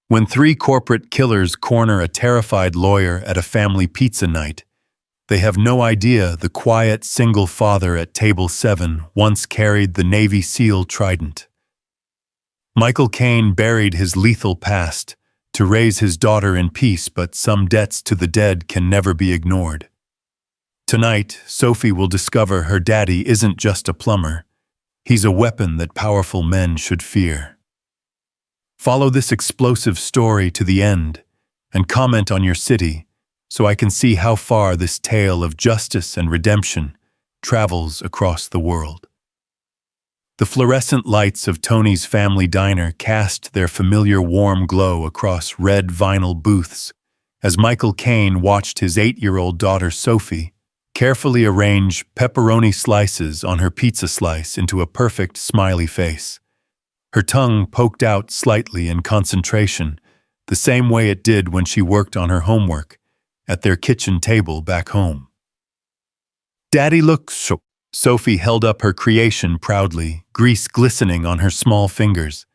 When three corporate killers corner a terrified lawyer at a family pizza night, they have no idea the quiet single father at table 7 once carried the Navy SEAL trident. Michael Caine buried his lethal past to raise his daughter in peace, but some debts to the dead can never be ignored. Tonight, Sophie will discover her daddy isn't just a plumber. He's a weapon that powerful men should fear. Follow this explosive story to the end and comment on your city so I can see how far this tale of justice and redemption travels across the world. The fluorescent lights of Tony's family diner cast their familiar warm glow across red vinyl booths as Michael Caine watched his 8-year-old daughter Sophie carefully arrange pepperoni slices on her pizza slice into a perfect smiley face. Her tongue poked out slightly in concentration, the same way it did when she worked on her homework at their kitchen table back home. "Daddy, look!" Sophie held up her creation proudly, grease glistening on her small fingers.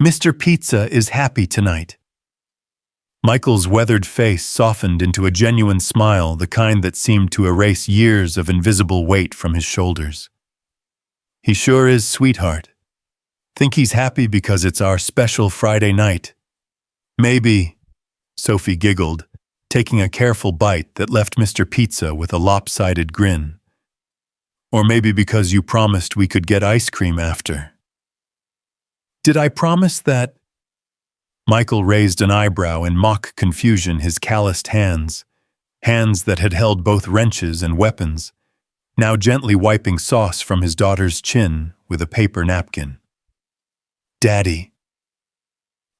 "Mr. Pizza is happy tonight." Michael's weathered face softened into a genuine smile, the kind that seemed to erase years of invisible weight from his shoulders. "He sure is, sweetheart. Think he's happy because it's our special Friday night?" "Maybe," Sophie giggled, taking a careful bite that left Mr. Pizza with a lopsided grin. "Or maybe because you promised we could get ice cream after." "Did I promise that?" Michael raised an eyebrow in mock confusion, his calloused hands that had held both wrenches and weapons, now gently wiping sauce from his daughter's chin with a paper napkin. "Daddy."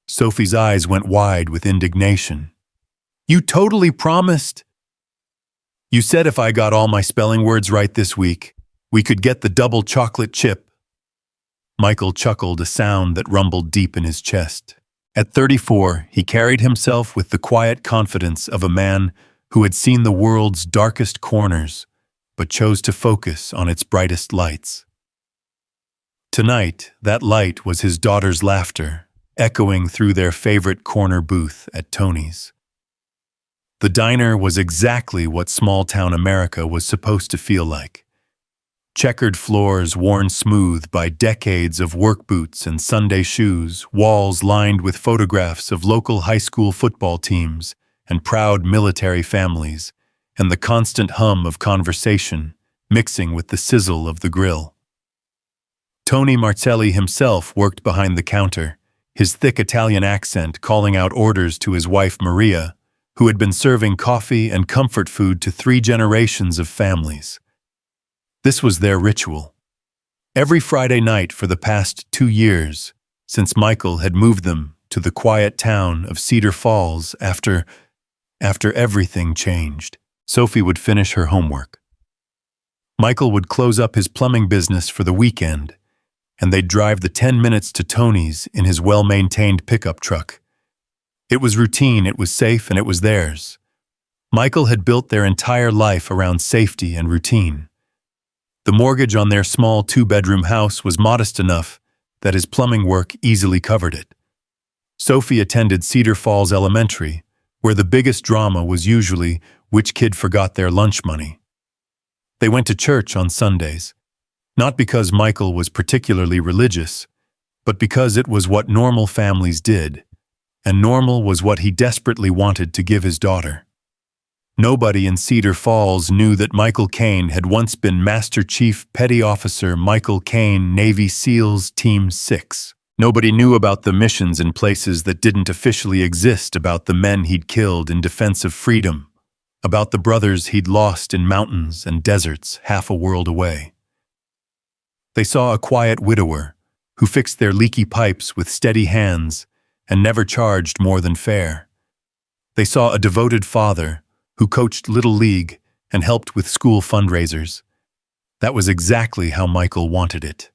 Sophie's eyes went wide with indignation. "You totally promised." "You said if I got all my spelling words right this week, we could get the double chocolate chip." Michael chuckled, a sound that rumbled deep in his chest. At 34, he carried himself with the quiet confidence of a man who had seen the world's darkest corners, but chose to focus on its brightest lights. Tonight, that light was his daughter's laughter, echoing through their favorite corner booth at Tony's. The diner was exactly what small-town America was supposed to feel like. Checkered floors worn smooth by decades of work boots and Sunday shoes, walls lined with photographs of local high school football teams and proud military families, and the constant hum of conversation mixing with the sizzle of the grill. Tony Marcelli himself worked behind the counter, his thick Italian accent calling out orders to his wife Maria, who had been serving coffee and comfort food to 3 generations of families. This was their ritual. Every Friday night for the past 2 years, since Michael had moved them to the quiet town of Cedar Falls after everything changed, Sophie would finish her homework. Michael would close up his plumbing business for the weekend, and they'd drive the 10 minutes to Tony's in his well-maintained pickup truck. It was routine, it was safe, and it was theirs. Michael had built their entire life around safety and routine. The mortgage on their small 2-bedroom house was modest enough that his plumbing work easily covered it. Sophie attended Cedar Falls Elementary, where the biggest drama was usually which kid forgot their lunch money. They went to church on Sundays, not because Michael was particularly religious, but because it was what normal families did, and normal was what he desperately wanted to give his daughter. Nobody in Cedar Falls knew that Michael Caine had once been Master Chief Petty Officer Michael Caine, Navy SEALs Team 6. Nobody knew about the missions in places that didn't officially exist, about the men he'd killed in defense of freedom, about the brothers he'd lost in mountains and deserts half a world away. They saw a quiet widower who fixed their leaky pipes with steady hands and never charged more than fair. They saw a devoted father who coached Little League and helped with school fundraisers. That was exactly how Michael wanted it.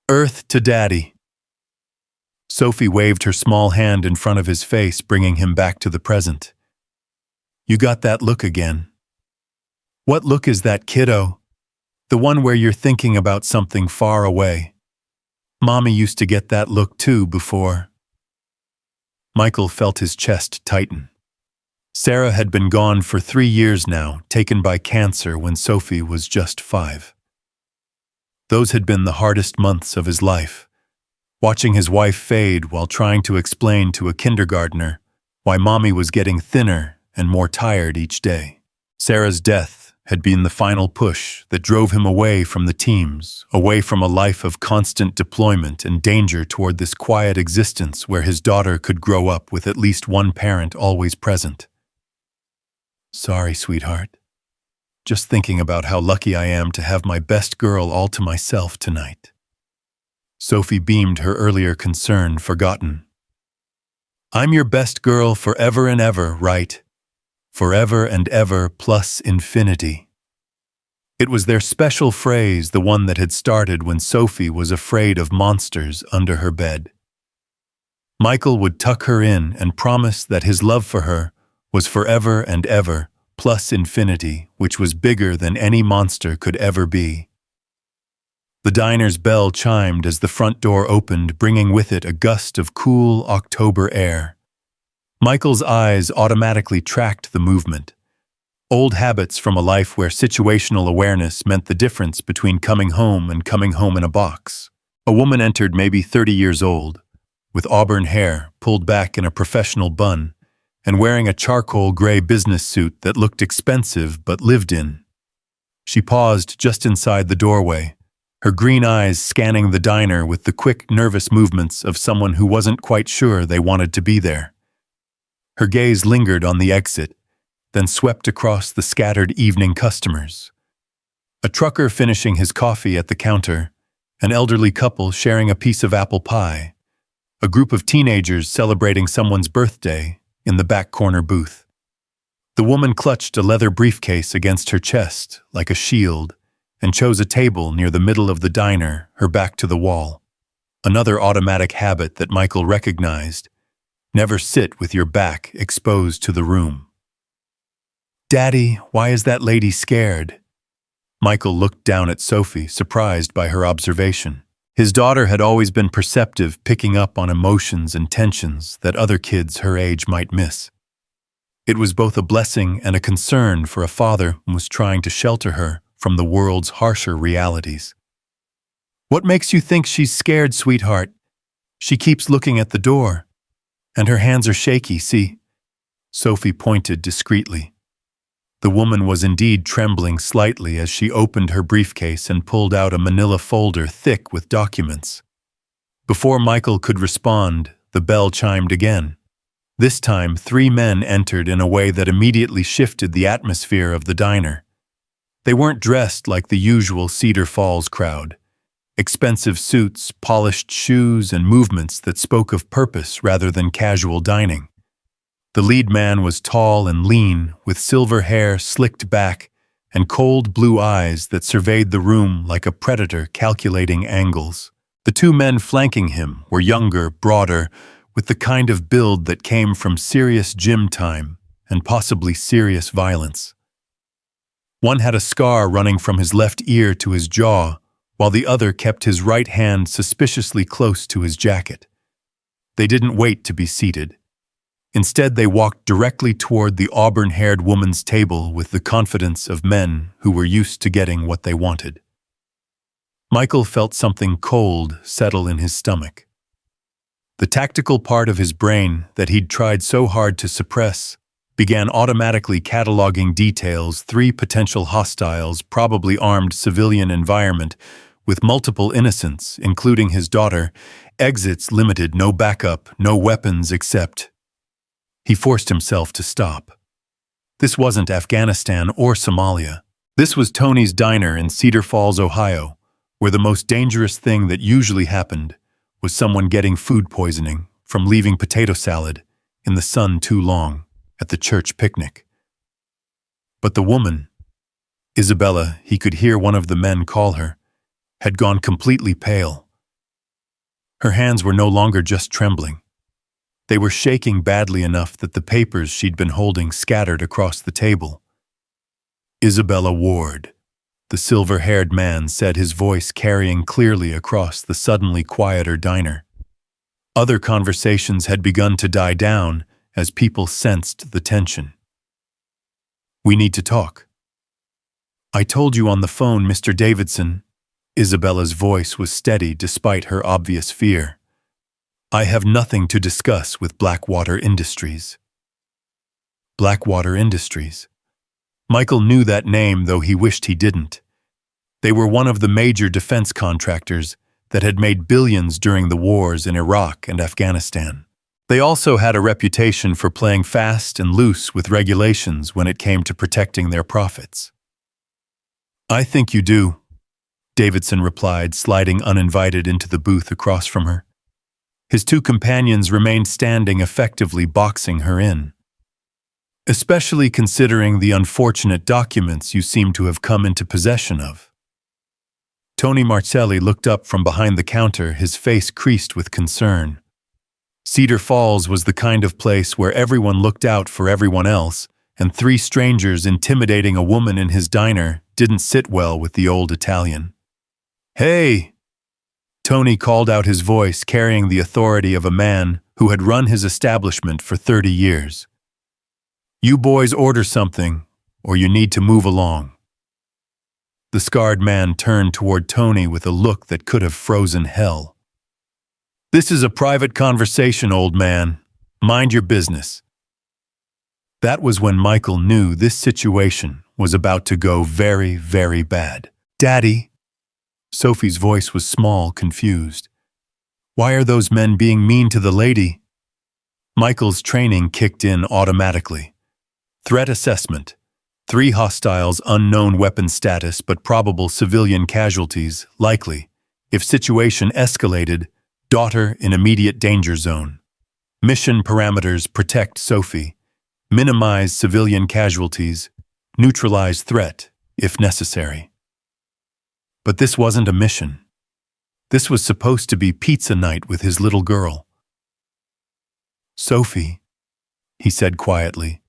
"Earth to Daddy." Sophie waved her small hand in front of his face, bringing him back to the present. "You got that look again." "What look is that, kiddo?" "The one where you're thinking about something far away. Mommy used to get that look too before." Michael felt his chest tighten. Sarah had been gone for 3 years now, taken by cancer when Sophie was just 5. Those had been the hardest months of his life, watching his wife fade while trying to explain to a kindergartner why Mommy was getting thinner and more tired each day. Sarah's death had been the final push that drove him away from the teams, away from a life of constant deployment and danger toward this quiet existence where his daughter could grow up with at least one parent always present. "Sorry, sweetheart. Just thinking about how lucky I am to have my best girl all to myself tonight." Sophie beamed, her earlier concern forgotten. "I'm your best girl forever and ever, right? Forever and ever plus infinity." It was their special phrase, the one that had started when Sophie was afraid of monsters under her bed. Michael would tuck her in and promise that his love for her was forever and ever plus infinity, which was bigger than any monster could ever be. The diner's bell chimed as the front door opened, bringing with it a gust of cool October air. Michael's eyes automatically tracked the movement. Old habits from a life where situational awareness meant the difference between coming home and coming home in a box. A woman entered, maybe 30 years old, with auburn hair pulled back in a professional bun, and wearing a charcoal gray business suit that looked expensive but lived in. She paused just inside the doorway, her green eyes scanning the diner with the quick, nervous movements of someone who wasn't quite sure they wanted to be there. Her gaze lingered on the exit, then swept across the scattered evening customers. A trucker finishing his coffee at the counter, an elderly couple sharing a piece of apple pie, a group of teenagers celebrating someone's birthday in the back corner booth. The woman clutched a leather briefcase against her chest like a shield and chose a table near the middle of the diner, her back to the wall. Another automatic habit that Michael recognized: never sit with your back exposed to the room. "Daddy, why is that lady scared?" Michael looked down at Sophie, surprised by her observation. His daughter had always been perceptive, picking up on emotions and tensions that other kids her age might miss. It was both a blessing and a concern for a father who was trying to shelter her from the world's harsher realities. "What makes you think she's scared, sweetheart? She keeps looking at the door. And her hands are shaky, see?" Sophie pointed discreetly. The woman was indeed trembling slightly as she opened her briefcase and pulled out a manila folder thick with documents. Before Michael could respond, the bell chimed again. This time, 3 men entered in a way that immediately shifted the atmosphere of the diner. They weren't dressed like the usual Cedar Falls crowd. Expensive suits, polished shoes, and movements that spoke of purpose rather than casual dining. The lead man was tall and lean, with silver hair slicked back and cold blue eyes that surveyed the room like a predator calculating angles. The 2 men flanking him were younger, broader, with the kind of build that came from serious gym time and possibly serious violence. One had a scar running from his left ear to his jaw, while the other kept his right hand suspiciously close to his jacket. They didn't wait to be seated. Instead, they walked directly toward the auburn-haired woman's table with the confidence of men who were used to getting what they wanted. Michael felt something cold settle in his stomach. The tactical part of his brain that he'd tried so hard to suppress began automatically cataloging details: 3 potential hostiles, probably armed civilian environment, with multiple innocents, including his daughter, exits limited, no backup, no weapons except... He forced himself to stop. This wasn't Afghanistan or Somalia. This was Tony's Diner in Cedar Falls, Ohio, where the most dangerous thing that usually happened was someone getting food poisoning from leaving potato salad in the sun too long at the church picnic. But the woman, Isabella, he could hear one of the men call her, had gone completely pale. Her hands were no longer just trembling. They were shaking badly enough that the papers she'd been holding scattered across the table. "Isabella Ward," the silver-haired man said, his voice carrying clearly across the suddenly quieter diner. Other conversations had begun to die down as people sensed the tension. "We need to talk." "I told you on the phone, Mr. Davidson." Isabella's voice was steady despite her obvious fear. "I have nothing to discuss with Blackwater Industries." Blackwater Industries. Michael knew that name, though he wished he didn't. They were one of the major defense contractors that had made billions during the wars in Iraq and Afghanistan. They also had a reputation for playing fast and loose with regulations when it came to protecting their profits. "I think you do," Davidson replied, sliding uninvited into the booth across from her. His two companions remained standing, effectively boxing her in. "Especially considering the unfortunate documents you seem to have come into possession of." Tony Marcelli looked up from behind the counter, his face creased with concern. Cedar Falls was the kind of place where everyone looked out for everyone else, and three strangers intimidating a woman in his diner didn't sit well with the old Italian. "Hey!" Tony called out, his voice carrying the authority of a man who had run his establishment for 30 years. "You boys order something, or you need to move along." The scarred man turned toward Tony with a look that could have frozen hell. "This is a private conversation, old man. Mind your business." That was when Michael knew this situation was about to go very, very bad. "Daddy," Sophie's voice was small, confused. "Why are those men being mean to the lady?" Michael's training kicked in automatically. Threat assessment. 3 hostiles, unknown weapon status, but probable civilian casualties, likely. If situation escalated, daughter in immediate danger zone. Mission parameters: protect Sophie. Minimize civilian casualties. Neutralize threat, if necessary. But this wasn't a mission. This was supposed to be pizza night with his little girl. "Sophie," he said quietly,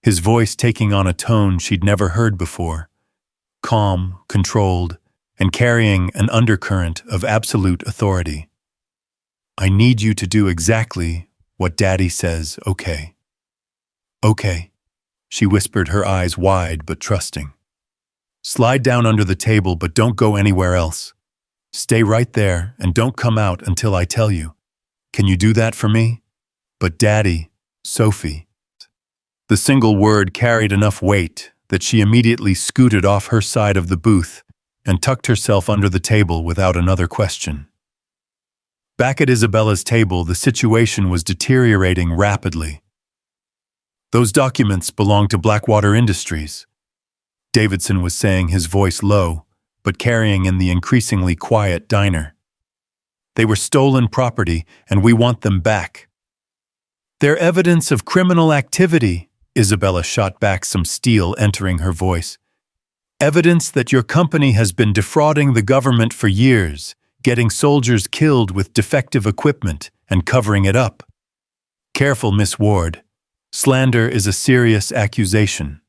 his voice taking on a tone she'd never heard before, calm, controlled, and carrying an undercurrent of absolute authority. "I need you to do exactly what Daddy says, okay?" "Okay," she whispered, her eyes wide but trusting. "Slide down under the table, but don't go anywhere else. Stay right there and don't come out until I tell you. Can you do that for me?" "But Daddy," Sophie. The single word carried enough weight that she immediately scooted off her side of the booth and tucked herself under the table without another question. Back at Isabella's table, the situation was deteriorating rapidly. "Those documents belong to Blackwater Industries," Davidson was saying, his voice low, but carrying in the increasingly quiet diner. "They were stolen property, and we want them back." "They're evidence of criminal activity," Isabella shot back, some steel entering her voice. "Evidence that your company has been defrauding the government for years, getting soldiers killed with defective equipment and covering it up." "Careful, Miss Ward. Slander is a serious accusation.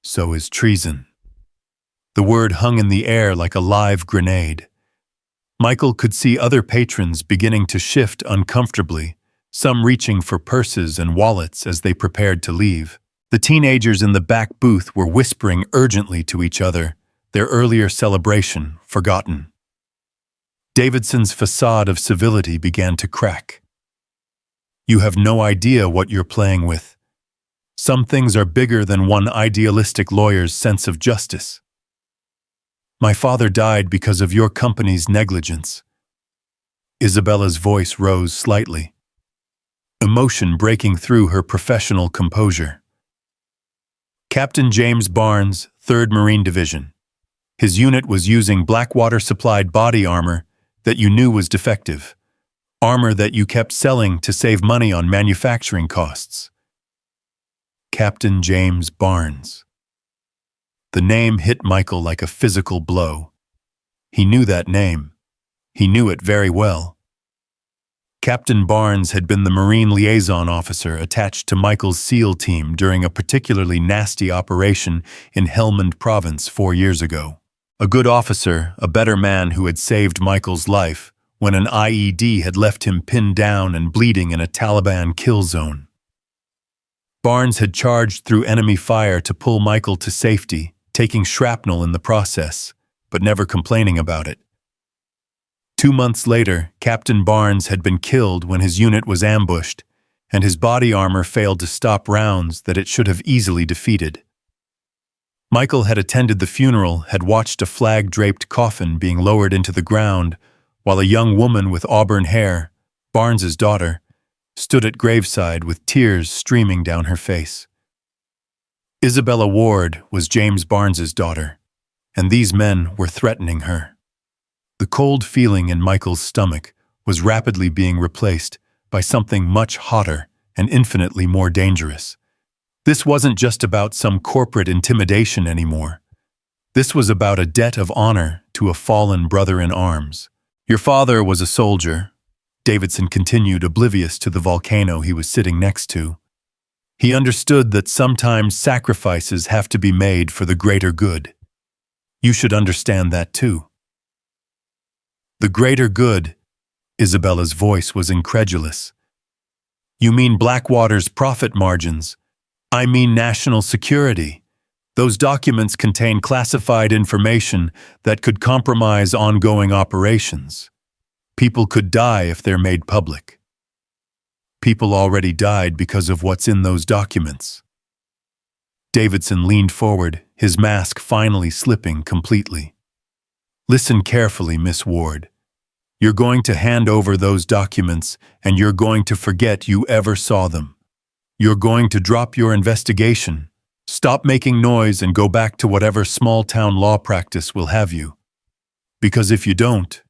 So is treason." The word hung in the air like a live grenade. Michael could see other patrons beginning to shift uncomfortably, some reaching for purses and wallets as they prepared to leave. The teenagers in the back booth were whispering urgently to each other, their earlier celebration forgotten. Davidson's facade of civility began to crack. "You have no idea what you're playing with. Some things are bigger than one idealistic lawyer's sense of justice. My father died because of your company's negligence." Isabella's voice rose slightly, emotion breaking through her professional composure. "Captain James Barnes, 3rd Marine Division. His unit was using Blackwater-supplied body armor that you knew was defective. Armor that you kept selling to save money on manufacturing costs." Captain James Barnes. The name hit Michael like a physical blow. He knew that name. He knew it very well. Captain Barnes had been the Marine liaison officer attached to Michael's SEAL team during a particularly nasty operation in Helmand Province 4 years ago. A good officer, a better man who had saved Michael's life, when an IED had left him pinned down and bleeding in a Taliban kill zone. Barnes had charged through enemy fire to pull Michael to safety, taking shrapnel in the process, but never complaining about it. 2 months later, Captain Barnes had been killed when his unit was ambushed, and his body armor failed to stop rounds that it should have easily defeated. Michael had attended the funeral, had watched a flag-draped coffin being lowered into the ground, while a young woman with auburn hair, Barnes's daughter, stood at graveside with tears streaming down her face. Isabella Ward was James Barnes's daughter, and these men were threatening her. The cold feeling in Michael's stomach was rapidly being replaced by something much hotter and infinitely more dangerous. This wasn't just about some corporate intimidation anymore. This was about a debt of honor to a fallen brother in arms. Your father was a soldier, Davidson continued, oblivious to the volcano he was sitting next to. He understood that sometimes sacrifices have to be made for the greater good. You should understand that too. The greater good? Isabella's voice was incredulous. You mean Blackwater's profit margins? I mean national security. Those documents contain classified information that could compromise ongoing operations. People could die if they're made public. People already died because of what's in those documents. Davidson leaned forward, his mask finally slipping completely. Listen carefully, Miss Ward. You're going to hand over those documents, and you're going to forget you ever saw them. You're going to drop your investigation, stop making noise, and go back to whatever small-town law practice will have you. Because if you don't,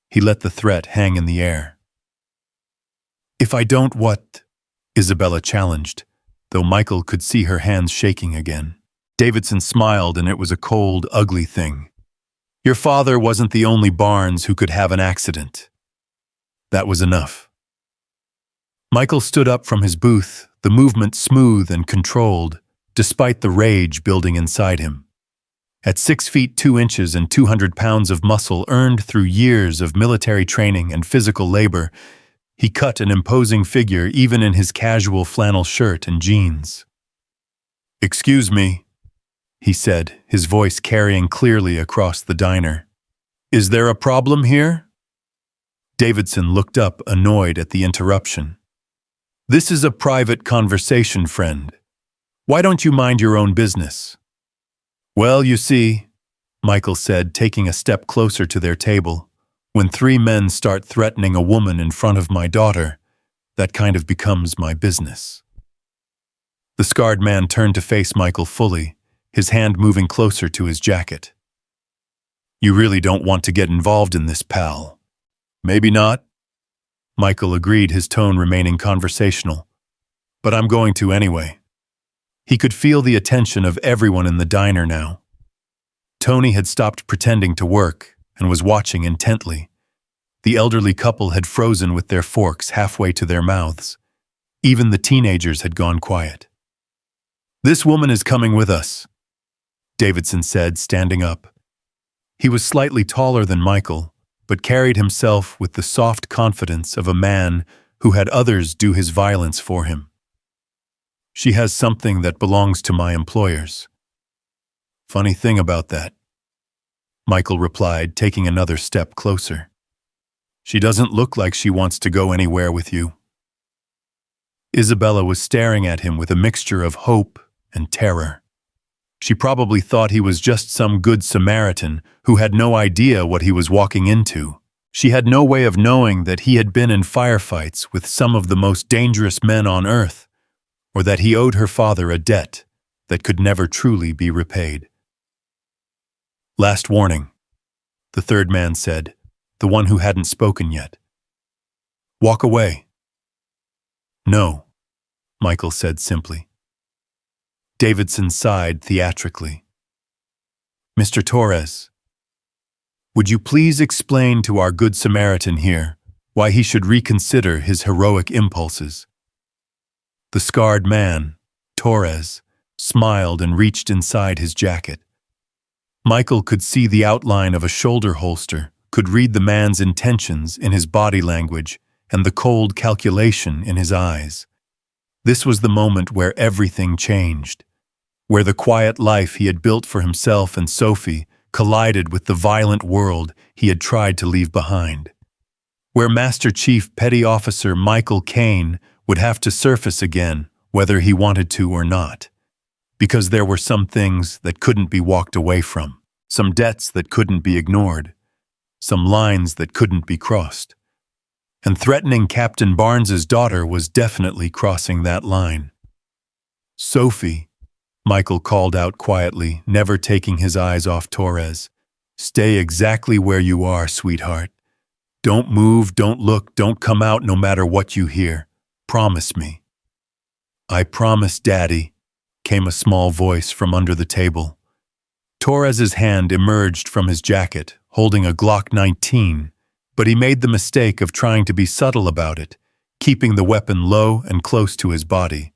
he let the threat hang in the air. If I don't what? Isabella challenged, though Michael could see her hands shaking again. Davidson smiled, and it was a cold, ugly thing. Your father wasn't the only Barnes who could have an accident. That was enough. Michael stood up from his booth, the movement smooth and controlled, despite the rage building inside him. At 6 feet 2 inches and 200 pounds of muscle earned through years of military training and physical labor, he cut an imposing figure even in his casual flannel shirt and jeans. Excuse me, he said, his voice carrying clearly across the diner. Is there a problem here? Davidson looked up, annoyed at the interruption. This is a private conversation, friend. Why don't you mind your own business? Well, you see, Michael said, taking a step closer to their table, when 3 men start threatening a woman in front of my daughter, that kind of becomes my business. The scarred man turned to face Michael fully, his hand moving closer to his jacket. You really don't want to get involved in this, pal. Maybe not. Michael agreed, his tone remaining conversational. But I'm going to anyway. He could feel the attention of everyone in the diner now. Tony had stopped pretending to work and was watching intently. The elderly couple had frozen with their forks halfway to their mouths. Even the teenagers had gone quiet. This woman is coming with us, Davidson said, standing up. He was slightly taller than Michael, but carried himself with the soft confidence of a man who had others do his violence for him. She has something that belongs to my employers. Funny thing about that, Michael replied, taking another step closer. She doesn't look like she wants to go anywhere with you. Isabella was staring at him with a mixture of hope and terror. She probably thought he was just some good Samaritan who had no idea what he was walking into. She had no way of knowing that he had been in firefights with some of the most dangerous men on earth, or that he owed her father a debt that could never truly be repaid. Last warning, the third man said, the one who hadn't spoken yet. Walk away. No, Michael said simply. Davidson sighed theatrically. Mr. Torres, would you please explain to our good Samaritan here why he should reconsider his heroic impulses? The scarred man, Torres, smiled and reached inside his jacket. Michael could see the outline of a shoulder holster could read the man's intentions in his body language and the cold calculation in his eyes. This was the moment where everything changed, where the quiet life he had built for himself and Sophie collided with the violent world he had tried to leave behind, where Master Chief Petty Officer Michael Caine would have to surface again, whether he wanted to or not, because there were some things that couldn't be walked away from, some debts that couldn't be ignored, some lines that couldn't be crossed. And threatening Captain Barnes's daughter was definitely crossing that line. "Sophie," Michael called out quietly, never taking his eyes off Torres. "Stay exactly where you are, sweetheart. Don't move, don't look, don't come out no matter what you hear. Promise me." "I promise, Daddy," came a small voice from under the table. Torres's hand emerged from his jacket, holding a Glock 19, but he made the mistake of trying to be subtle about it, keeping the weapon low and close to his body.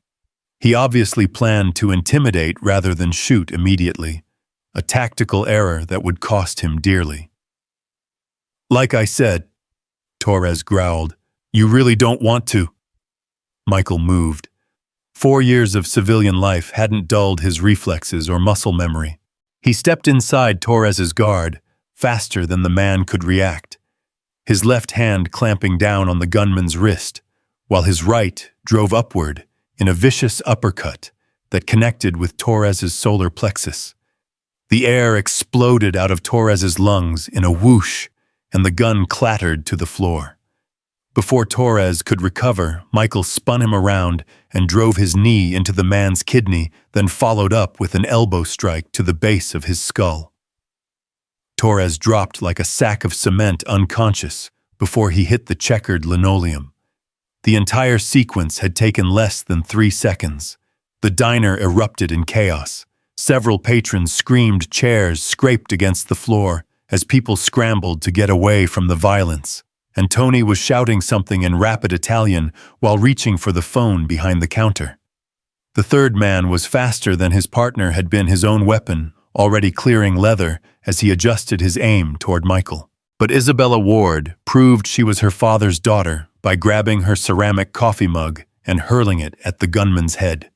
He obviously planned to intimidate rather than shoot immediately, a tactical error that would cost him dearly. "Like I said," Torres growled, "you really don't want to." Michael moved. 4 years of civilian life hadn't dulled his reflexes or muscle memory. He stepped inside Torres's guard, faster than the man could react, his left hand clamping down on the gunman's wrist, while his right drove upward in a vicious uppercut that connected with Torres's solar plexus. The air exploded out of Torres's lungs in a whoosh, and the gun clattered to the floor. Before Torres could recover, Michael spun him around and drove his knee into the man's kidney, then followed up with an elbow strike to the base of his skull. Torres dropped like a sack of cement unconscious before he hit the checkered linoleum. The entire sequence had taken less than 3 seconds. The diner erupted in chaos. Several patrons screamed, chairs scraped against the floor as people scrambled to get away from the violence, and Tony was shouting something in rapid Italian while reaching for the phone behind the counter. The third man was faster than his partner had been, his own weapon already clearing leather as he adjusted his aim toward Michael. But Isabella Ward proved she was her father's daughter by grabbing her ceramic coffee mug and hurling it at the gunman's head.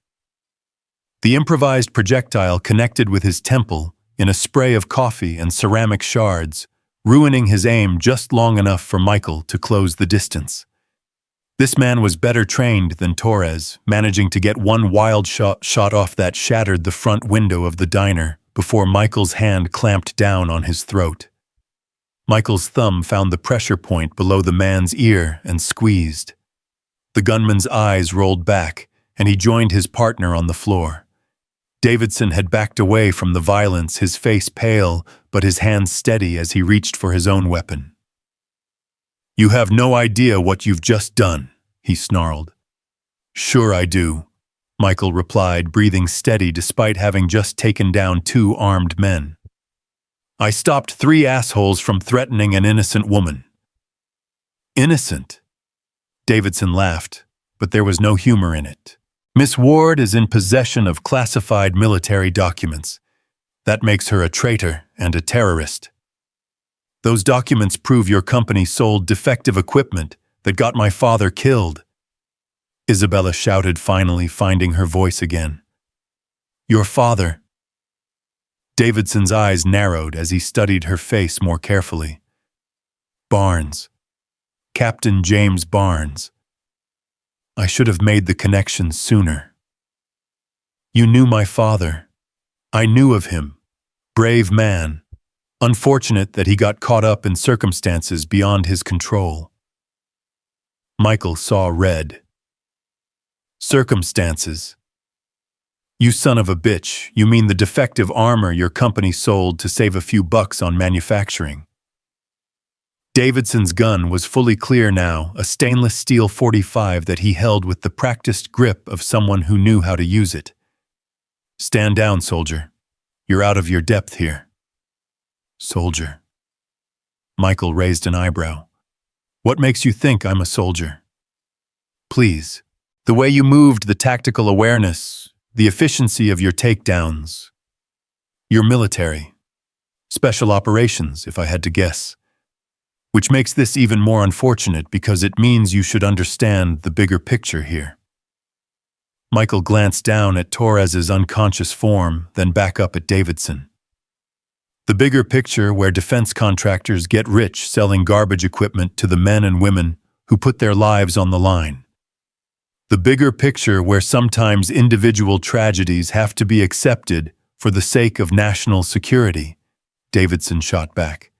The improvised projectile connected with his temple in a spray of coffee and ceramic shards, ruining his aim just long enough for Michael to close the distance. This man was better trained than Torres, managing to get one wild shot off that shattered the front window of the diner before Michael's hand clamped down on his throat. Michael's thumb found the pressure point below the man's ear and squeezed. The gunman's eyes rolled back, and he joined his partner on the floor. Davidson had backed away from the violence, his face pale, but his hands steady as he reached for his own weapon. "You have no idea what you've just done," he snarled. "Sure I do," Michael replied, breathing steady despite having just taken down 2 armed men. "I stopped 3 assholes from threatening an innocent woman." "Innocent?" Davidson laughed, but there was no humor in it. "Miss Ward is in possession of classified military documents. That makes her a traitor and a terrorist. Those documents prove your company sold defective equipment that got my father killed," Isabella shouted, finally finding her voice again. "Your father?" Davidson's eyes narrowed as he studied her face more carefully. "Barnes. Captain James Barnes. I should have made the connection sooner. You knew my father. I knew of him. Brave man. Unfortunate that he got caught up in circumstances beyond his control." Michael saw red. "Circumstances? You son of a bitch, you mean the defective armor your company sold to save a few bucks on manufacturing." Davidson's gun was fully clear now, a stainless steel .45 that he held with the practiced grip of someone who knew how to use it. "Stand down, soldier. You're out of your depth here." "Soldier?" Michael raised an eyebrow. "What makes you think I'm a soldier?" "Please. The way you moved, the tactical awareness, the efficiency of your takedowns. You're military. Special operations, if I had to guess." which makes this even more unfortunate because it means you should understand the bigger picture here. Michael glanced down at Torres's unconscious form, then back up at Davidson. The bigger picture where defense contractors get rich selling garbage equipment to the men and women who put their lives on the line. The bigger picture where sometimes individual tragedies have to be accepted for the sake of national security, Davidson shot back.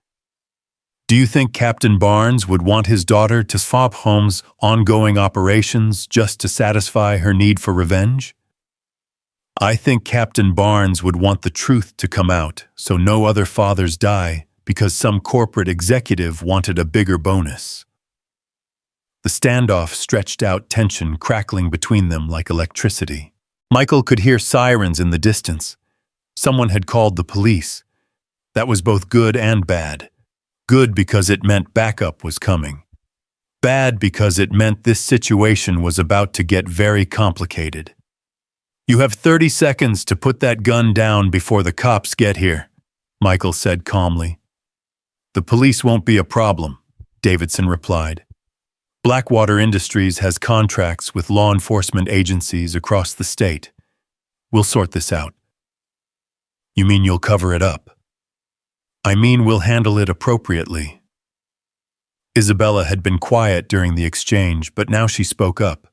Do you think Captain Barnes would want his daughter to stop Holmes' ongoing operations just to satisfy her need for revenge? I think Captain Barnes would want the truth to come out so no other fathers die because some corporate executive wanted a bigger bonus. The standoff stretched out tension crackling between them like electricity. Michael could hear sirens in the distance. Someone had called the police. That was both good and bad. Good because it meant backup was coming. Bad because it meant this situation was about to get very complicated. You have 30 seconds to put that gun down before the cops get here, Michael said calmly. The police won't be a problem, Davidson replied. Blackwater Industries has contracts with law enforcement agencies across the state. We'll sort this out. You mean you'll cover it up? I mean we'll handle it appropriately. Isabella had been quiet during the exchange, but now she spoke up.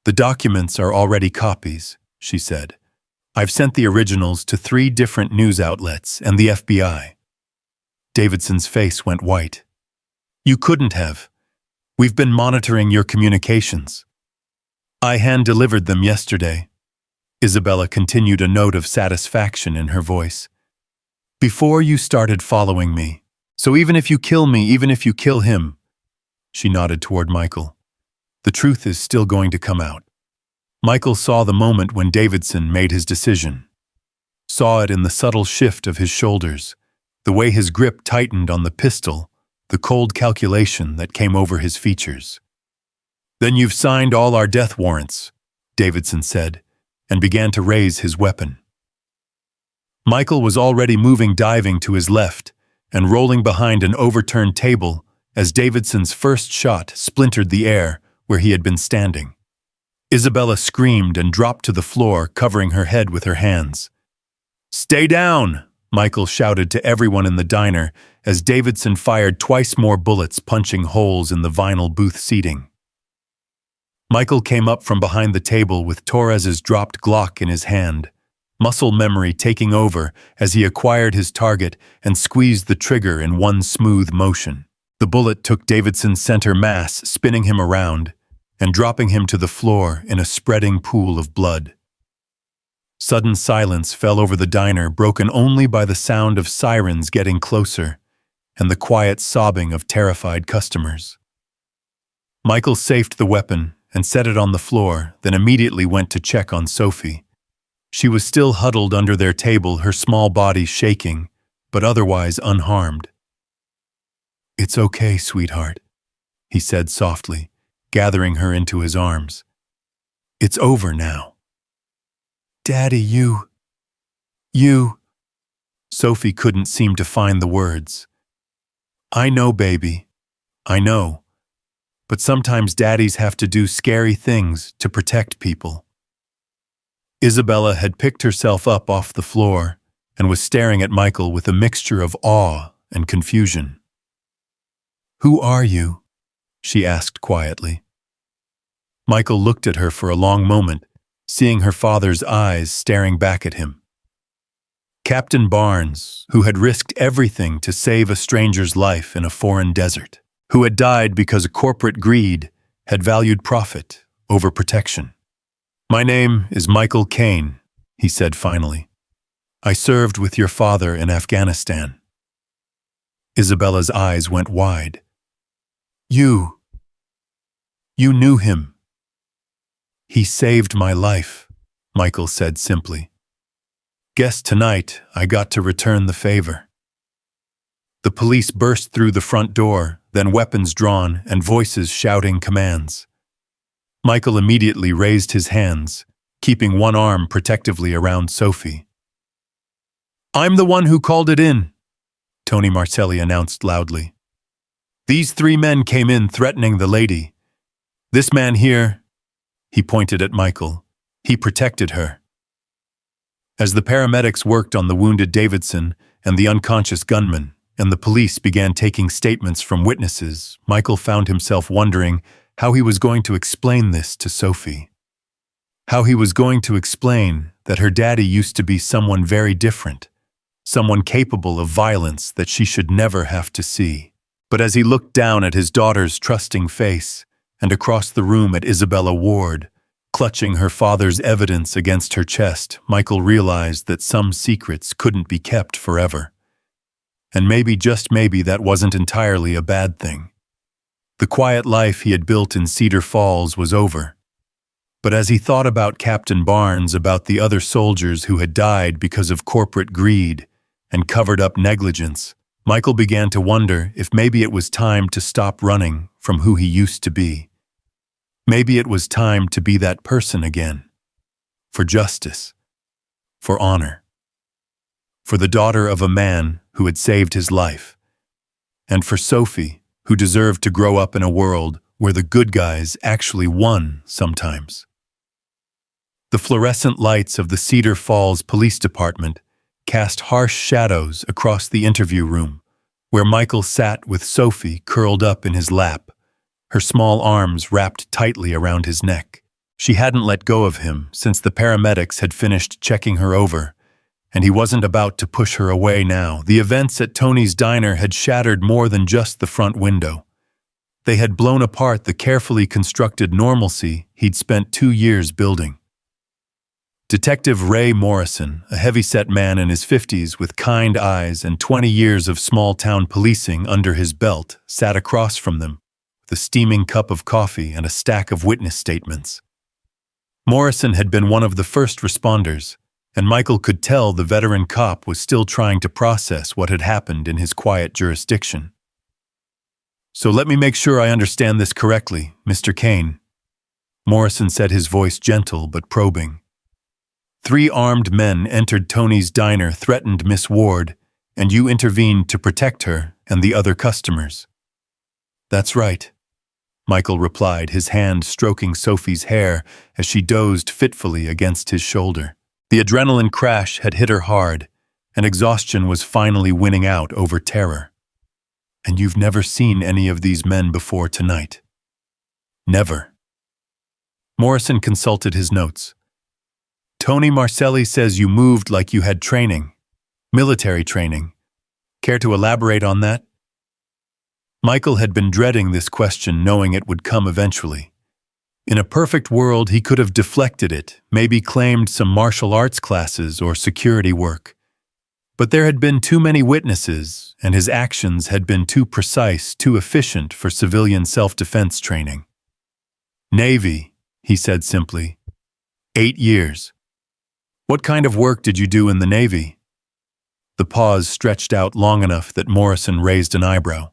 The documents are already copies, she said. I've sent the originals to 3 different news outlets and the FBI. Davidson's face went white. You couldn't have. We've been monitoring your communications. I hand-delivered them yesterday. Isabella continued, a note of satisfaction in her voice. Before you started following me. So even if you kill me, even if you kill him, she nodded toward Michael. The truth is still going to come out. Michael saw the moment when Davidson made his decision. Saw it in the subtle shift of his shoulders, the way his grip tightened on the pistol, the cold calculation that came over his features. Then you've signed all our death warrants, Davidson said, and began to raise his weapon. Michael was already moving, diving to his left and rolling behind an overturned table as Davidson's first shot splintered the air where he had been standing. Isabella screamed and dropped to the floor, covering her head with her hands. Stay down, Michael shouted to everyone in the diner as Davidson fired twice more bullets, punching holes in the vinyl booth seating. Michael came up from behind the table with Torres's dropped Glock in his hand, muscle memory taking over as he acquired his target and squeezed the trigger in one smooth motion. The bullet took Davidson's center mass, spinning him around and dropping him to the floor in a spreading pool of blood. Sudden silence fell over the diner, broken only by the sound of sirens getting closer and the quiet sobbing of terrified customers. Michael safed the weapon and set it on the floor, then immediately went to check on Sophie. She was still huddled under their table, her small body shaking, but otherwise unharmed. It's okay, sweetheart, he said softly, gathering her into his arms. It's over now. Daddy, you... Sophie couldn't seem to find the words. I know, baby. I know. But sometimes daddies have to do scary things to protect people. Isabella had picked herself up off the floor and was staring at Michael with a mixture of awe and confusion. Who are you? She asked quietly. Michael looked at her for a long moment, seeing her father's eyes staring back at him. Captain Barnes, who had risked everything to save a stranger's life in a foreign desert, who had died because corporate greed had valued profit over protection. My name is Michael Caine, he said finally. I served with your father in Afghanistan. Isabella's eyes went wide. You knew him. He saved my life, Michael said simply. Guess tonight I got to return the favor. The police burst through the front door, then weapons drawn and voices shouting commands. Michael immediately raised his hands, keeping one arm protectively around Sophie. I'm the one who called it in, Tony Marcelli announced loudly. These 3 men came in threatening the lady. This man here, he pointed at Michael, he protected her. As the paramedics worked on the wounded Davidson and the unconscious gunman, and the police began taking statements from witnesses, Michael found himself wondering how he was going to explain this to Sophie. How he was going to explain that her daddy used to be someone very different, someone capable of violence that she should never have to see. But as he looked down at his daughter's trusting face and across the room at Isabella Ward, clutching her father's evidence against her chest, Michael realized that some secrets couldn't be kept forever. And maybe, just maybe, that wasn't entirely a bad thing. The quiet life he had built in Cedar Falls was over. But as he thought about Captain Barnes, about the other soldiers who had died because of corporate greed and covered-up negligence, Michael began to wonder if maybe it was time to stop running from who he used to be. Maybe it was time to be that person again. For justice. For honor. For the daughter of a man who had saved his life. And for Sophie, who deserved to grow up in a world where the good guys actually won sometimes. The fluorescent lights of the Cedar Falls Police Department cast harsh shadows across the interview room, where Michael sat with Sophie curled up in his lap, her small arms wrapped tightly around his neck. She hadn't let go of him since the paramedics had finished checking her over, and he wasn't about to push her away now. The events at Tony's diner had shattered more than just the front window. They had blown apart the carefully constructed normalcy he'd spent 2 years building. Detective Ray Morrison, a heavy-set man in his 50s with kind eyes and 20 years of small-town policing under his belt, sat across from them, with a steaming cup of coffee and a stack of witness statements. Morrison had been one of the first responders, and Michael could tell the veteran cop was still trying to process what had happened in his quiet jurisdiction. "So let me make sure I understand this correctly, Mr. Kane," Morrison said, his voice gentle but probing. 3 armed men entered Tony's diner, threatened Miss Ward, and you intervened to protect her and the other customers. "That's right," Michael replied, his hand stroking Sophie's hair as she dozed fitfully against his shoulder. The adrenaline crash had hit her hard, and exhaustion was finally winning out over terror. "And you've never seen any of these men before tonight?" "Never." Morrison consulted his notes. "Tony Marcelli says you moved like you had training, military training. Care to elaborate on that?" Michael had been dreading this question, knowing it would come eventually. In a perfect world, he could have deflected it, maybe claimed some martial arts classes or security work. But there had been too many witnesses, and his actions had been too precise, too efficient for civilian self-defense training. "Navy," he said simply. 8 years. "What kind of work did you do in the Navy?" The pause stretched out long enough that Morrison raised an eyebrow.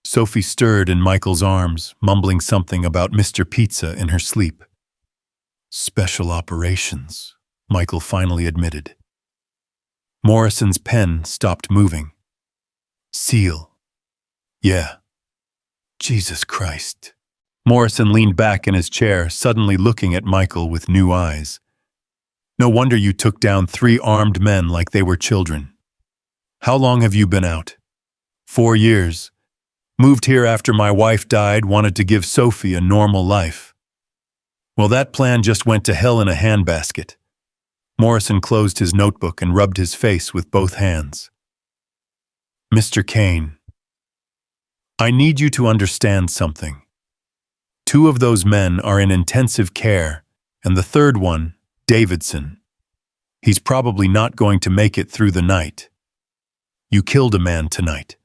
Sophie stirred in Michael's arms, mumbling something about Mr. Pizza in her sleep. "Special operations," Michael finally admitted. Morrison's pen stopped moving. "SEAL. Yeah. Jesus Christ." Morrison leaned back in his chair, suddenly looking at Michael with new eyes. "No wonder you took down 3 armed men like they were children. How long have you been out?" 4 years. Moved here after my wife died, wanted to give Sophie a normal life. Well, that plan just went to hell in a handbasket." Morrison closed his notebook and rubbed his face with both hands. "Mr. Kane, I need you to understand something. 2 of those men are in intensive care, and the 3rd one, Davidson, he's probably not going to make it through the night. You killed a man tonight."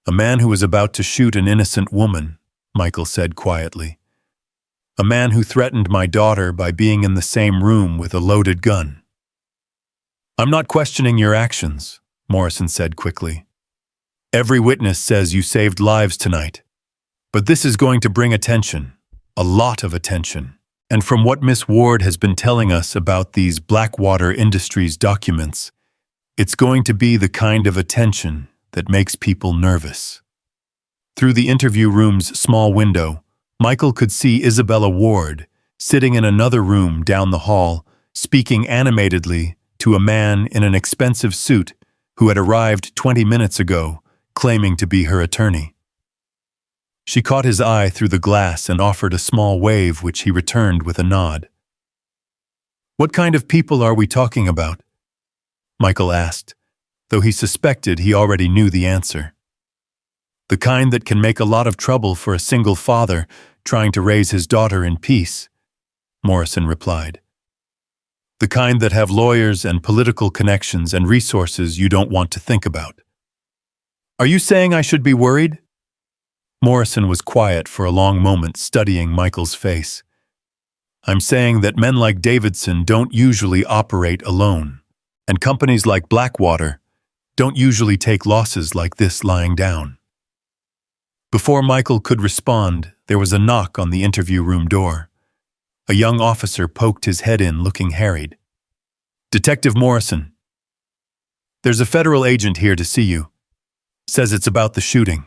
"A man who was about to shoot an innocent woman," Michael said quietly. "A man who threatened my daughter by being in the same room with a loaded gun." "I'm not questioning your actions," Morrison said quickly. "Every witness says you saved lives tonight. But this is going to bring attention, a lot of attention. And from what Miss Ward has been telling us about these Blackwater Industries documents, it's going to be the kind of attention that makes people nervous." Through the interview room's small window, Michael could see Isabella Ward sitting in another room down the hall, speaking animatedly to a man in an expensive suit who had arrived 20 minutes ago, claiming to be her attorney. She caught his eye through the glass and offered a small wave, which he returned with a nod. "What kind of people are we talking about?" Michael asked, though he suspected he already knew the answer. "The kind that can make a lot of trouble for a single father trying to raise his daughter in peace," Morrison replied. "The kind that have lawyers and political connections and resources you don't want to think about." "Are you saying I should be worried?" Morrison was quiet for a long moment, studying Michael's face. "I'm saying that men like Davidson don't usually operate alone, and companies like Blackwater don't usually take losses like this lying down." Before Michael could respond, there was a knock on the interview room door. A young officer poked his head in, looking harried. "Detective Morrison. There's a federal agent here to see you. Says it's about the shooting."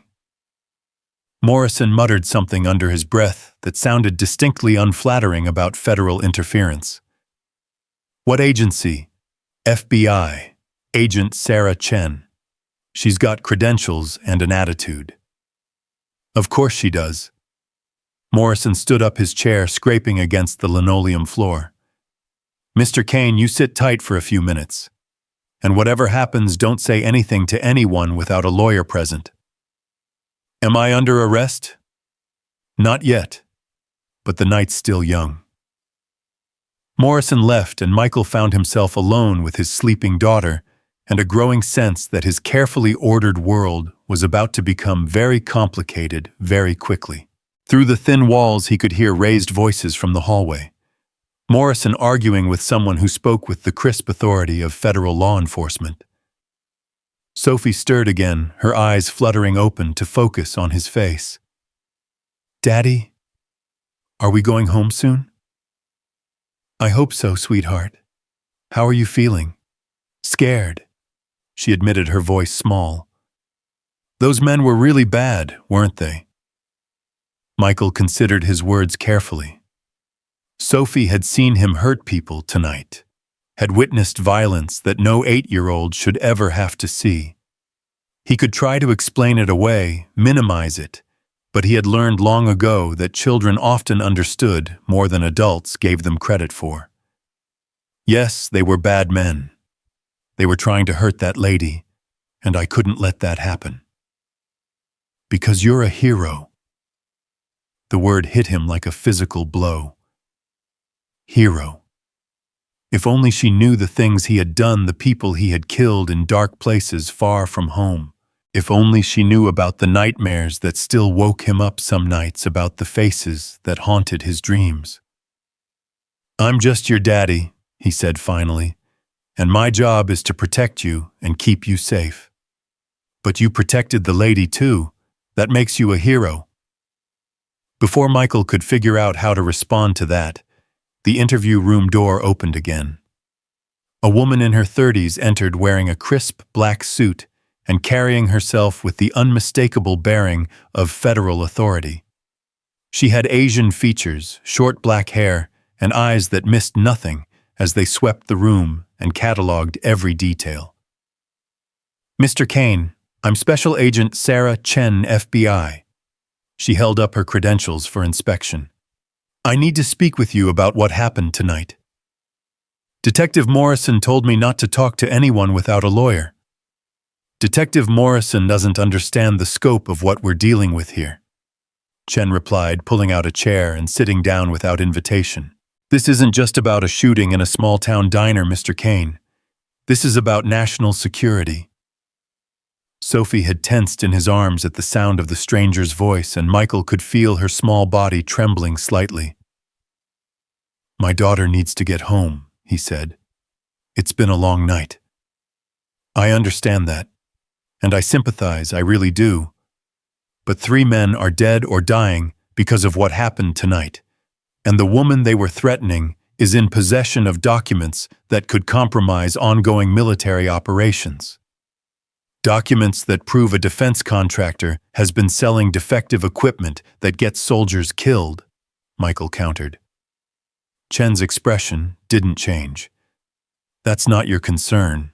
Morrison muttered something under his breath that sounded distinctly unflattering about federal interference. "What agency?" "FBI. Agent Sarah Chen. She's got credentials and an attitude." "Of course she does." Morrison stood up his chair, scraping against the linoleum floor. "Mr. Kane, you sit tight for a few minutes. And whatever happens, don't say anything to anyone without a lawyer present." "Am I under arrest?" "Not yet, but the night's still young." Morrison left, and Michael found himself alone with his sleeping daughter and a growing sense that his carefully ordered world was about to become very complicated very quickly. Through the thin walls, he could hear raised voices from the hallway. Morrison arguing with someone who spoke with the crisp authority of federal law enforcement. Sophie stirred again, her eyes fluttering open to focus on his face. "Daddy, are we going home soon?" "I hope so, sweetheart. How are you feeling?" "Scared," she admitted, her voice small. "Those men were really bad, weren't they?" Michael considered his words carefully. Sophie had seen him hurt people tonight, had witnessed violence that no 8-year-old should ever have to see. He could try to explain it away, minimize it, but he had learned long ago that children often understood more than adults gave them credit for. Yes, they were bad men. They were trying to hurt that lady, and I couldn't let that happen. "Because you're a hero." The word hit him like a physical blow. Hero. If only she knew the things he had done, the people he had killed in dark places far from home. If only she knew about the nightmares that still woke him up some nights, about the faces that haunted his dreams. "I'm just your daddy," he said finally, "and my job is to protect you and keep you safe. But you protected the lady too. That makes you a hero." Before Michael could figure out how to respond to that, the interview room door opened again. A woman in her 30s entered, wearing a crisp black suit and carrying herself with the unmistakable bearing of federal authority. She had Asian features, short black hair, and eyes that missed nothing as they swept the room and cataloged every detail. "Mr. Kane, I'm Special Agent Sarah Chen, FBI." She held up her credentials for inspection. "I need to speak with you about what happened tonight. Detective Morrison told me not to talk to anyone without a lawyer." "Detective Morrison doesn't understand the scope of what we're dealing with here," Chen replied, pulling out a chair and sitting down without invitation. "This isn't just about a shooting in a small-town diner, Mr. Kane. This is about national security." Sophie had tensed in his arms at the sound of the stranger's voice, and Michael could feel her small body trembling slightly. "My daughter needs to get home," he said. "It's been a long night." "I understand that, and I sympathize, I really do. But 3 men are dead or dying because of what happened tonight, and the woman they were threatening is in possession of documents that could compromise ongoing military operations." Documents that prove a defense contractor has been selling defective equipment that gets soldiers killed, Michael countered. Chen's expression didn't change. That's not your concern.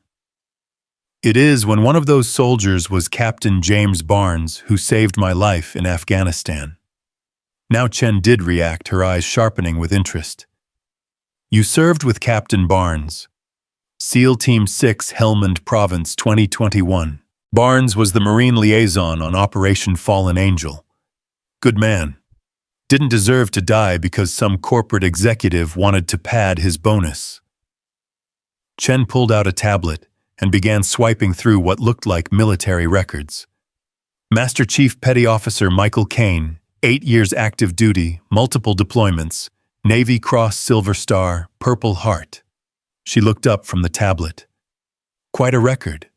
It is when one of those soldiers was Captain James Barnes, who saved my life in Afghanistan. Now Chen did react, her eyes sharpening with interest. You served with Captain Barnes. SEAL Team 6, Helmand Province, 2021. Barnes was the Marine liaison on Operation Fallen Angel. Good man. Didn't deserve to die because some corporate executive wanted to pad his bonus. Chen pulled out a tablet and began swiping through what looked like military records. Master Chief Petty Officer Michael Caine, 8 years active duty, multiple deployments, Navy Cross Silver Star, Purple Heart. She looked up from the tablet. Quite a record.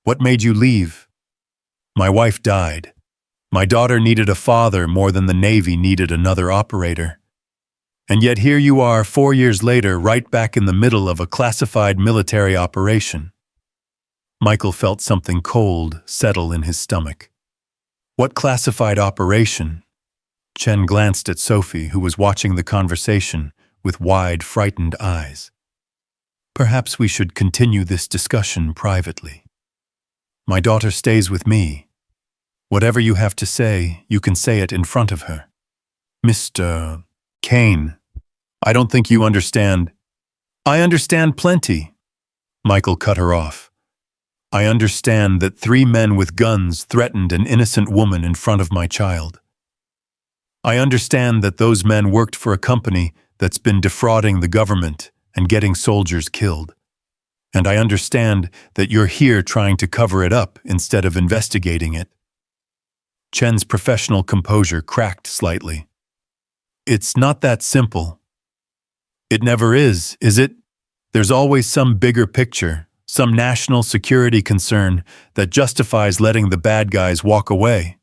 What made you leave? My wife died. My daughter needed a father more than the Navy needed another operator. And yet here you are 4 years later, right back in the middle of a classified military operation. Michael felt something cold settle in his stomach. What classified operation? Chen glanced at Sophie, who was watching the conversation with wide, frightened eyes. Perhaps we should continue this discussion privately. My daughter stays with me. Whatever you have to say, you can say it in front of her. Mr. Caine, I don't think you understand. I understand plenty. Michael cut her off. I understand that 3 men with guns threatened an innocent woman in front of my child. I understand that those men worked for a company that's been defrauding the government and getting soldiers killed. And I understand that you're here trying to cover it up instead of investigating it. Chen's professional composure cracked slightly. It's not that simple. It never is it? There's always some bigger picture, some national security concern that justifies letting the bad guys walk away.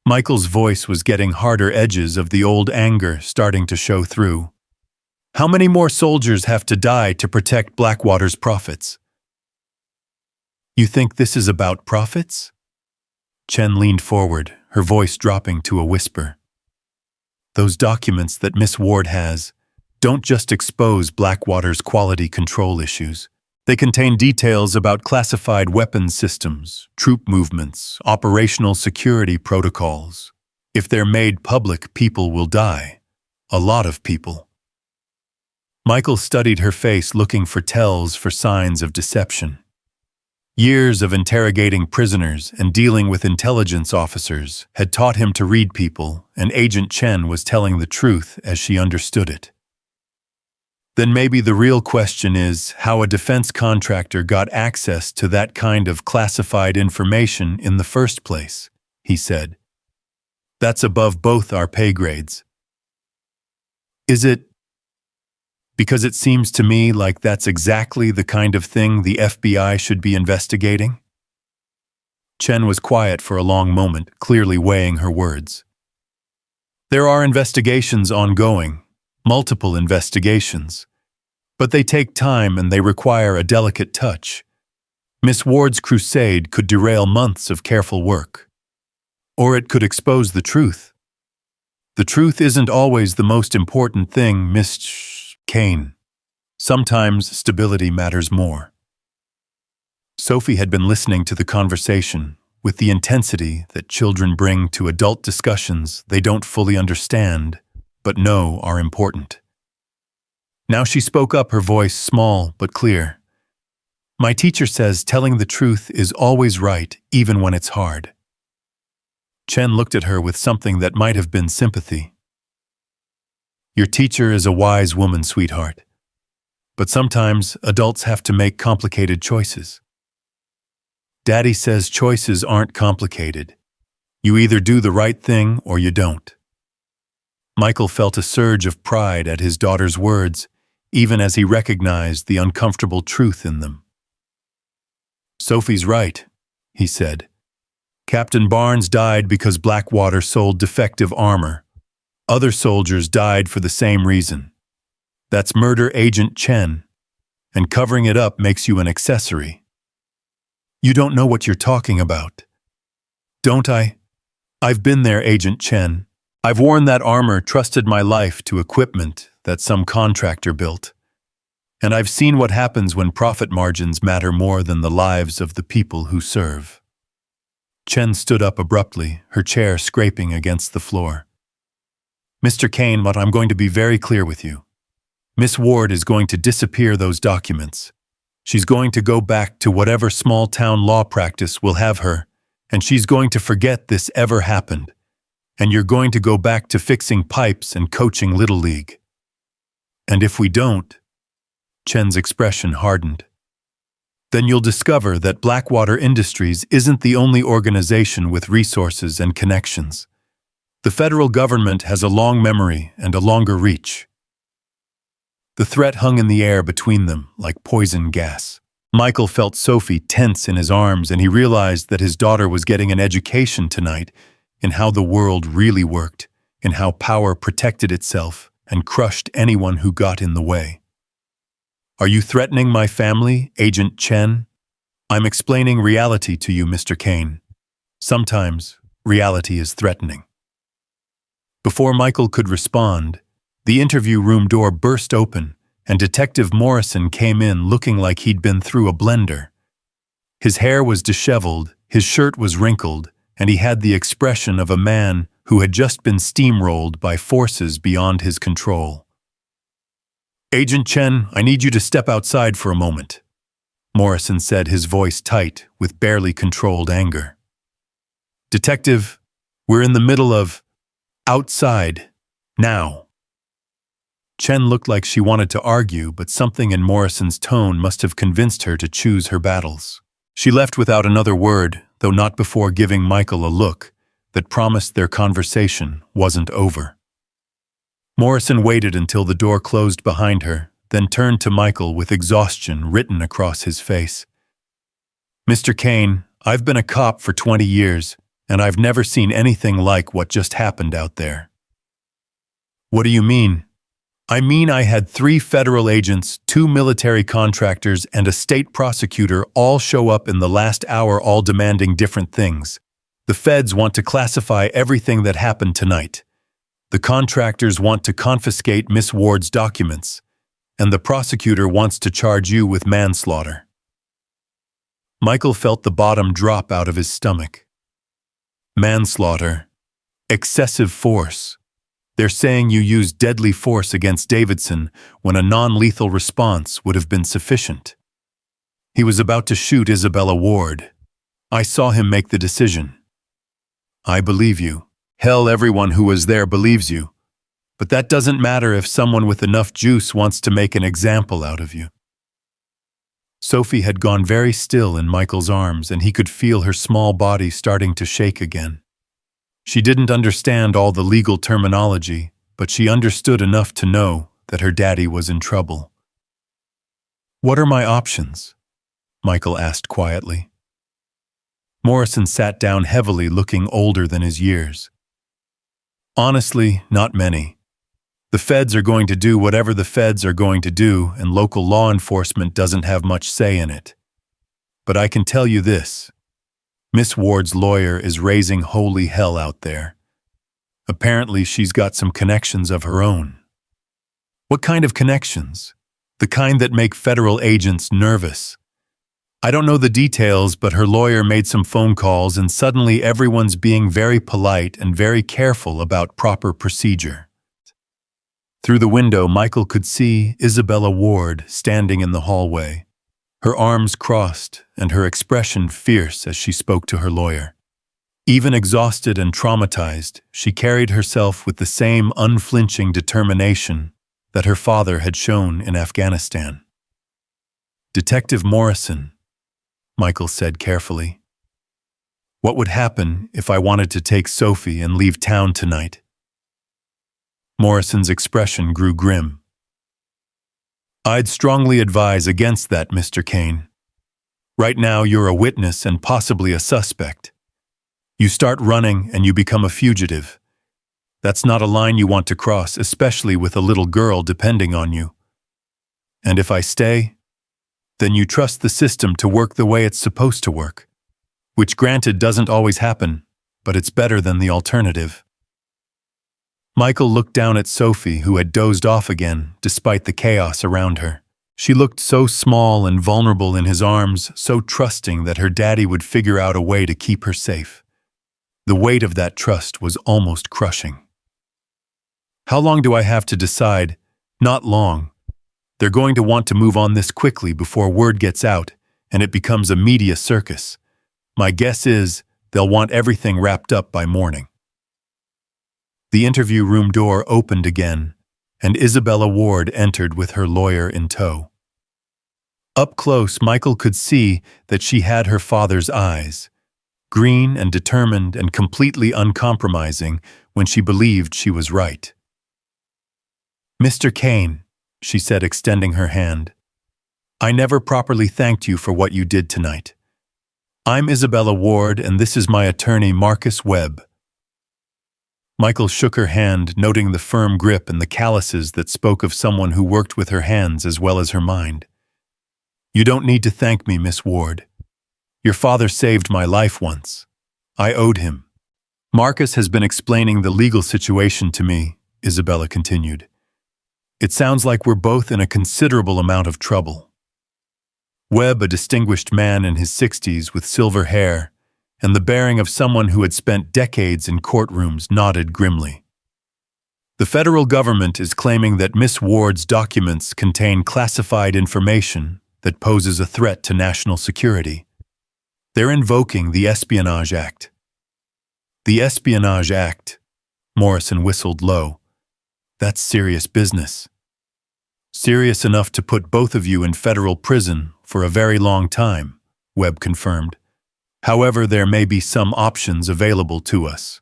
Michael's voice was getting harder, edges of the old anger starting to show through. How many more soldiers have to die to protect Blackwater's profits? You think this is about profits? Chen leaned forward, her voice dropping to a whisper. Those documents that Miss Ward has don't just expose Blackwater's quality control issues. They contain details about classified weapons systems, troop movements, operational security protocols. If they're made public, people will die. A lot of people. Michael studied her face, looking for tells for signs of deception. Years of interrogating prisoners and dealing with intelligence officers had taught him to read people, and Agent Chen was telling the truth as she understood it. Then maybe the real question is how a defense contractor got access to that kind of classified information in the first place, he said. That's above both our pay grades. Is it? Because it seems to me like that's exactly the kind of thing the FBI should be investigating. Chen was quiet for a long moment, clearly weighing her words. There are investigations ongoing, multiple investigations. But they take time and they require a delicate touch. Miss Ward's crusade could derail months of careful work. Or it could expose the truth. The truth isn't always the most important thing, Miss Caine. Sometimes stability matters more. Sophie had been listening to the conversation with the intensity that children bring to adult discussions they don't fully understand, but know are important. Now she spoke up, her voice small but clear. My teacher says telling the truth is always right, even when it's hard. Chen looked at her with something that might have been sympathy. Your teacher is a wise woman, sweetheart. But sometimes adults have to make complicated choices. Daddy says choices aren't complicated. You either do the right thing or you don't. Michael felt a surge of pride at his daughter's words, even as he recognized the uncomfortable truth in them. Sophie's right, he said. Captain Barnes died because Blackwater sold defective armor. Other soldiers died for the same reason. That's murder, Agent Chen, and covering it up makes you an accessory. You don't know what you're talking about. Don't I? I've been there, Agent Chen. I've worn that armor, trusted my life to equipment that some contractor built. And I've seen what happens when profit margins matter more than the lives of the people who serve. Chen stood up abruptly, her chair scraping against the floor. Mr. Kane, but I'm going to be very clear with you. Miss Ward is going to disappear those documents. She's going to go back to whatever small-town law practice will have her, and she's going to forget this ever happened. And you're going to go back to fixing pipes and coaching Little League. And if we don't, Chen's expression hardened, then you'll discover that Blackwater Industries isn't the only organization with resources and connections. The federal government has a long memory and a longer reach. The threat hung in the air between them like poison gas. Michael felt Sophie tense in his arms, and he realized that his daughter was getting an education tonight in how the world really worked, in how power protected itself and crushed anyone who got in the way. Are you threatening my family, Agent Chen? I'm explaining reality to you, Mr. Kane. Sometimes reality is threatening. Before Michael could respond, the interview room door burst open, and Detective Morrison came in looking like he'd been through a blender. His hair was disheveled, his shirt was wrinkled, and he had the expression of a man who had just been steamrolled by forces beyond his control. Agent Chen, I need you to step outside for a moment, Morrison said, his voice tight with barely controlled anger. Detective, we're in the middle of outside, now. Chen looked like she wanted to argue, but something in Morrison's tone must have convinced her to choose her battles. She left without another word, though not before giving Michael a look that promised their conversation wasn't over. Morrison waited until the door closed behind her, then turned to Michael with exhaustion written across his face. Mr. Kane, I've been a cop for 20 years, and I've never seen anything like what just happened out there. What do you mean? I mean, I had 3 federal agents, 2 military contractors, and a state prosecutor all show up in the last hour, all demanding different things. The feds want to classify everything that happened tonight. The contractors want to confiscate Miss Ward's documents, and the prosecutor wants to charge you with manslaughter. Michael felt the bottom drop out of his stomach. Manslaughter. Excessive force. They're saying you used deadly force against Davidson when a non-lethal response would have been sufficient. He was about to shoot Isabella Ward. I saw him make the decision. I believe you. Hell, everyone who was there believes you. But that doesn't matter if someone with enough juice wants to make an example out of you. Sophie had gone very still in Michael's arms, and he could feel her small body starting to shake again. She didn't understand all the legal terminology, but she understood enough to know that her daddy was in trouble. What are my options? Michael asked quietly. Morrison sat down heavily, looking older than his years. Honestly, not many. The feds are going to do whatever the feds are going to do, and local law enforcement doesn't have much say in it. But I can tell you this. Miss Ward's lawyer is raising holy hell out there. Apparently, she's got some connections of her own. What kind of connections? The kind that make federal agents nervous. I don't know the details, but her lawyer made some phone calls, and suddenly everyone's being very polite and very careful about proper procedure. Through the window, Michael could see Isabella Ward standing in the hallway, her arms crossed and her expression fierce as she spoke to her lawyer. Even exhausted and traumatized, she carried herself with the same unflinching determination that her father had shown in Afghanistan. Detective Morrison, Michael said carefully. What would happen if I wanted to take Sophie and leave town tonight? Morrison's expression grew grim. I'd strongly advise against that, Mr. Kane. Right now, you're a witness and possibly a suspect. You start running and you become a fugitive. That's not a line you want to cross, especially with a little girl depending on you. And if I stay, Then you trust the system to work the way it's supposed to work, which granted doesn't always happen, but it's better than the alternative. Michael looked down at Sophie, who had dozed off again, despite the chaos around her. She looked so small and vulnerable in his arms, so trusting that her daddy would figure out a way to keep her safe. The weight of that trust was almost crushing. How long do I have to decide? Not long. They're going to want to move on this quickly before word gets out, and it becomes a media circus. My guess is they'll want everything wrapped up by morning. The interview room door opened again, and Isabella Ward entered with her lawyer in tow. Up close, Michael could see that she had her father's eyes, green and determined and completely uncompromising when she believed she was right. "Mr. Kane," she said, extending her hand, "I never properly thanked you for what you did tonight. I'm Isabella Ward, and this is my attorney, Marcus Webb." Michael shook her hand, noting the firm grip and the calluses that spoke of someone who worked with her hands as well as her mind. "You don't need to thank me, Miss Ward. Your father saved my life once. I owed him." "Marcus has been explaining the legal situation to me," Isabella continued. "It sounds like we're both in a considerable amount of trouble." Webb, a distinguished man in his 60s with silver hair, and the bearing of someone who had spent decades in courtrooms, nodded grimly. "The federal government is claiming that Miss Ward's documents contain classified information that poses a threat to national security. They're invoking the Espionage Act." "The Espionage Act," Morrison whistled low. "That's serious business. Serious enough to put both of you in federal prison for a very long time," Webb confirmed. "However, there may be some options available to us."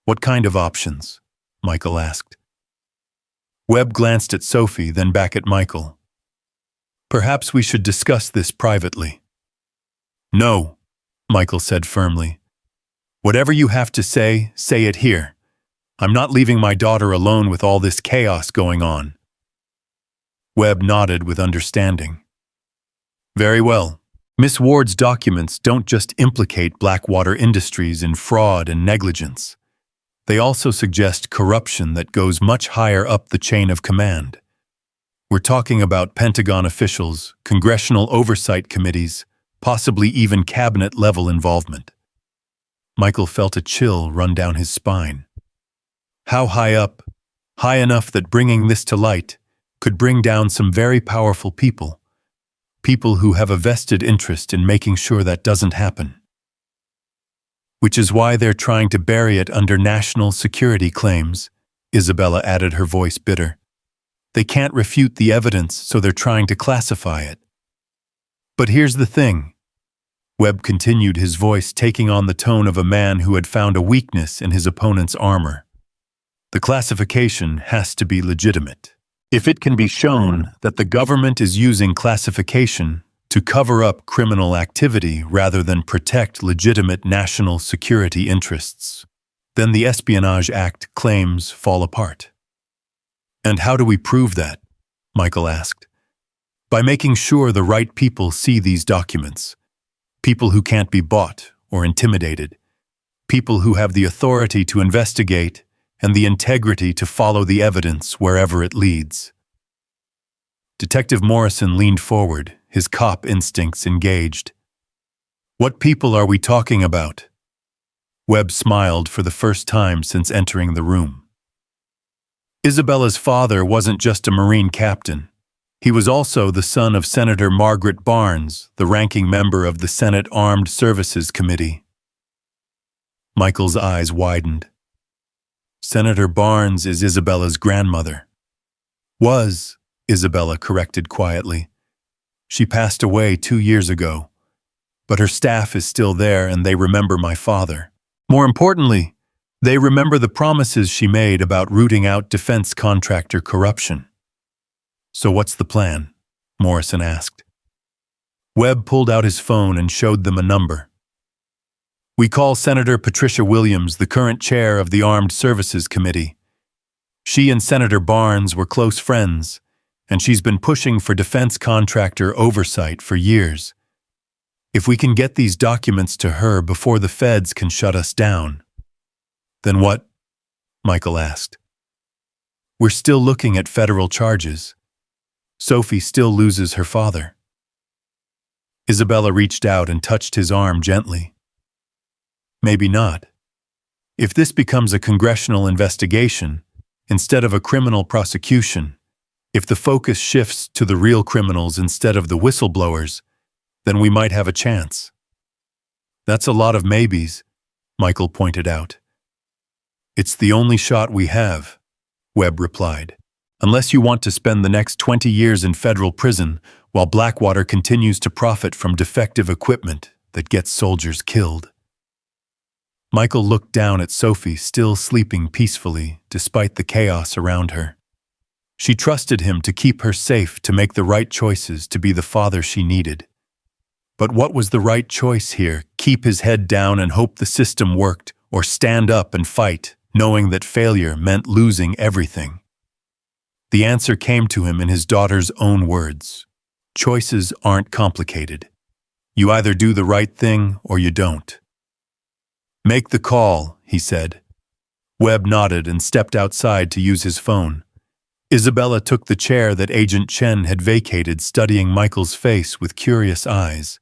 "What kind of options?" Michael asked. Webb glanced at Sophie, then back at Michael. "Perhaps we should discuss this privately." "No," Michael said firmly. "Whatever you have to say it here. I'm not leaving my daughter alone with all this chaos going on." Webb nodded with understanding. "Very well. Miss Ward's documents don't just implicate Blackwater Industries in fraud and negligence. They also suggest corruption that goes much higher up the chain of command. We're talking about Pentagon officials, congressional oversight committees, possibly even cabinet-level involvement." Michael felt a chill run down his spine. How high up? High enough that bringing this to light could bring down some very powerful people. People who have a vested interest in making sure that doesn't happen. Which is why they're trying to bury it under national security claims, Isabella added, her voice bitter. They can't refute the evidence, so they're trying to classify it. "But here's the thing," Webb continued, his voice taking on the tone of a man who had found a weakness in his opponent's armor. "The classification has to be legitimate. If it can be shown that the government is using classification to cover up criminal activity rather than protect legitimate national security interests, then the Espionage Act claims fall apart." "And how do we prove that?" Michael asked. "By making sure the right people see these documents. People who can't be bought or intimidated. People who have the authority to investigate and the integrity to follow the evidence wherever it leads." Detective Morrison leaned forward, his cop instincts engaged. "What people are we talking about?" Webb smiled for the first time since entering the room. Isabella's father wasn't just a Marine captain. He was also the son of Senator Margaret Barnes, the ranking member of the Senate Armed Services Committee. Michael's eyes widened. "Senator Barnes is Isabella's grandmother." "Was," Isabella corrected quietly. "She passed away 2 years ago. But her staff is still there, and they remember my father. More importantly, they remember the promises she made about rooting out defense contractor corruption." "So what's the plan?" Morrison asked. Webb pulled out his phone and showed them a number. "We call Senator Patricia Williams, the current chair of the Armed Services Committee. She and Senator Barnes were close friends, and she's been pushing for defense contractor oversight for years. If we can get these documents to her before the feds can shut us down." "Then what?" Michael asked. "We're still looking at federal charges. Sophie still loses her father." Isabella reached out and touched his arm gently. "Maybe not. If this becomes a congressional investigation, instead of a criminal prosecution, if the focus shifts to the real criminals instead of the whistleblowers, then we might have a chance." "That's a lot of maybes," Michael pointed out. "It's the only shot we have," Webb replied. "Unless you want to spend the next 20 years in federal prison while Blackwater continues to profit from defective equipment that gets soldiers killed." Michael looked down at Sophie, still sleeping peacefully despite the chaos around her. She trusted him to keep her safe, to make the right choices, to be the father she needed. But what was the right choice here? Keep his head down and hope the system worked, or stand up and fight, knowing that failure meant losing everything? The answer came to him in his daughter's own words. Choices aren't complicated. You either do the right thing or you don't. "Make the call," he said. Webb nodded and stepped outside to use his phone. Isabella took the chair that Agent Chen had vacated, studying Michael's face with curious eyes.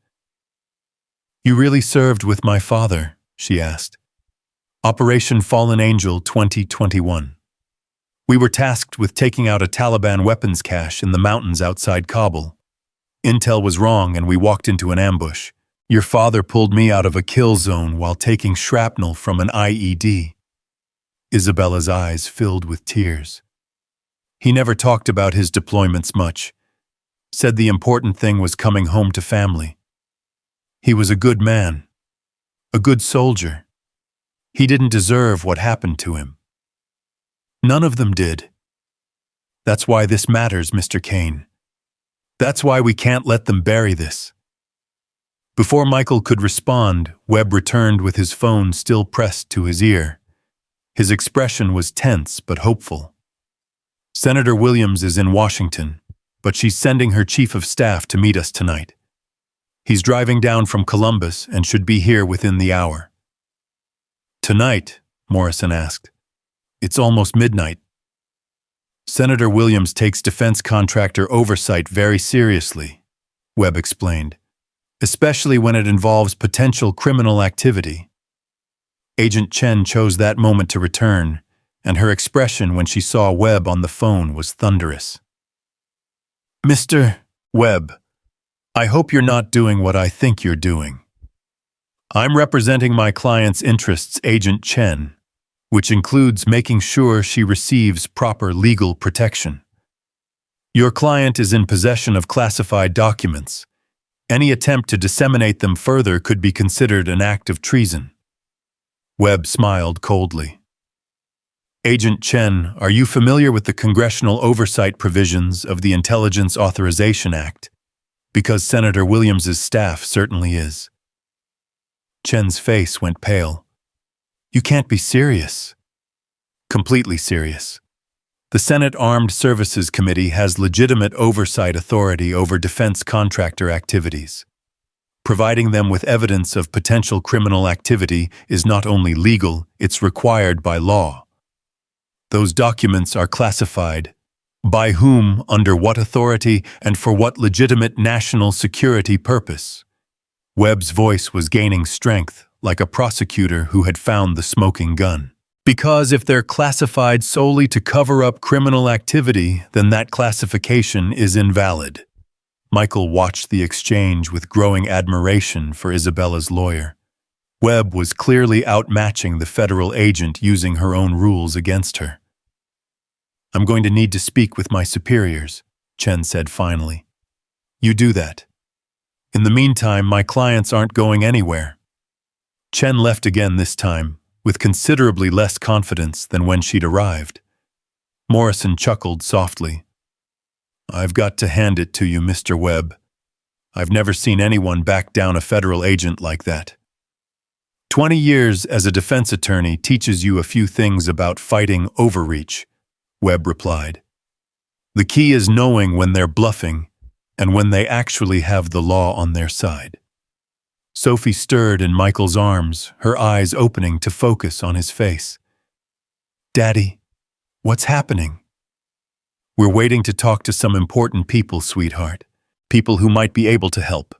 "You really served with my father?" she asked. "Operation Fallen Angel 2021. We were tasked with taking out a Taliban weapons cache in the mountains outside Kabul. Intel was wrong and we walked into an ambush. Your father pulled me out of a kill zone while taking shrapnel from an IED." Isabella's eyes filled with tears. He never talked about his deployments much. Said the important thing was coming home to family. He was a good man. A good soldier. He didn't deserve what happened to him. None of them did. That's why this matters, Mr. Kane. That's why we can't let them bury this. Before Michael could respond, Webb returned with his phone still pressed to his ear. His expression was tense but hopeful. "Senator Williams is in Washington, but she's sending her chief of staff to meet us tonight. He's driving down from Columbus and should be here within the hour." "Tonight?" Morrison asked. "It's almost midnight." "Senator Williams takes defense contractor oversight very seriously," Webb explained, "especially when it involves potential criminal activity." Agent Chen chose that moment to return, and her expression when she saw Webb on the phone was thunderous. "Mr. Webb, I hope you're not doing what I think you're doing. I'm representing my client's interests, Agent Chen, which includes making sure she receives proper legal protection. Your client is in possession of classified documents. Any attempt to disseminate them further could be considered an act of treason." Webb smiled coldly. "Agent Chen, are you familiar with the congressional oversight provisions of the Intelligence Authorization Act? Because Senator Williams's staff certainly is." Chen's face went pale. "You can't be serious." "Completely serious. The Senate Armed Services Committee has legitimate oversight authority over defense contractor activities. Providing them with evidence of potential criminal activity is not only legal, it's required by law. Those documents are classified. By whom, under what authority, and for what legitimate national security purpose?" Webb's voice was gaining strength, like a prosecutor who had found the smoking gun. "Because if they're classified solely to cover up criminal activity, then that classification is invalid." Michael watched the exchange with growing admiration for Isabella's lawyer. Webb was clearly outmatching the federal agent using her own rules against her. "I'm going to need to speak with my superiors," Chen said finally. "You do that. In the meantime, my clients aren't going anywhere." Chen left again this time, with considerably less confidence than when she'd arrived. Morrison chuckled softly. "I've got to hand it to you, Mr. Webb. I've never seen anyone back down a federal agent like that. 20 years as a defense attorney teaches you a few things about fighting overreach," Webb replied. The key is knowing when they're bluffing and when they actually have the law on their side. Sophie stirred in Michael's arms, her eyes opening to focus on his face. "Daddy, what's happening?" "We're waiting to talk to some important people, sweetheart. People who might be able to help.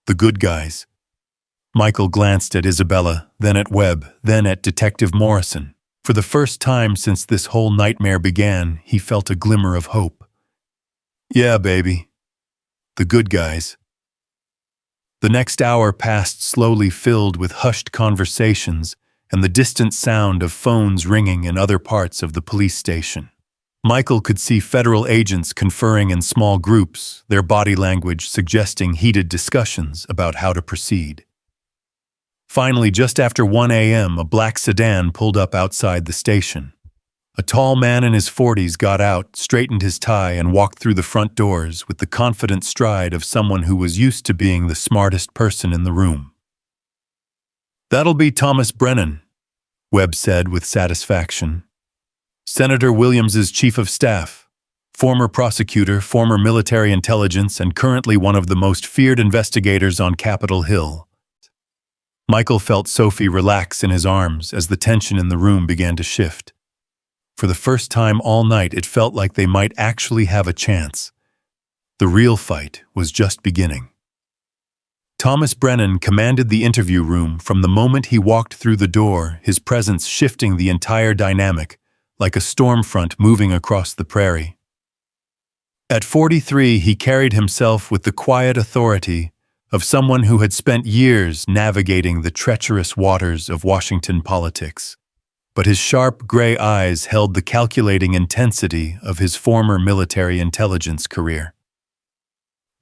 The good guys." Michael glanced at Isabella, then at Webb, then at Detective Morrison. For the first time since this whole nightmare began, he felt a glimmer of hope. "Yeah, baby. The good guys." The next hour passed slowly, filled with hushed conversations and the distant sound of phones ringing in other parts of the police station. Michael could see federal agents conferring in small groups, their body language suggesting heated discussions about how to proceed. Finally, just after 1 a.m., a black sedan pulled up outside the station. A tall man in his 40s got out, straightened his tie, and walked through the front doors with the confident stride of someone who was used to being the smartest person in the room. "That'll be Thomas Brennan," Webb said with satisfaction. "Senator Williams's chief of staff, former prosecutor, former military intelligence, and currently one of the most feared investigators on Capitol Hill." Michael felt Sophie relax in his arms as the tension in the room began to shift. For the first time all night, it felt like they might actually have a chance. The real fight was just beginning. Thomas Brennan commanded the interview room from the moment he walked through the door, his presence shifting the entire dynamic, like a storm front moving across the prairie. At 43, he carried himself with the quiet authority of someone who had spent years navigating the treacherous waters of Washington politics. But his sharp gray eyes held the calculating intensity of his former military intelligence career.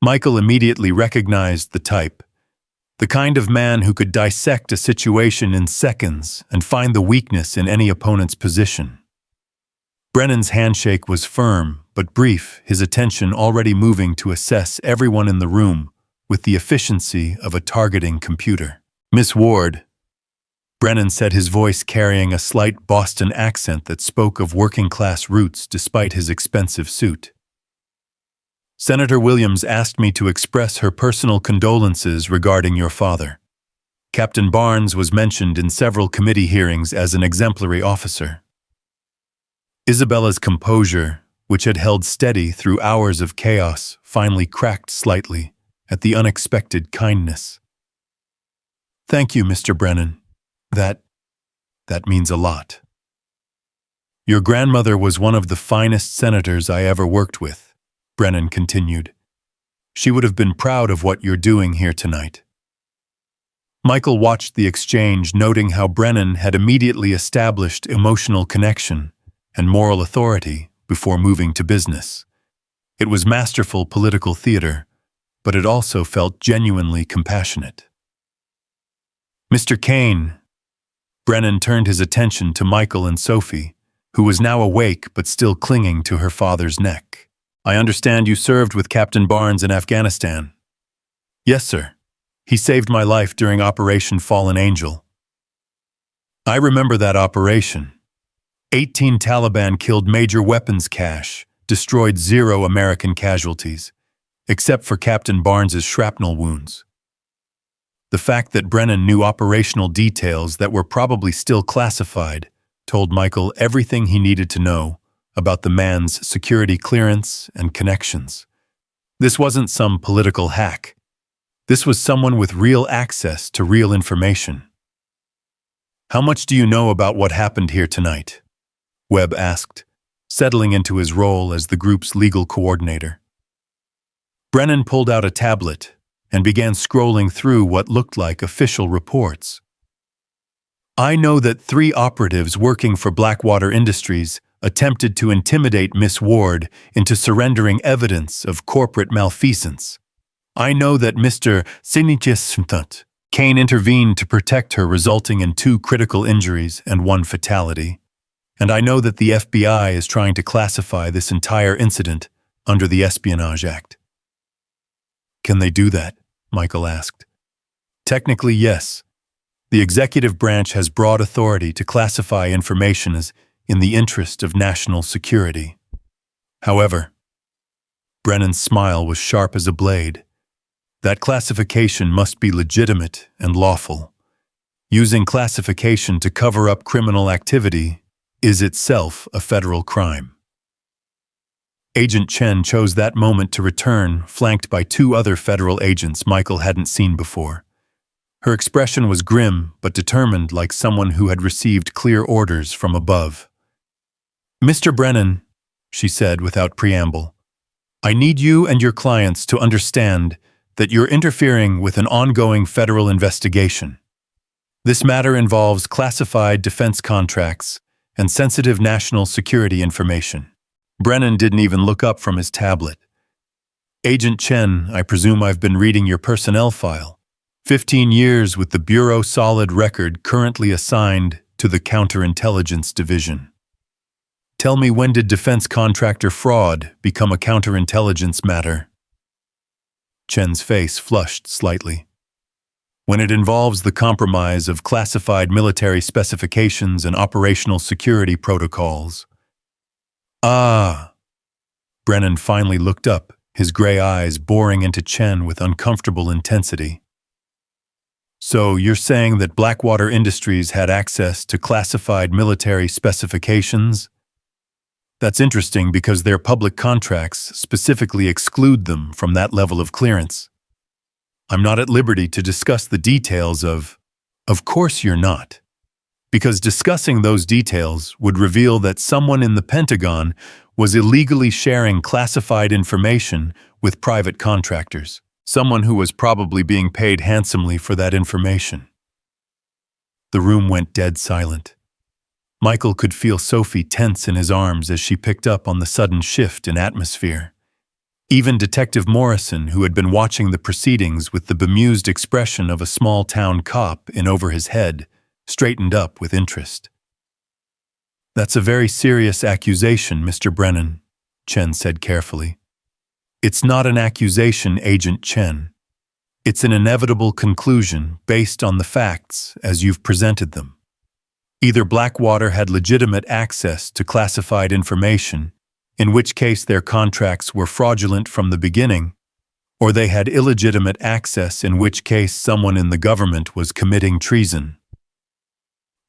Michael immediately recognized the type, the kind of man who could dissect a situation in seconds and find the weakness in any opponent's position. Brennan's handshake was firm but brief, his attention already moving to assess everyone in the room with the efficiency of a targeting computer. "Miss Ward," Brennan said, his voice carrying a slight Boston accent that spoke of working-class roots despite his expensive suit. "Senator Williams asked me to express her personal condolences regarding your father. Captain Barnes was mentioned in several committee hearings as an exemplary officer." Isabella's composure, which had held steady through hours of chaos, finally cracked slightly at the unexpected kindness. "Thank you, Mr. Brennan. That means a lot. Your grandmother was one of the finest senators I ever worked with," Brennan continued. "She would have been proud of what you're doing here tonight." Michael watched the exchange, noting how Brennan had immediately established emotional connection and moral authority before moving to business. It was masterful political theater, but it also felt genuinely compassionate. "Mr. Kane," Brennan turned his attention to Michael and Sophie, who was now awake but still clinging to her father's neck. "I understand you served with Captain Barnes in Afghanistan." "Yes, sir. He saved my life during Operation Fallen Angel." "I remember that operation. 18 Taliban killed major weapons cache, destroyed 0 American casualties, except for Captain Barnes's shrapnel wounds." The fact that Brennan knew operational details that were probably still classified told Michael everything he needed to know about the man's security clearance and connections. This wasn't some political hack. This was someone with real access to real information. "How much do you know about what happened here tonight?" Webb asked, settling into his role as the group's legal coordinator. Brennan pulled out a tablet and began scrolling through what looked like official reports. "I know that 3 operatives working for Blackwater Industries attempted to intimidate Miss Ward into surrendering evidence of corporate malfeasance. I know that Mr. Sinitjes Kane intervened to protect her, resulting in 2 critical injuries and 1 fatality. And I know that the FBI is trying to classify this entire incident under the Espionage Act." "Can they do that?" Michael asked. "Technically, yes. The executive branch has broad authority to classify information as in the interest of national security. However, Brennan's smile was sharp as a blade. That classification must be legitimate and lawful. Using classification to cover up criminal activity is itself a federal crime. Agent Chen chose that moment to return, flanked by two other federal agents Michael hadn't seen before. Her expression was grim but determined, like someone who had received clear orders from above. "Mr. Brennan," she said without preamble, "I need you and your clients to understand that you're interfering with an ongoing federal investigation. This matter involves classified defense contracts and sensitive national security information." Brennan didn't even look up from his tablet. "Agent Chen, I presume I've been reading your personnel file. 15 years with the Bureau, solid record currently assigned to the Counterintelligence Division. Tell me, when did defense contractor fraud become a counterintelligence matter?" Chen's face flushed slightly. "When it involves the compromise of classified military specifications and operational security protocols." "Ah." Brennan finally looked up, his gray eyes boring into Chen with uncomfortable intensity. "So you're saying that Blackwater Industries had access to classified military specifications? That's interesting because their public contracts specifically exclude them from that level of clearance. I'm not at liberty to discuss the details of..." "Of course you're not. Because discussing those details would reveal that someone in the Pentagon was illegally sharing classified information with private contractors. Someone who was probably being paid handsomely for that information." The room went dead silent. Michael could feel Sophie tense in his arms as she picked up on the sudden shift in atmosphere. Even Detective Morrison, who had been watching the proceedings with the bemused expression of a small-town cop in over his head, straightened up with interest. "That's a very serious accusation, Mr. Brennan," Chen said carefully. "It's not an accusation, Agent Chen. It's an inevitable conclusion based on the facts as you've presented them. Either Blackwater had legitimate access to classified information, in which case their contracts were fraudulent from the beginning, or they had illegitimate access, in which case someone in the government was committing treason."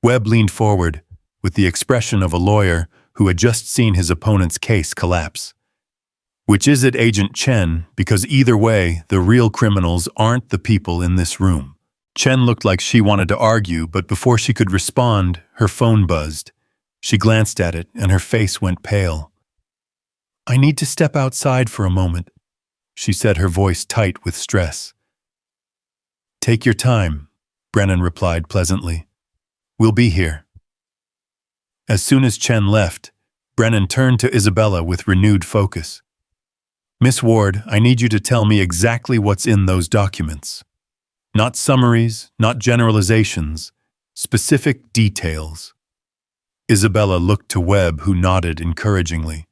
Webb leaned forward, with the expression of a lawyer who had just seen his opponent's case collapse. "Which is it, Agent Chen? Because either way, the real criminals aren't the people in this room." Chen looked like she wanted to argue, but before she could respond, her phone buzzed. She glanced at it, and her face went pale. "I need to step outside for a moment," she said, her voice tight with stress. "Take your time," Brennan replied pleasantly. "We'll be here." As soon as Chen left, Brennan turned to Isabella with renewed focus. "Miss Ward, I need you to tell me exactly what's in those documents. Not summaries, not generalizations, specific details." Isabella looked to Webb, who nodded encouragingly.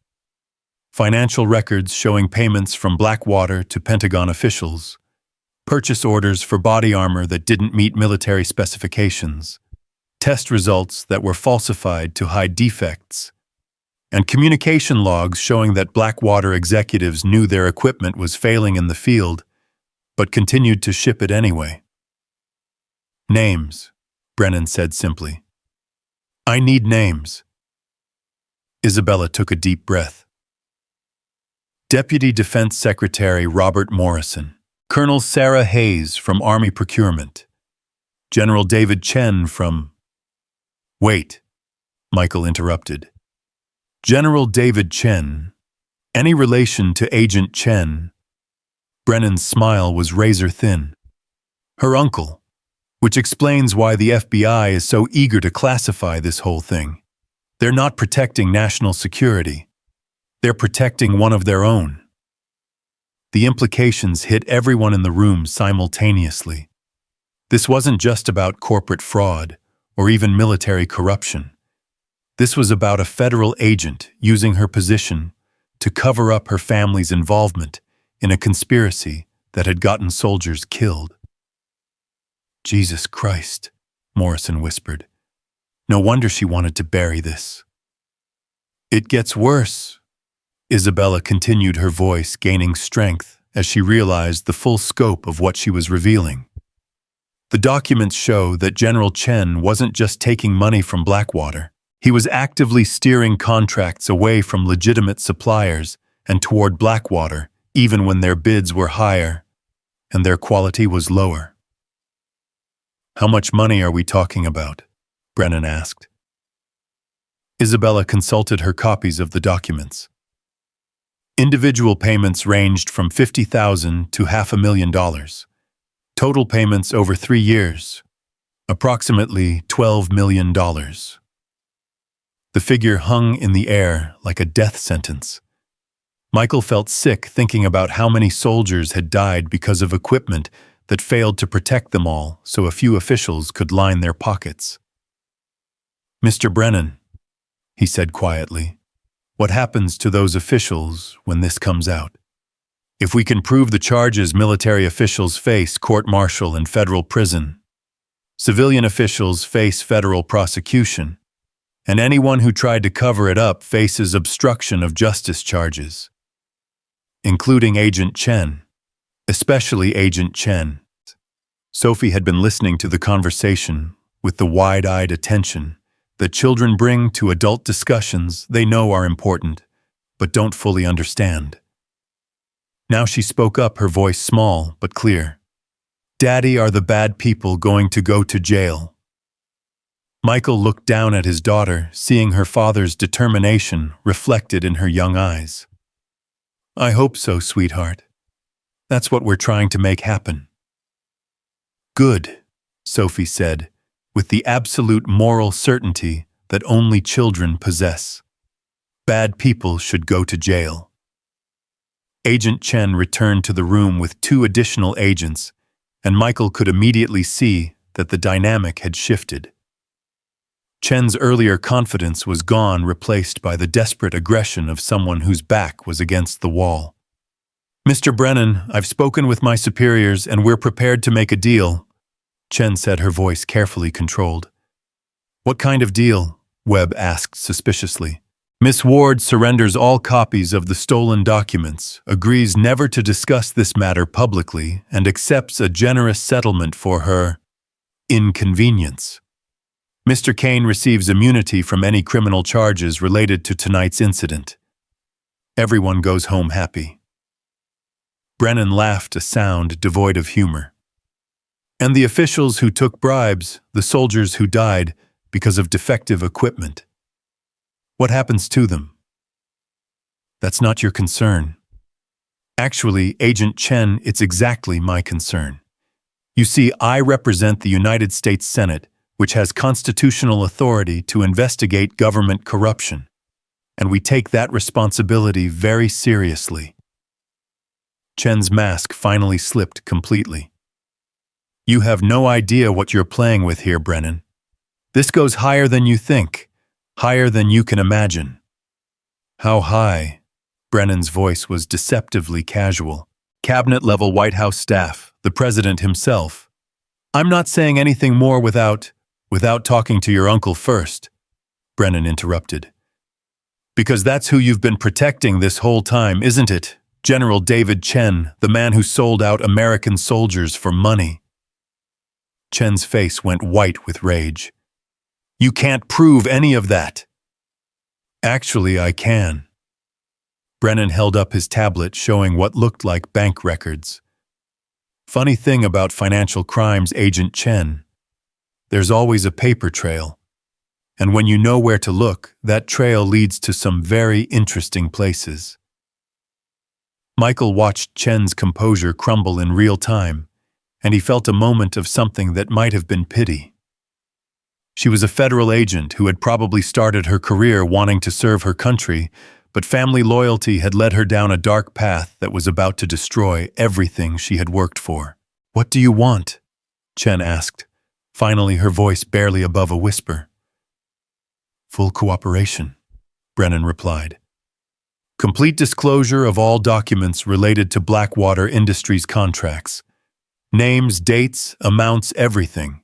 "Financial records showing payments from Blackwater to Pentagon officials. Purchase orders for body armor that didn't meet military specifications. Test results that were falsified to hide defects. And communication logs showing that Blackwater executives knew their equipment was failing in the field, but continued to ship it anyway." "Names," Brennan said simply. "I need names." Isabella took a deep breath. Deputy Defense Secretary Robert Morrison, Colonel Sarah Hayes from Army Procurement, General David Chen from... "Wait," Michael interrupted. "General David Chen? Any relation to Agent Chen?" Brennan's smile was razor-thin. "Her uncle, which explains why the FBI is so eager to classify this whole thing. They're not protecting national security. They're protecting one of their own." The implications hit everyone in the room simultaneously. This wasn't just about corporate fraud or even military corruption. This was about a federal agent using her position to cover up her family's involvement in a conspiracy that had gotten soldiers killed. "Jesus Christ," Morrison whispered. "No wonder she wanted to bury this." "It gets worse," Isabella continued, her voice gaining strength as she realized the full scope of what she was revealing. The documents show that General Chen wasn't just taking money from Blackwater. He was actively steering contracts away from legitimate suppliers and toward Blackwater, even when their bids were higher and their quality was lower. "How much money are we talking about?" Brennan asked. Isabella consulted her copies of the documents. Individual payments ranged from $50,000 to $500,000. Total payments over 3 years, approximately $12 million. The figure hung in the air like a death sentence. Michael felt sick thinking about how many soldiers had died because of equipment that failed to protect them all so a few officials could line their pockets. "Mr. Brennan," he said quietly, "what happens to those officials when this comes out? If we can prove the charges military officials face court-martial and federal prison, civilian officials face federal prosecution, and anyone who tried to cover it up faces obstruction of justice charges, including Agent Chen, especially Agent Chen." Sophie had been listening to the conversation with the wide-eyed attention that children bring to adult discussions they know are important, but don't fully understand. Now she spoke up, her voice small but clear. "Daddy, are the bad people going to go to jail?" Michael looked down at his daughter, seeing her father's determination reflected in her young eyes. "I hope so, sweetheart. That's what we're trying to make happen." "Good," Sophie said, with the absolute moral certainty that only children possess. "Bad people should go to jail." Agent Chen returned to the room with 2 additional agents, and Michael could immediately see that the dynamic had shifted. Chen's earlier confidence was gone, replaced by the desperate aggression of someone whose back was against the wall. "Mr. Brennan, I've spoken with my superiors and we're prepared to make a deal," Chen said, her voice carefully controlled. "What kind of deal?" Webb asked suspiciously. "Miss Ward surrenders all copies of the stolen documents, agrees never to discuss this matter publicly, and accepts a generous settlement for her inconvenience. Mr. Kane receives immunity from any criminal charges related to tonight's incident. Everyone goes home happy." Brennan laughed, a sound devoid of humor. "And the officials who took bribes, the soldiers who died because of defective equipment, what happens to them?" "That's not your concern." "Actually, Agent Chen, it's exactly my concern. You see, I represent the United States Senate, which has constitutional authority to investigate government corruption, and we take that responsibility very seriously." Chen's mask finally slipped completely. "You have no idea what you're playing with here, Brennan. This goes higher than you think. Higher than you can imagine." "How high?" Brennan's voice was deceptively casual. "Cabinet-level White House staff, the president himself. I'm not saying anything more without talking to your uncle first," Brennan interrupted. "Because that's who you've been protecting this whole time, isn't it? General David Chen, the man who sold out American soldiers for money." Chen's face went white with rage. "You can't prove any of that." "Actually, I can." Brennan held up his tablet showing what looked like bank records. "Funny thing about financial crimes, Agent Chen. There's always a paper trail. And when you know where to look, that trail leads to some very interesting places." Michael watched Chen's composure crumble in real time, and he felt a moment of something that might have been pity. She was a federal agent who had probably started her career wanting to serve her country, but family loyalty had led her down a dark path that was about to destroy everything she had worked for. "What do you want?" Chen asked, finally her voice barely above a whisper. "Full cooperation," Brennan replied. "Complete disclosure of all documents related to Blackwater Industries contracts. Names, dates, amounts, everything.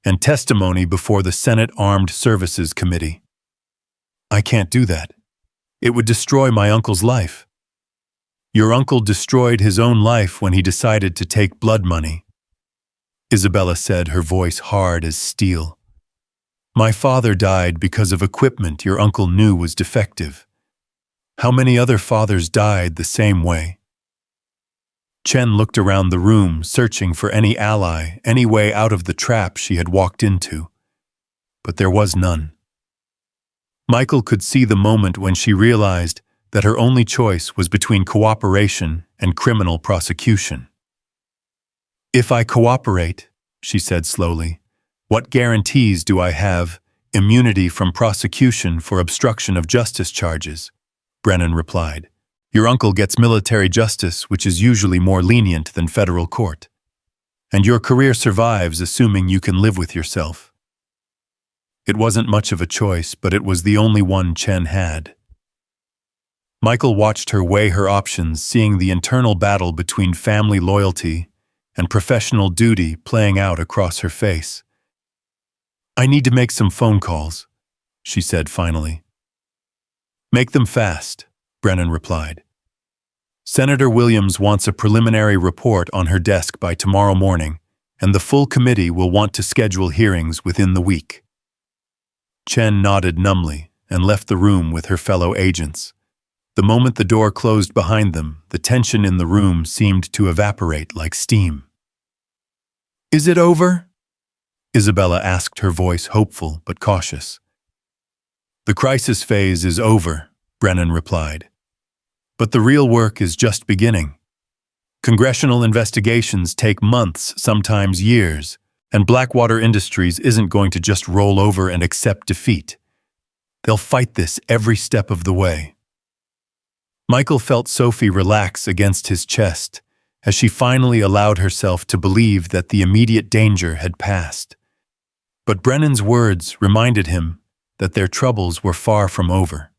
And testimony before the Senate Armed Services Committee." "I can't do that." It would destroy my uncle's life. Your uncle destroyed his own life when he decided to take blood money, Isabella said, her voice hard as steel. My father died because of equipment your uncle knew was defective. How many other fathers died the same way? Chen looked around the room, searching for any ally, any way out of the trap she had walked into. But there was none. Michael could see the moment when she realized that her only choice was between cooperation and criminal prosecution. If I cooperate, she said slowly, what guarantees do I have immunity from prosecution for obstruction of justice charges? Brennan replied. Your uncle gets military justice, which is usually more lenient than federal court. And your career survives assuming you can live with yourself. It wasn't much of a choice, but it was the only one Chen had. Michael watched her weigh her options, seeing the internal battle between family loyalty and professional duty playing out across her face. I need to make some phone calls, she said finally. Make them fast, Brennan replied. Senator Williams wants a preliminary report on her desk by tomorrow morning, and the full committee will want to schedule hearings within the week. Chen nodded numbly and left the room with her fellow agents. The moment the door closed behind them, the tension in the room seemed to evaporate like steam. Is it over? Isabella asked, her voice hopeful but cautious. The crisis phase is over, Brennan replied. But the real work is just beginning. Congressional investigations take months, sometimes years, and Blackwater Industries isn't going to just roll over and accept defeat. They'll fight this every step of the way. Michael felt Sophie relax against his chest as she finally allowed herself to believe that the immediate danger had passed. But Brennan's words reminded him that their troubles were far from over.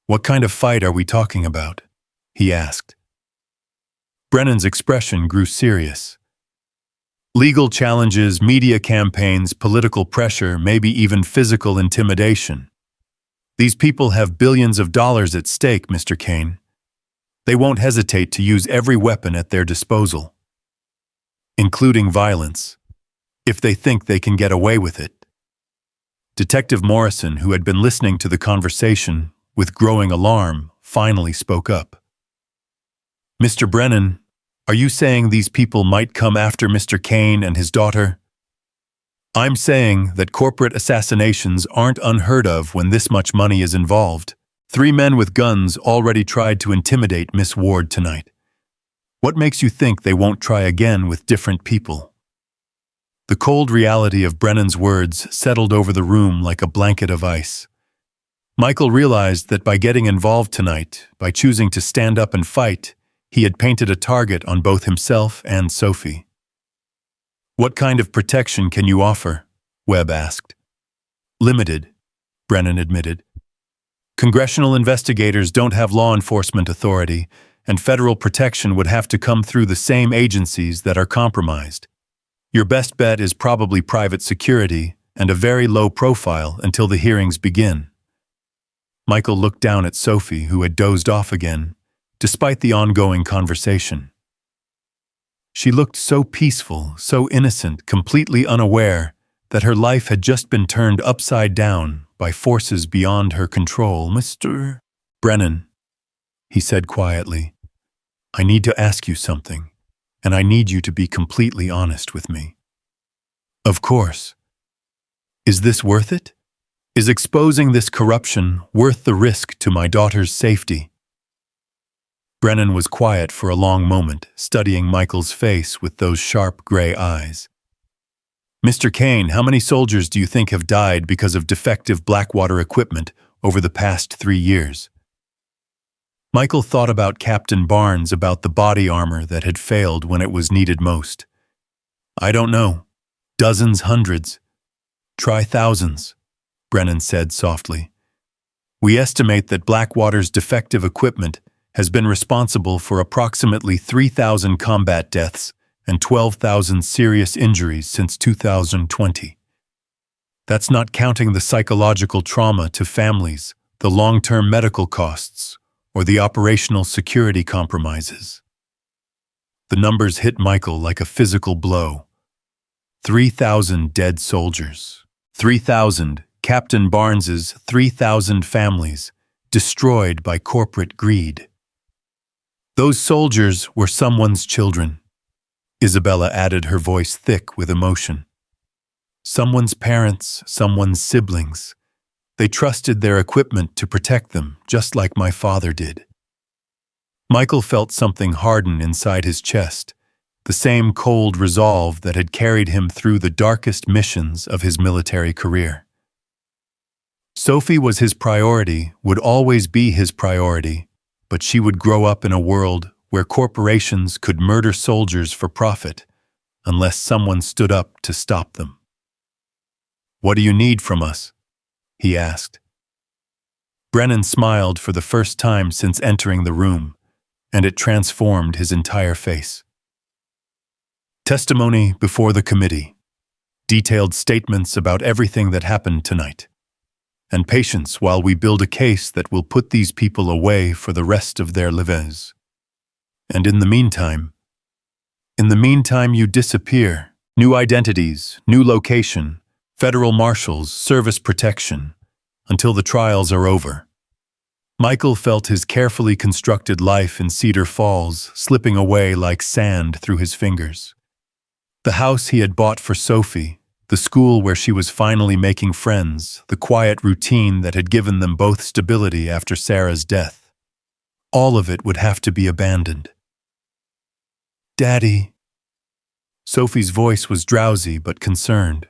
What kind of fight are we talking about? He asked. Brennan's expression grew serious. Legal challenges, media campaigns, political pressure, maybe even physical intimidation. These people have billions of dollars at stake, Mr. Kane. They won't hesitate to use every weapon at their disposal, including violence, if they think they can get away with it. Detective Morrison, who had been listening to the conversation with growing alarm, finally spoke up. Mr. Brennan, are you saying these people might come after Mr. Kane and his daughter? I'm saying that corporate assassinations aren't unheard of when this much money is involved. 3 men with guns already tried to intimidate Miss Ward tonight. What makes you think they won't try again with different people? The cold reality of Brennan's words settled over the room like a blanket of ice. Michael realized that by getting involved tonight, by choosing to stand up and fight, he had painted a target on both himself and Sophie. What kind of protection can you offer? Webb asked. Limited, Brennan admitted. Congressional investigators don't have law enforcement authority, and federal protection would have to come through the same agencies that are compromised. Your best bet is probably private security and a very low profile until the hearings begin. Michael looked down at Sophie, who had dozed off again, despite the ongoing conversation. She looked so peaceful, so innocent, completely unaware that her life had just been turned upside down by forces beyond her control. Mr. Brennan, he said quietly, I need to ask you something, and I need you to be completely honest with me. Of course. Is this worth it? Is exposing this corruption worth the risk to my daughter's safety? Brennan was quiet for a long moment, studying Michael's face with those sharp gray eyes. Mr. Kane, how many soldiers do you think have died because of defective Blackwater equipment over the past 3 years? Michael thought about Captain Barnes, about the body armor that had failed when it was needed most. I don't know. Dozens, hundreds. Try thousands, Brennan said softly. We estimate that Blackwater's defective equipment has been responsible for approximately 3,000 combat deaths and 12,000 serious injuries since 2020. That's not counting the psychological trauma to families, the long-term medical costs, or the operational security compromises. The numbers hit Michael like a physical blow. 3,000 dead soldiers. 3,000, Captain Barnes's 3,000 families, destroyed by corporate greed. Those soldiers were someone's children. Isabella added, her voice thick with emotion. Someone's parents, someone's siblings. They trusted their equipment to protect them, just like my father did. Michael felt something harden inside his chest, the same cold resolve that had carried him through the darkest missions of his military career. Sophie was his priority, would always be his priority, but she would grow up in a world where corporations could murder soldiers for profit, unless someone stood up to stop them. "What do you need from us?" he asked. Brennan smiled for the first time since entering the room, and it transformed his entire face. Testimony before the committee, detailed statements about everything that happened tonight, and patience while we build a case that will put these people away for the rest of their lives. And in the meantime, you disappear. New identities, new location, federal marshals, service protection, until the trials are over. Michael felt his carefully constructed life in Cedar Falls slipping away like sand through his fingers. The house he had bought for Sophie, the school where she was finally making friends, the quiet routine that had given them both stability after Sarah's death. All of it would have to be abandoned. "Daddy." Sophie's voice was drowsy but concerned.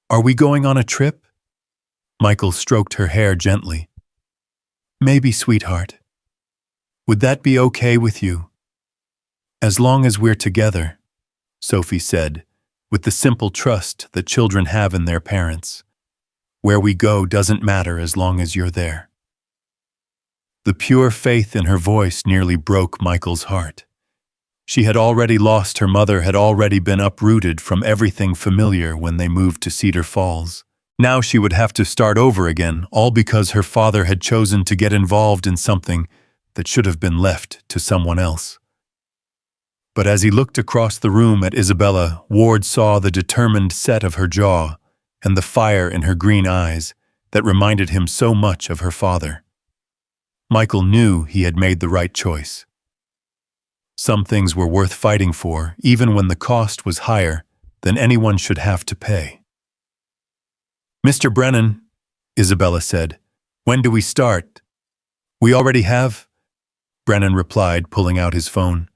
"Are we going on a trip?" Michael stroked her hair gently. "Maybe, sweetheart. Would that be okay with you?" "As long as we're together," Sophie said, with the simple trust that children have in their parents. "Where we go doesn't matter as long as you're there." The pure faith in her voice nearly broke Michael's heart. She had already lost her mother, had already been uprooted from everything familiar when they moved to Cedar Falls. Now she would have to start over again, all because her father had chosen to get involved in something that should have been left to someone else. But as he looked across the room at Isabella, Ward saw the determined set of her jaw and the fire in her green eyes that reminded him so much of her father. Michael knew he had made the right choice. Some things were worth fighting for, even when the cost was higher than anyone should have to pay. "Mr. Brennan," Isabella said, "when do we start?" "We already have," Brennan replied, pulling out his phone.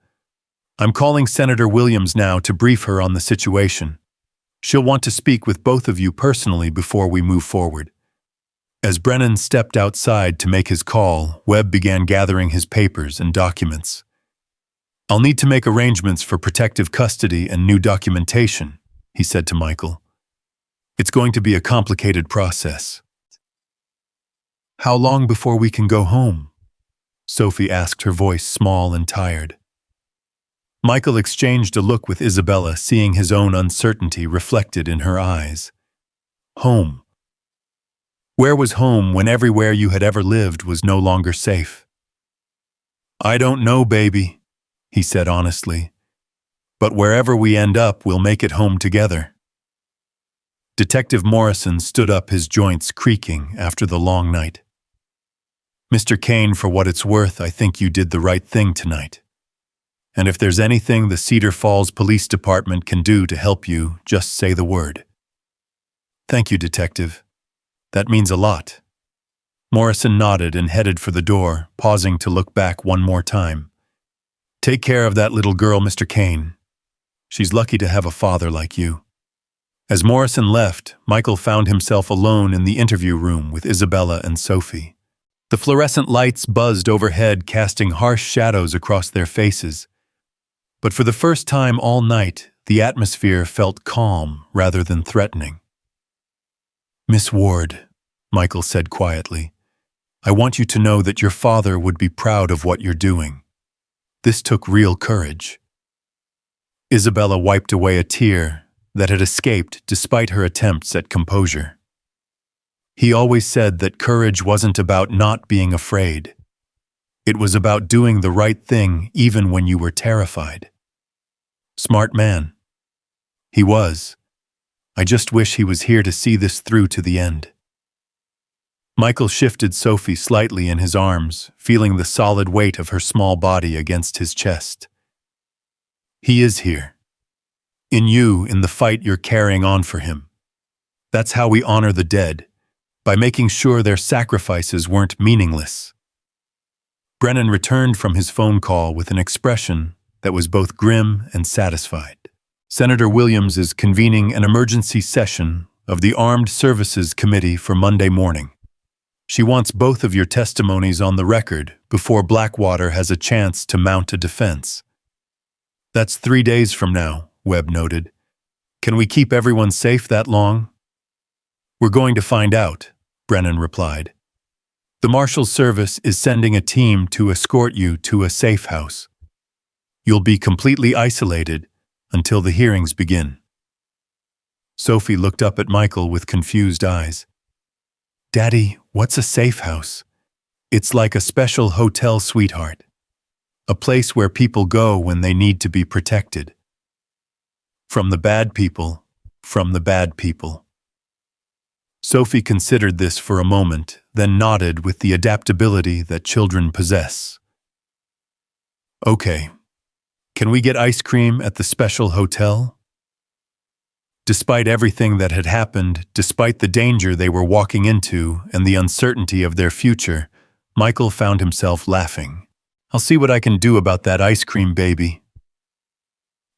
"I'm calling Senator Williams now to brief her on the situation. She'll want to speak with both of you personally before we move forward." As Brennan stepped outside to make his call, Webb began gathering his papers and documents. "I'll need to make arrangements for protective custody and new documentation," he said to Michael. "It's going to be a complicated process." "How long before we can go home?" Sophie asked, her voice small and tired. Michael exchanged a look with Isabella, seeing his own uncertainty reflected in her eyes. Home. Where was home when everywhere you had ever lived was no longer safe? "I don't know, baby," he said honestly. "But wherever we end up, we'll make it home together." Detective Morrison stood up, his joints creaking after the long night. "Mr. Kane, for what it's worth, I think you did the right thing tonight. And if there's anything the Cedar Falls Police Department can do to help you, just say the word." "Thank you, Detective. That means a lot." Morrison nodded and headed for the door, pausing to look back one more time. "Take care of that little girl, Mr. Kane. She's lucky to have a father like you." As Morrison left, Michael found himself alone in the interview room with Isabella and Sophie. The fluorescent lights buzzed overhead, casting harsh shadows across their faces. But for the first time all night, the atmosphere felt calm rather than threatening. "Miss Ward," Michael said quietly, "I want you to know that your father would be proud of what you're doing. This took real courage." Isabella wiped away a tear that had escaped despite her attempts at composure. He always said that courage wasn't about not being afraid. It was about doing the right thing even when you were terrified. Smart man. He was. I just wish he was here to see this through to the end. Michael shifted Sophie slightly in his arms, feeling the solid weight of her small body against his chest. He is here. In you, in the fight you're carrying on for him. That's how we honor the dead, by making sure their sacrifices weren't meaningless. Brennan returned from his phone call with an expression that was both grim and satisfied. Senator Williams is convening an emergency session of the Armed Services Committee for Monday morning. She wants both of your testimonies on the record before Blackwater has a chance to mount a defense. That's 3 days from now, Webb noted. Can we keep everyone safe that long? We're going to find out, Brennan replied. The Marshal's Service is sending a team to escort you to a safe house. You'll be completely isolated until the hearings begin. Sophie looked up at Michael with confused eyes. Daddy, what's a safe house? It's like a special hotel, sweetheart. A place where people go when they need to be protected. From the bad people, from the bad people. Sophie considered this for a moment, then nodded with the adaptability that children possess. Okay. Can we get ice cream at the special hotel? Despite everything that had happened, despite the danger they were walking into and the uncertainty of their future, Michael found himself laughing. I'll see what I can do about that ice cream, baby.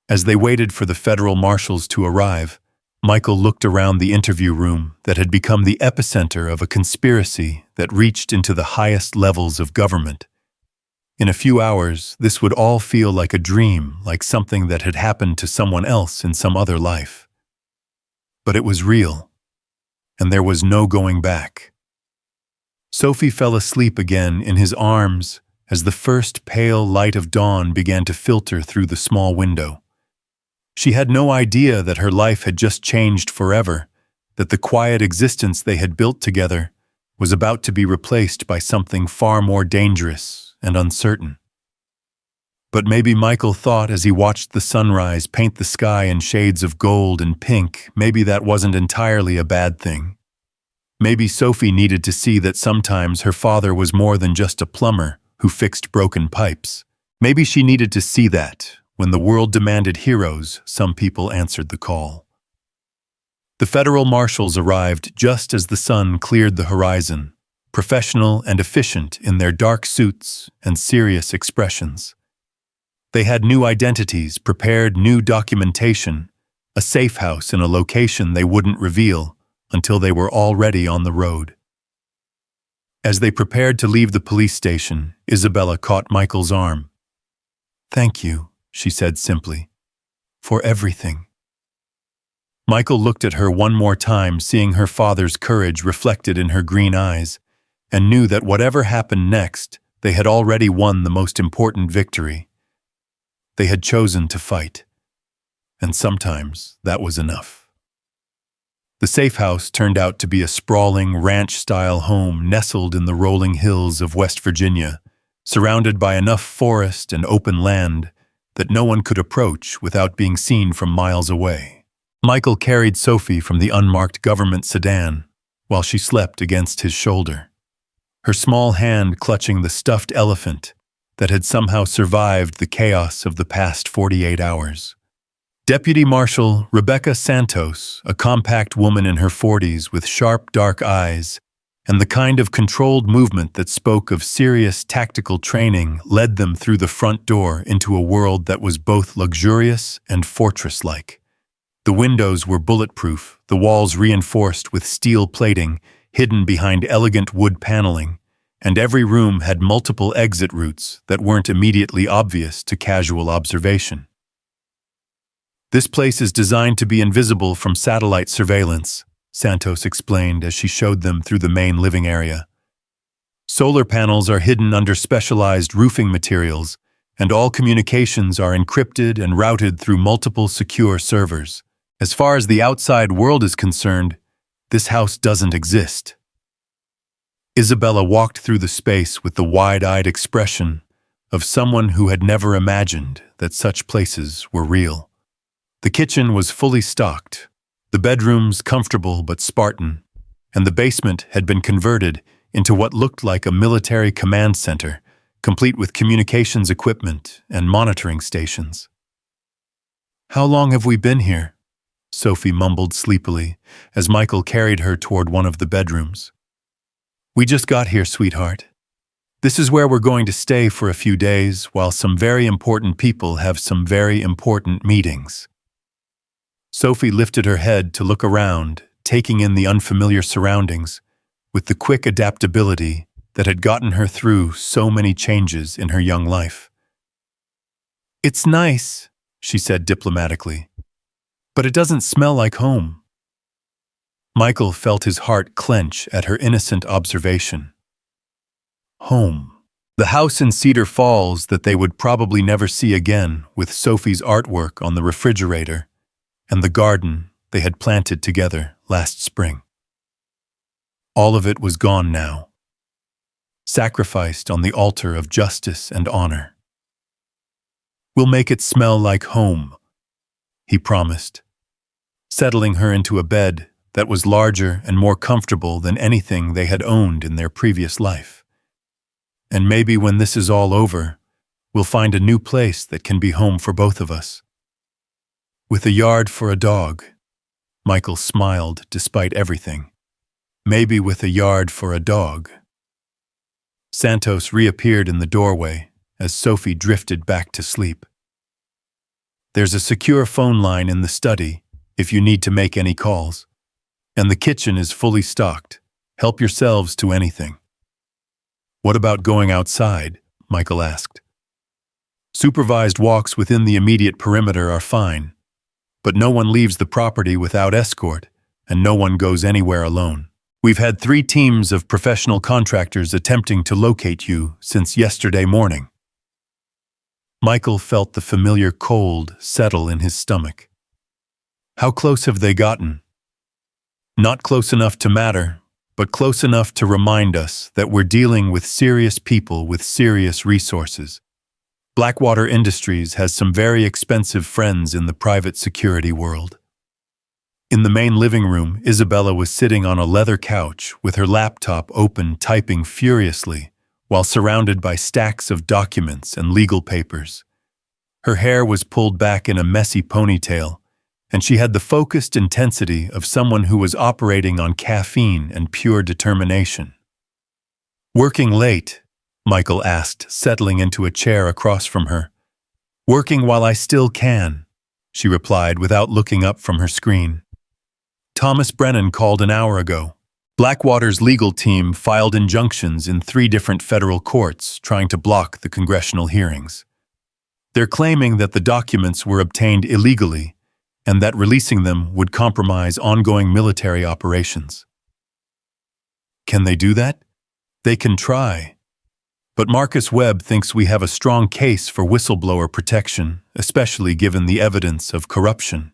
As they waited for the federal marshals to arrive, Michael looked around the interview room that had become the epicenter of a conspiracy that reached into the highest levels of government. In a few hours, this would all feel like a dream, like something that had happened to someone else in some other life. But it was real, and there was no going back. Sophie fell asleep again in his arms as the first pale light of dawn began to filter through the small window. She had no idea that her life had just changed forever, that the quiet existence they had built together was about to be replaced by something far more dangerous and uncertain. But maybe Michael thought as he watched the sunrise paint the sky in shades of gold and pink, maybe that wasn't entirely a bad thing. Maybe Sophie needed to see that sometimes her father was more than just a plumber who fixed broken pipes. Maybe she needed to see that, when the world demanded heroes, some people answered the call. The federal marshals arrived just as the sun cleared the horizon, professional and efficient in their dark suits and serious expressions. They had new identities, prepared new documentation, a safe house in a location they wouldn't reveal until they were already on the road. As they prepared to leave the police station, Isabella caught Michael's arm. "Thank you," she said simply, "for everything." Michael looked at her one more time, seeing her father's courage reflected in her green eyes, and knew that whatever happened next, they had already won the most important victory. They had chosen to fight, and sometimes that was enough. The safe house turned out to be a sprawling ranch-style home nestled in the rolling hills of West Virginia, surrounded by enough forest and open land that no one could approach without being seen from miles away. Michael carried Sophie from the unmarked government sedan while she slept against his shoulder, her small hand clutching the stuffed elephant that had somehow survived the chaos of the past 48 hours. Deputy Marshal Rebecca Santos, a compact woman in her 40s with sharp, dark eyes and the kind of controlled movement that spoke of serious tactical training, led them through the front door into a world that was both luxurious and fortress-like. The windows were bulletproof, the walls reinforced with steel plating, hidden behind elegant wood paneling, and every room had multiple exit routes that weren't immediately obvious to casual observation. "This place is designed to be invisible from satellite surveillance," Santos explained as she showed them through the main living area. "Solar panels are hidden under specialized roofing materials, and all communications are encrypted and routed through multiple secure servers. As far as the outside world is concerned, this house doesn't exist. Isabella walked through the space with the wide-eyed expression of someone who had never imagined that such places were real. The kitchen was fully stocked, the bedrooms comfortable but Spartan, and the basement had been converted into what looked like a military command center, complete with communications equipment and monitoring stations. "How long have we been here?" Sophie mumbled sleepily as Michael carried her toward one of the bedrooms. "We just got here, sweetheart. This is where we're going to stay for a few days while some very important people have some very important meetings." Sophie lifted her head to look around, taking in the unfamiliar surroundings, with the quick adaptability that had gotten her through so many changes in her young life. "It's nice," she said diplomatically, "but it doesn't smell like home." Michael felt his heart clench at her innocent observation. Home. The house in Cedar Falls that they would probably never see again, with Sophie's artwork on the refrigerator, and the garden they had planted together last spring. All of it was gone now, sacrificed on the altar of justice and honor. "We'll make it smell like home," he promised, settling her into a bed that was larger and more comfortable than anything they had owned in their previous life. "And maybe when this is all over, we'll find a new place that can be home for both of us. With a yard for a dog." Michael smiled despite everything. "Maybe with a yard for a dog." Santos reappeared in the doorway as Sophie drifted back to sleep. "There's a secure phone line in the study if you need to make any calls. And the kitchen is fully stocked. Help yourselves to anything." "What about going outside?" Michael asked. "Supervised walks within the immediate perimeter are fine, but no one leaves the property without escort, and no one goes anywhere alone. We've had 3 teams of professional contractors attempting to locate you since yesterday morning." Michael felt the familiar cold settle in his stomach. "How close have they gotten?" "Not close enough to matter, but close enough to remind us that we're dealing with serious people with serious resources. Blackwater Industries has some very expensive friends in the private security world." In the main living room, Isabella was sitting on a leather couch with her laptop open, typing furiously, while surrounded by stacks of documents and legal papers. Her hair was pulled back in a messy ponytail, and she had the focused intensity of someone who was operating on caffeine and pure determination. "Working late?" Michael asked, settling into a chair across from her. "Working while I still can," she replied without looking up from her screen. "Thomas Brennan called an hour ago. Blackwater's legal team filed injunctions in 3 different federal courts trying to block the congressional hearings. They're claiming that the documents were obtained illegally and that releasing them would compromise ongoing military operations." "Can they do that?" "They can try. But Marcus Webb thinks we have a strong case for whistleblower protection, especially given the evidence of corruption.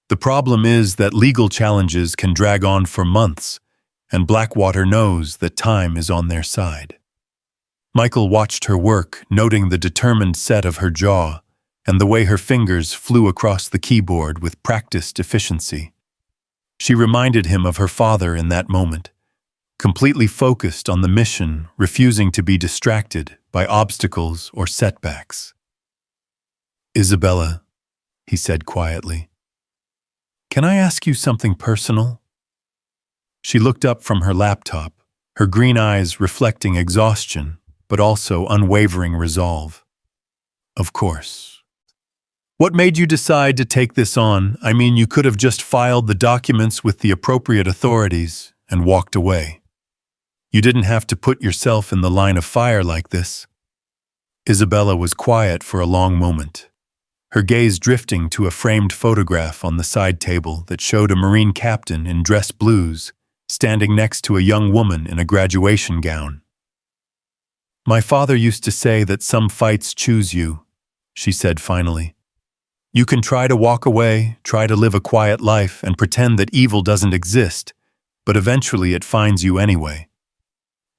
The problem is that legal challenges can drag on for months, and Blackwater knows that time is on their side." Michael watched her work, noting the determined set of her jaw and the way her fingers flew across the keyboard with practiced efficiency. She reminded him of her father in that moment, completely focused on the mission, refusing to be distracted by obstacles or setbacks. "Isabella," he said quietly, "can I ask you something personal?" She looked up from her laptop, her green eyes reflecting exhaustion, but also unwavering resolve. "Of course." "What made you decide to take this on? I mean, you could have just filed the documents with the appropriate authorities and walked away. You didn't have to put yourself in the line of fire like this." Isabella was quiet for a long moment, her gaze drifting to a framed photograph on the side table that showed a Marine captain in dress blues standing next to a young woman in a graduation gown. "My father used to say that some fights choose you," she said finally. "You can try to walk away, try to live a quiet life and pretend that evil doesn't exist, but eventually it finds you anyway.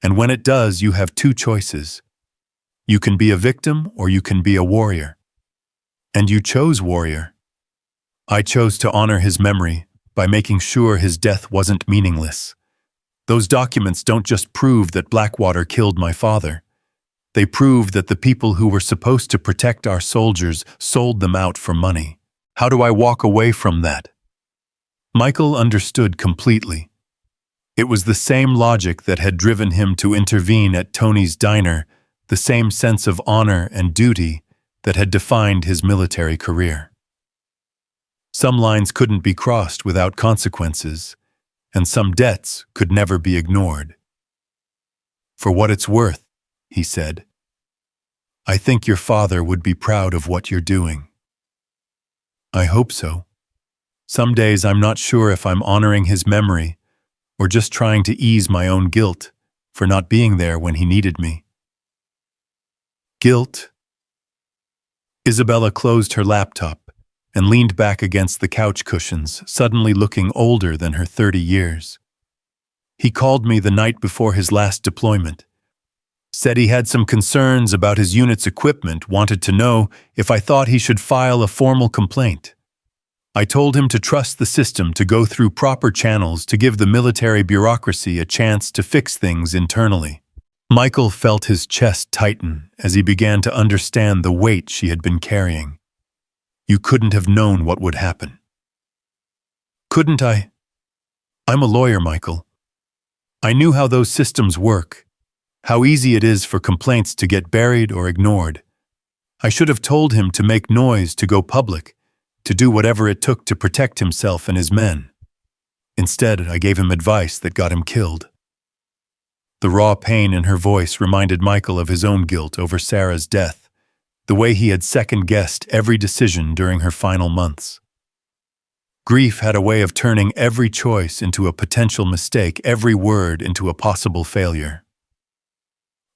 And when it does, you have two choices. You can be a victim or you can be a warrior. And you chose warrior. I chose to honor his memory by making sure his death wasn't meaningless. Those documents don't just prove that Blackwater killed my father. They prove that the people who were supposed to protect our soldiers sold them out for money. How do I walk away from that? Michael understood completely. It was the same logic that had driven him to intervene at Tony's diner, the same sense of honor and duty that had defined his military career. Some lines couldn't be crossed without consequences, and some debts could never be ignored. For what it's worth, he said, I think your father would be proud of what you're doing. I hope so. Some days I'm not sure if I'm honoring his memory or just trying to ease my own guilt for not being there when he needed me. Guilt? Isabella closed her laptop and leaned back against the couch cushions, suddenly looking older than her 30 years. He called me the night before his last deployment. Said he had some concerns about his unit's equipment, wanted to know if I thought he should file a formal complaint. I told him to trust the system to go through proper channels to give the military bureaucracy a chance to fix things internally. Michael felt his chest tighten as he began to understand the weight she had been carrying. You couldn't have known what would happen. Couldn't I? I'm a lawyer, Michael. I knew how those systems work, how easy it is for complaints to get buried or ignored. I should have told him to make noise, to go public, to do whatever it took to protect himself and his men. Instead, I gave him advice that got him killed. The raw pain in her voice reminded Michael of his own guilt over Sarah's death, the way he had second-guessed every decision during her final months. Grief had a way of turning every choice into a potential mistake, every word into a possible failure.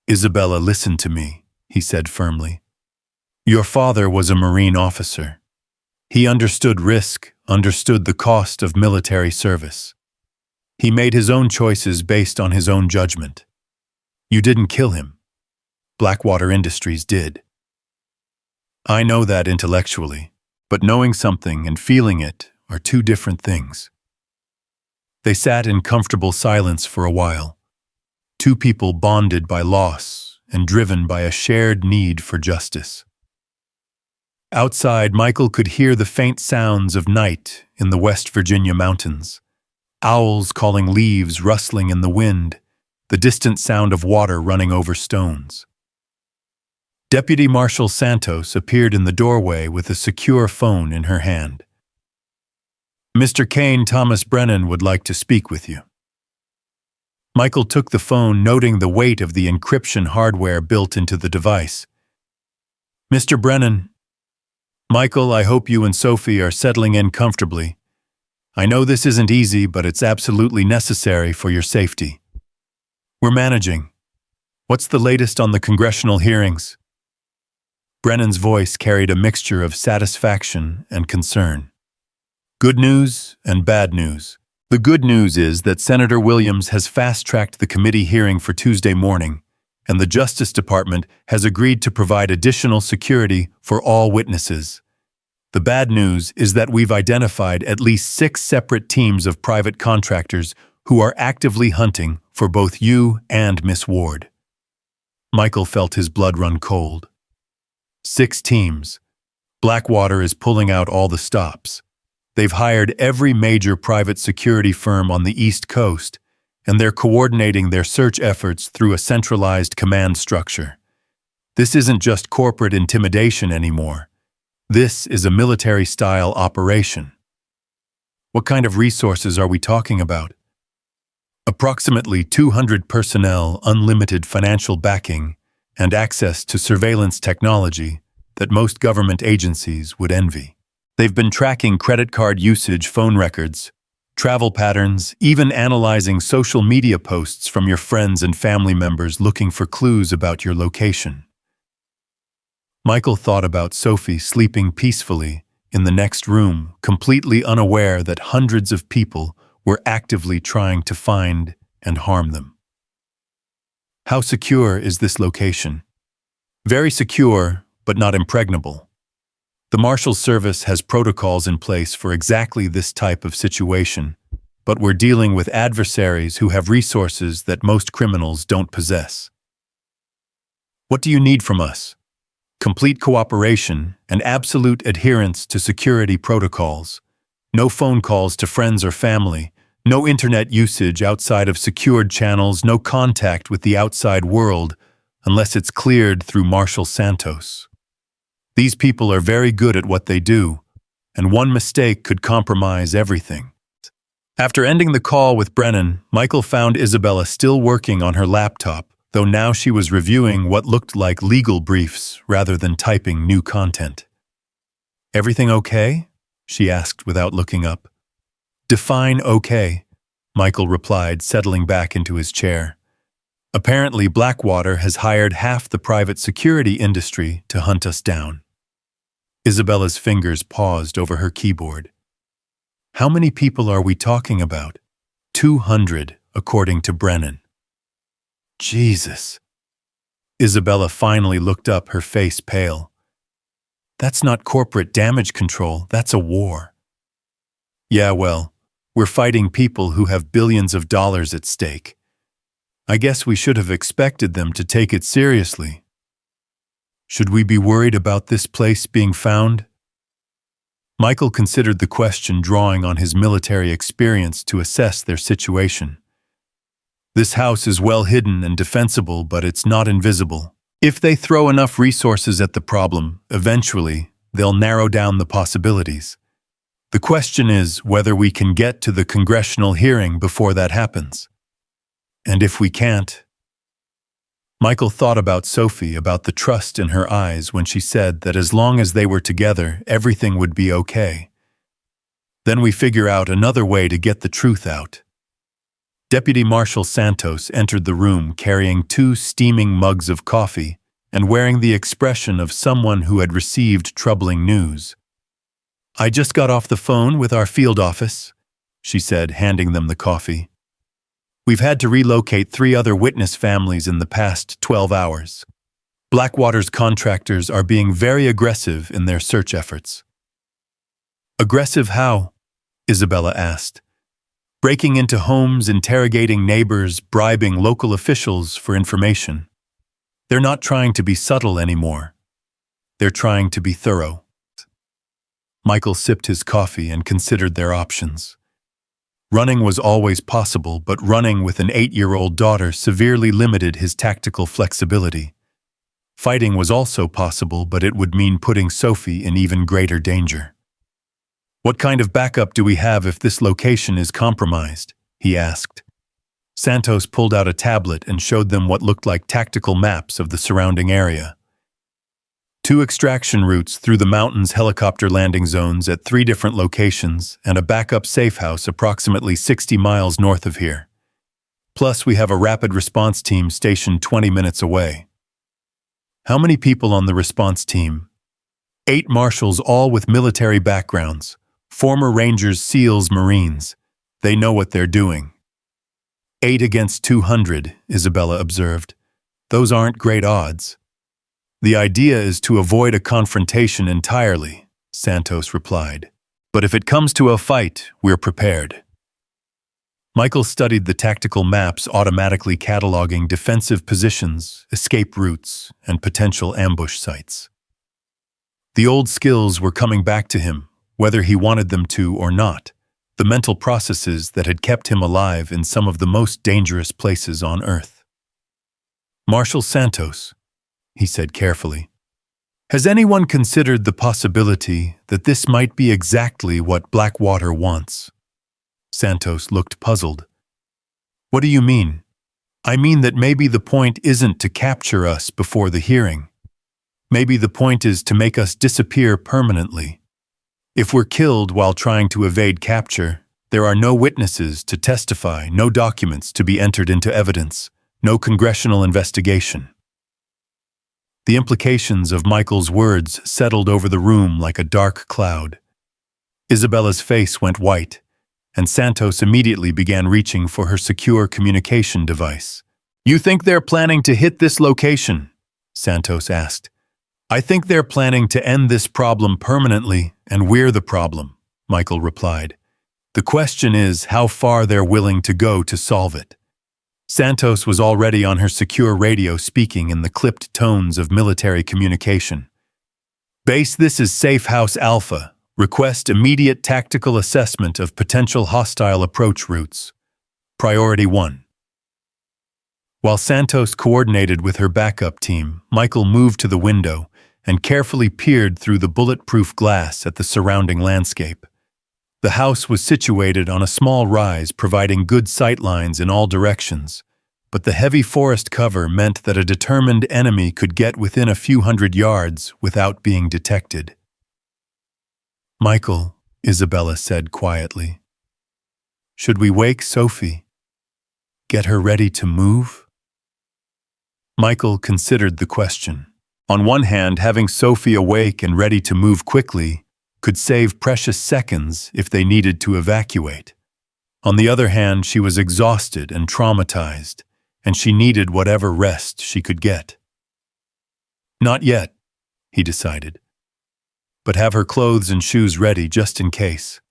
Isabella, listen to me, he said firmly. Your father was a Marine officer. He understood risk, understood the cost of military service. He made his own choices based on his own judgment. You didn't kill him. Blackwater Industries did. I know that intellectually, but knowing something and feeling it are two different things. They sat in comfortable silence for a while, two people bonded by loss and driven by a shared need for justice. Outside, Michael could hear the faint sounds of night in the West Virginia mountains. Owls calling, leaves rustling in the wind, the distant sound of water running over stones. Deputy Marshal Santos appeared in the doorway with a secure phone in her hand. Mr. Kane, Thomas Brennan would like to speak with you. Michael took the phone, noting the weight of the encryption hardware built into the device. Mr. Brennan, Michael, I hope you and Sophie are settling in comfortably. I know this isn't easy, but it's absolutely necessary for your safety. We're managing. What's the latest on the congressional hearings? Brennan's voice carried a mixture of satisfaction and concern. Good news and bad news. The good news is that Senator Williams has fast-tracked the committee hearing for Tuesday morning, and the Justice Department has agreed to provide additional security for all witnesses. The bad news is that we've identified at least 6 separate teams of private contractors who are actively hunting for both you and Miss Ward. Michael felt his blood run cold. 6 teams. Blackwater is pulling out all the stops. They've hired every major private security firm on the East Coast, and they're coordinating their search efforts through a centralized command structure. This isn't just corporate intimidation anymore. This is a military-style operation. What kind of resources are we talking about? Approximately 200 personnel, unlimited financial backing, and access to surveillance technology that most government agencies would envy. They've been tracking credit card usage, phone records, travel patterns, even analyzing social media posts from your friends and family members looking for clues about your location. Michael thought about Sophie sleeping peacefully in the next room, completely unaware that hundreds of people were actively trying to find and harm them. How secure is this location? Very secure, but not impregnable. The Marshals Service has protocols in place for exactly this type of situation, but we're dealing with adversaries who have resources that most criminals don't possess. What do you need from us? Complete cooperation and absolute adherence to security protocols. No phone calls to friends or family, no internet usage outside of secured channels, no contact with the outside world unless it's cleared through Marshal Santos. These people are very good at what they do, and one mistake could compromise everything. After ending the call with Brennan, Michael found Isabella still working on her laptop, though now she was reviewing what looked like legal briefs rather than typing new content. "Everything okay?" she asked without looking up. "Define okay," Michael replied, settling back into his chair. "Apparently, Blackwater has hired half the private security industry to hunt us down." Isabella's fingers paused over her keyboard. "How many people are we talking about?" 200, according to Brennan. Jesus. Isabella finally looked up, her face pale. "That's not corporate damage control, that's a war." "Yeah, well, we're fighting people who have billions of dollars at stake. I guess we should have expected them to take it seriously. Should we be worried about this place being found?" Michael considered the question, drawing on his military experience to assess their situation. "This house is well hidden and defensible, but it's not invisible. If they throw enough resources at the problem, eventually, they'll narrow down the possibilities. The question is whether we can get to the congressional hearing before that happens. And if we can't..." Michael thought about Sophie, about the trust in her eyes when she said that as long as they were together, everything would be okay. "Then we figure out another way to get the truth out." Deputy Marshal Santos entered the room carrying 2 steaming mugs of coffee and wearing the expression of someone who had received troubling news. "I just got off the phone with our field office," she said, handing them the coffee. "We've had to relocate 3 other witness families in the past 12 hours. Blackwater's contractors are being very aggressive in their search efforts." "Aggressive how?" Isabella asked. "Breaking into homes, interrogating neighbors, bribing local officials for information. They're not trying to be subtle anymore. They're trying to be thorough." Michael sipped his coffee and considered their options. Running was always possible, but running with an 8-year-old daughter severely limited his tactical flexibility. Fighting was also possible, but it would mean putting Sophie in even greater danger. "What kind of backup do we have if this location is compromised?" he asked. Santos pulled out a tablet and showed them what looked like tactical maps of the surrounding area. 2 extraction routes through the mountains, helicopter landing zones at 3 different locations, and a backup safe house approximately 60 miles north of here. Plus, we have a rapid response team stationed 20 minutes away. "How many people on the response team?" 8 marshals, all with military backgrounds. Former Rangers, SEALs, Marines. They know what they're doing. 8 against 200, Isabella observed. "Those aren't great odds." "The idea is to avoid a confrontation entirely," Santos replied. "But if it comes to a fight, we're prepared." Michael studied the tactical maps, automatically cataloging defensive positions, escape routes, and potential ambush sites. The old skills were coming back to him, whether he wanted them to or not, the mental processes that had kept him alive in some of the most dangerous places on Earth. "Marshal Santos," he said carefully, "has anyone considered the possibility that this might be exactly what Blackwater wants?" Santos looked puzzled. "What do you mean?" "I mean that maybe the point isn't to capture us before the hearing. Maybe the point is to make us disappear permanently. If we're killed while trying to evade capture, there are no witnesses to testify, no documents to be entered into evidence, no congressional investigation." The implications of Michael's words settled over the room like a dark cloud. Isabella's face went white, and Santos immediately began reaching for her secure communication device. You think they're planning to hit this location? Santos asked. I think they're planning to end this problem permanently, and we're the problem, Michael replied. The question is how far they're willing to go to solve it. Santos was already on her secure radio speaking in the clipped tones of military communication. Base, this is Safe House Alpha. Request immediate tactical assessment of potential hostile approach routes. Priority 1. While Santos coordinated with her backup team, Michael moved to the window and carefully peered through the bulletproof glass at the surrounding landscape. The house was situated on a small rise, providing good sight lines in all directions, but the heavy forest cover meant that a determined enemy could get within a few hundred yards without being detected. Michael, Isabella said quietly. Should we wake Sophie? Get her ready to move? Michael considered the question. On one hand, having Sophie awake and ready to move quickly could save precious seconds if they needed to evacuate. On the other hand, she was exhausted and traumatized, and she needed whatever rest she could get. Not yet, he decided, but have her clothes and shoes ready just in case.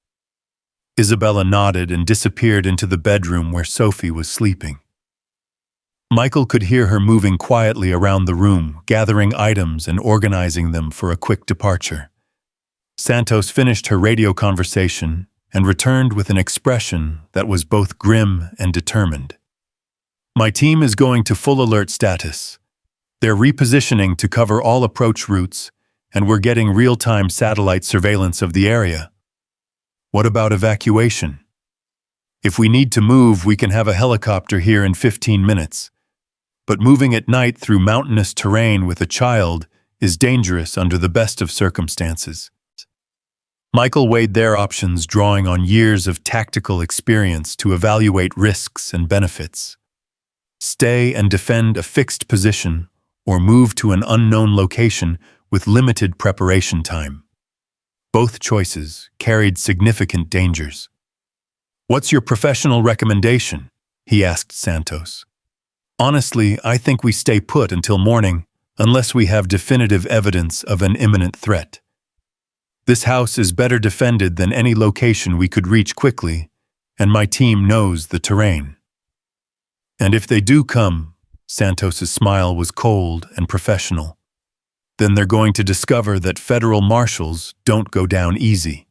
Isabella nodded and disappeared into the bedroom where Sophie was sleeping. Michael could hear her moving quietly around the room, gathering items and organizing them for a quick departure. Santos finished her radio conversation and returned with an expression that was both grim and determined. My team is going to full alert status. They're repositioning to cover all approach routes, and we're getting real-time satellite surveillance of the area. What about evacuation? If we need to move, we can have a helicopter here in 15 minutes. But moving at night through mountainous terrain with a child is dangerous under the best of circumstances. Michael weighed their options, drawing on years of tactical experience to evaluate risks and benefits. Stay and defend a fixed position, or move to an unknown location with limited preparation time. Both choices carried significant dangers. What's your professional recommendation? He asked Santos. Honestly, I think we stay put until morning, unless we have definitive evidence of an imminent threat. This house is better defended than any location we could reach quickly, and my team knows the terrain. And if they do come, Santos's smile was cold and professional, then they're going to discover that federal marshals don't go down easy.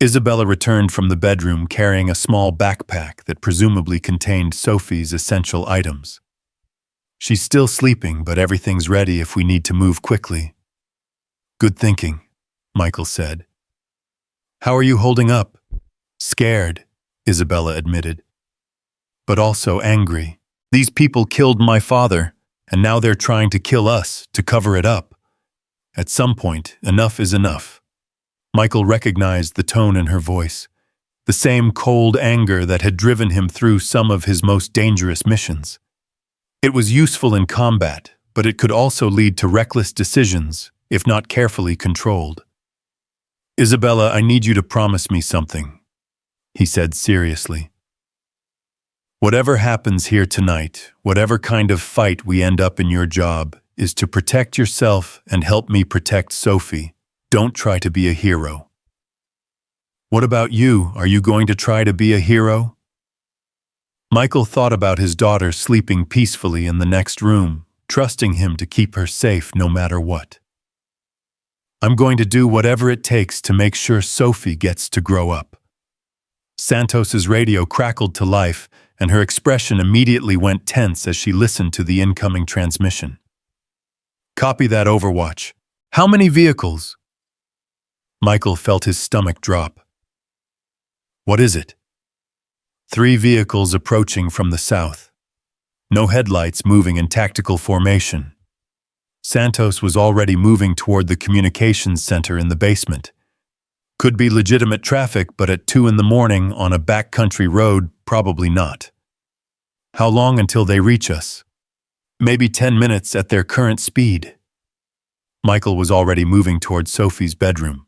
Isabella returned from the bedroom carrying a small backpack that presumably contained Sophie's essential items. She's still sleeping, but everything's ready if we need to move quickly. Good thinking, Michael said. How are you holding up? Scared, Isabella admitted. But also angry. These people killed my father, and now they're trying to kill us to cover it up. At some point, enough is enough. Michael recognized the tone in her voice, the same cold anger that had driven him through some of his most dangerous missions. It was useful in combat, but it could also lead to reckless decisions if not carefully controlled. Isabella, I need you to promise me something, he said seriously. Whatever happens here tonight, whatever kind of fight we end up in, your job is to protect yourself and help me protect Sophie. Don't try to be a hero. What about you? Are you going to try to be a hero? Michael thought about his daughter sleeping peacefully in the next room, trusting him to keep her safe no matter what. I'm going to do whatever it takes to make sure Sophie gets to grow up. Santos's radio crackled to life, and her expression immediately went tense as she listened to the incoming transmission. Copy that, Overwatch. How many vehicles? Michael felt his stomach drop. What is it? 3 vehicles approaching from the south. No headlights, moving in tactical formation. Santos was already moving toward the communications center in the basement. Could be legitimate traffic, but at 2 a.m. on a backcountry road, probably not. How long until they reach us? Maybe 10 minutes at their current speed. Michael was already moving toward Sophie's bedroom.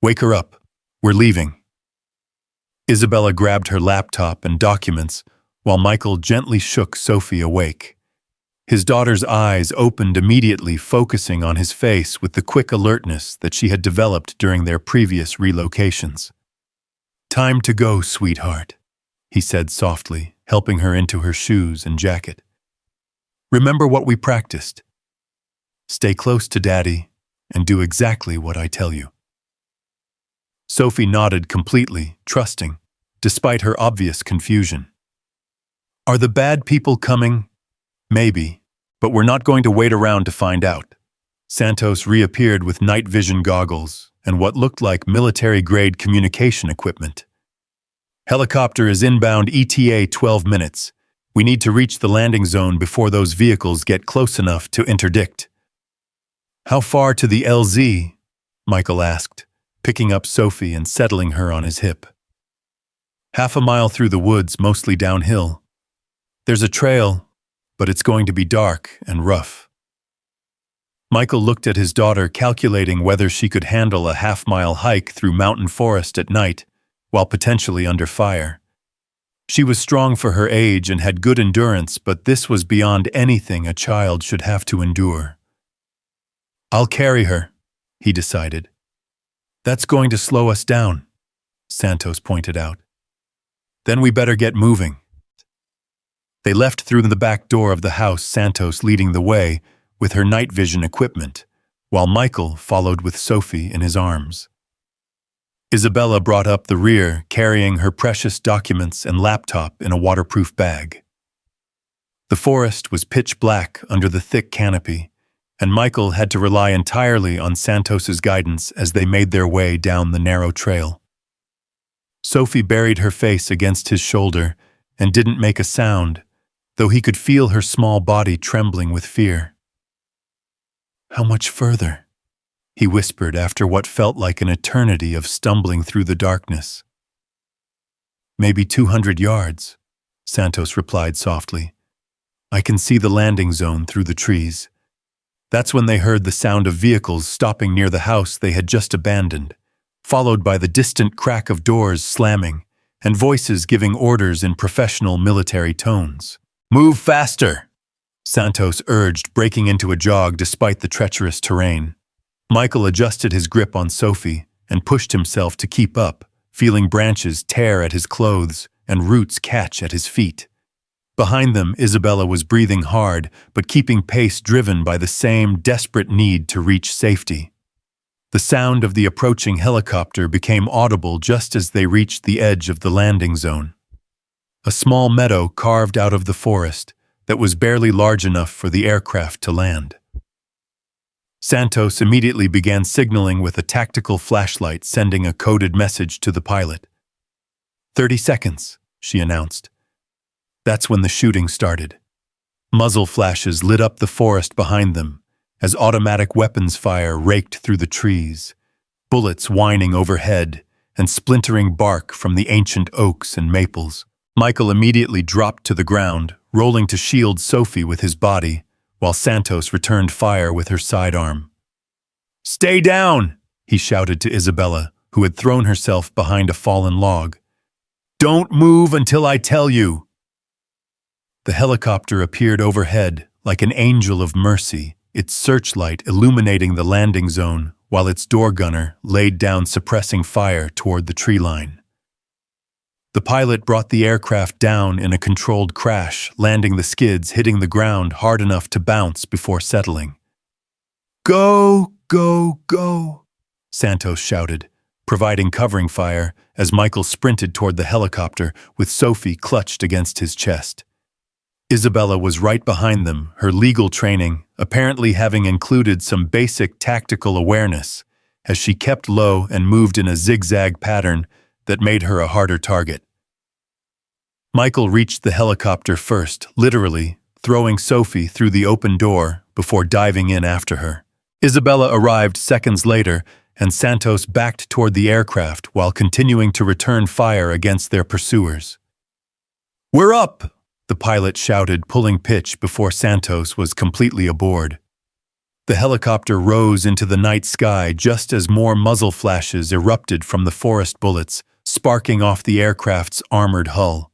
Wake her up. We're leaving. Isabella grabbed her laptop and documents, while Michael gently shook Sophie awake. His daughter's eyes opened immediately, focusing on his face with the quick alertness that she had developed during their previous relocations. "Time to go, sweetheart," he said softly, helping her into her shoes and jacket. "Remember what we practiced. Stay close to Daddy and do exactly what I tell you." Sophie nodded completely, trusting, despite her obvious confusion. "Are the bad people coming?" "Maybe, but we're not going to wait around to find out." Santos reappeared with night vision goggles and what looked like military-grade communication equipment. "Helicopter is inbound ETA 12 minutes. We need to reach the landing zone before those vehicles get close enough to interdict." "How far to the LZ?" Michael asked, picking up Sophie and settling her on his hip. "Half a mile through the woods, mostly downhill. There's a trail, but it's going to be dark and rough." Michael looked at his daughter, calculating whether she could handle a half-mile hike through mountain forest at night, while potentially under fire. She was strong for her age and had good endurance, but this was beyond anything a child should have to endure. "I'll carry her," he decided. "That's going to slow us down," Santos pointed out. "Then we better get moving." They left through the back door of the house, Santos leading the way with her night vision equipment, while Michael followed with Sophie in his arms. Isabella brought up the rear, carrying her precious documents and laptop in a waterproof bag. The forest was pitch black under the thick canopy, and Michael had to rely entirely on Santos's guidance as they made their way down the narrow trail. Sophie buried her face against his shoulder and didn't make a sound, though he could feel her small body trembling with fear. "How much further?" he whispered after what felt like an eternity of stumbling through the darkness. "Maybe 200 yards, Santos replied softly. "I can see the landing zone through the trees." That's when they heard the sound of vehicles stopping near the house they had just abandoned, followed by the distant crack of doors slamming and voices giving orders in professional military tones. "Move faster!" Santos urged, breaking into a jog despite the treacherous terrain. Michael adjusted his grip on Sophie and pushed himself to keep up, feeling branches tear at his clothes and roots catch at his feet. Behind them, Isabella was breathing hard, but keeping pace, driven by the same desperate need to reach safety. The sound of the approaching helicopter became audible just as they reached the edge of the landing zone. A small meadow carved out of the forest that was barely large enough for the aircraft to land. Santos immediately began signaling with a tactical flashlight, sending a coded message to the pilot. 30 seconds, she announced. That's when the shooting started. Muzzle flashes lit up the forest behind them as automatic weapons fire raked through the trees, bullets whining overhead and splintering bark from the ancient oaks and maples. Michael immediately dropped to the ground, rolling to shield Sophie with his body, while Santos returned fire with her sidearm. "Stay down!" he shouted to Isabella, who had thrown herself behind a fallen log. "Don't move until I tell you!" The helicopter appeared overhead like an angel of mercy, its searchlight illuminating the landing zone while its door gunner laid down suppressing fire toward the tree line. The pilot brought the aircraft down in a controlled crash, landing the skids hitting the ground hard enough to bounce before settling. "Go, go, go," Santos shouted, providing covering fire as Michael sprinted toward the helicopter with Sophie clutched against his chest. Isabella was right behind them, her legal training apparently having included some basic tactical awareness, as she kept low and moved in a zigzag pattern that made her a harder target. Michael reached the helicopter first, literally throwing Sophie through the open door before diving in after her. Isabella arrived seconds later, and Santos backed toward the aircraft while continuing to return fire against their pursuers. "We're up!" the pilot shouted, pulling pitch before Santos was completely aboard. The helicopter rose into the night sky just as more muzzle flashes erupted from the forest bullets, sparking off the aircraft's armored hull.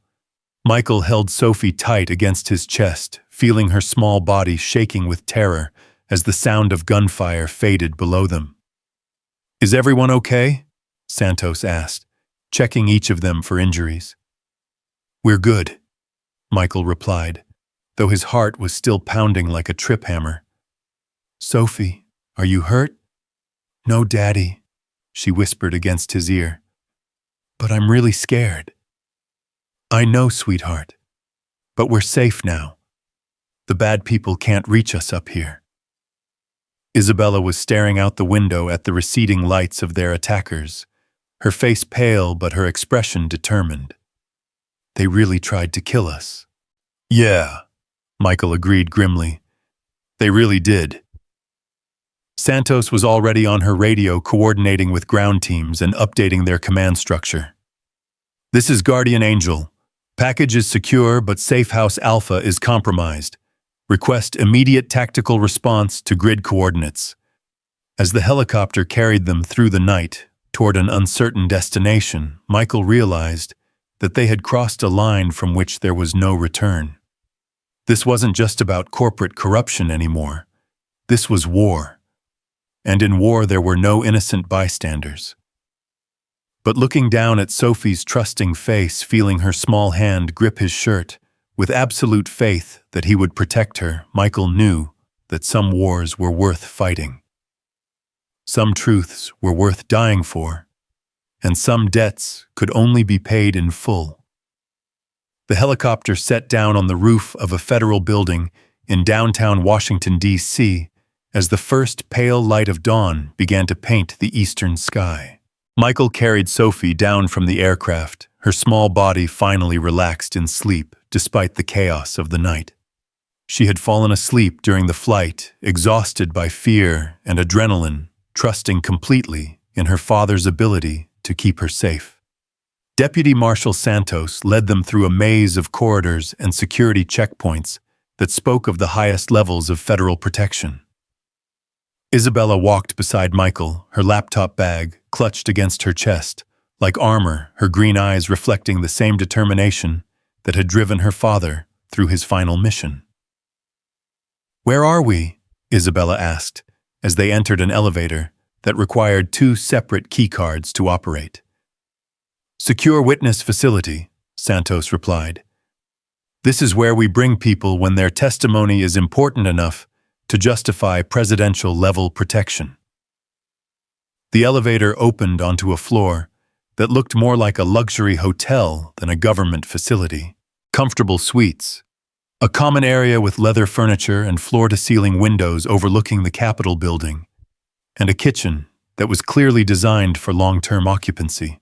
Michael held Sophie tight against his chest, feeling her small body shaking with terror as the sound of gunfire faded below them. "Is everyone okay?" Santos asked, checking each of them for injuries. "We're good," Michael replied, though his heart was still pounding like a trip hammer. "Sophie, are you hurt?" "No, Daddy," she whispered against his ear. "But I'm really scared." "I know, sweetheart. But we're safe now. The bad people can't reach us up here." Isabella was staring out the window at the receding lights of their attackers, her face pale but her expression determined. "They really tried to kill us." "Yeah," Michael agreed grimly. "They really did." Santos was already on her radio coordinating with ground teams and updating their command structure. "This is Guardian Angel. Package is secure, but Safe House Alpha is compromised. Request immediate tactical response to grid coordinates." As the helicopter carried them through the night toward an uncertain destination, Michael realized that they had crossed a line from which there was no return. This wasn't just about corporate corruption anymore. This was war. And in war there were no innocent bystanders. But looking down at Sophie's trusting face, feeling her small hand grip his shirt, with absolute faith that he would protect her, Michael knew that some wars were worth fighting. Some truths were worth dying for, and some debts could only be paid in full. The helicopter set down on the roof of a federal building in downtown Washington, D.C., as the first pale light of dawn began to paint the eastern sky. Michael carried Sophie down from the aircraft, her small body finally relaxed in sleep despite the chaos of the night. She had fallen asleep during the flight, exhausted by fear and adrenaline, trusting completely in her father's ability to keep her safe. Deputy Marshal Santos led them through a maze of corridors and security checkpoints that spoke of the highest levels of federal protection. Isabella walked beside Michael, her laptop bag clutched against her chest, like armor, her green eyes reflecting the same determination that had driven her father through his final mission. "Where are we?" Isabella asked, as they entered an elevator that required 2 separate keycards to operate. "Secure Witness Facility," Santos replied. "This is where we bring people when their testimony is important enough to justify presidential-level protection." The elevator opened onto a floor that looked more like a luxury hotel than a government facility. Comfortable suites, a common area with leather furniture and floor-to-ceiling windows overlooking the Capitol building, and a kitchen that was clearly designed for long-term occupancy.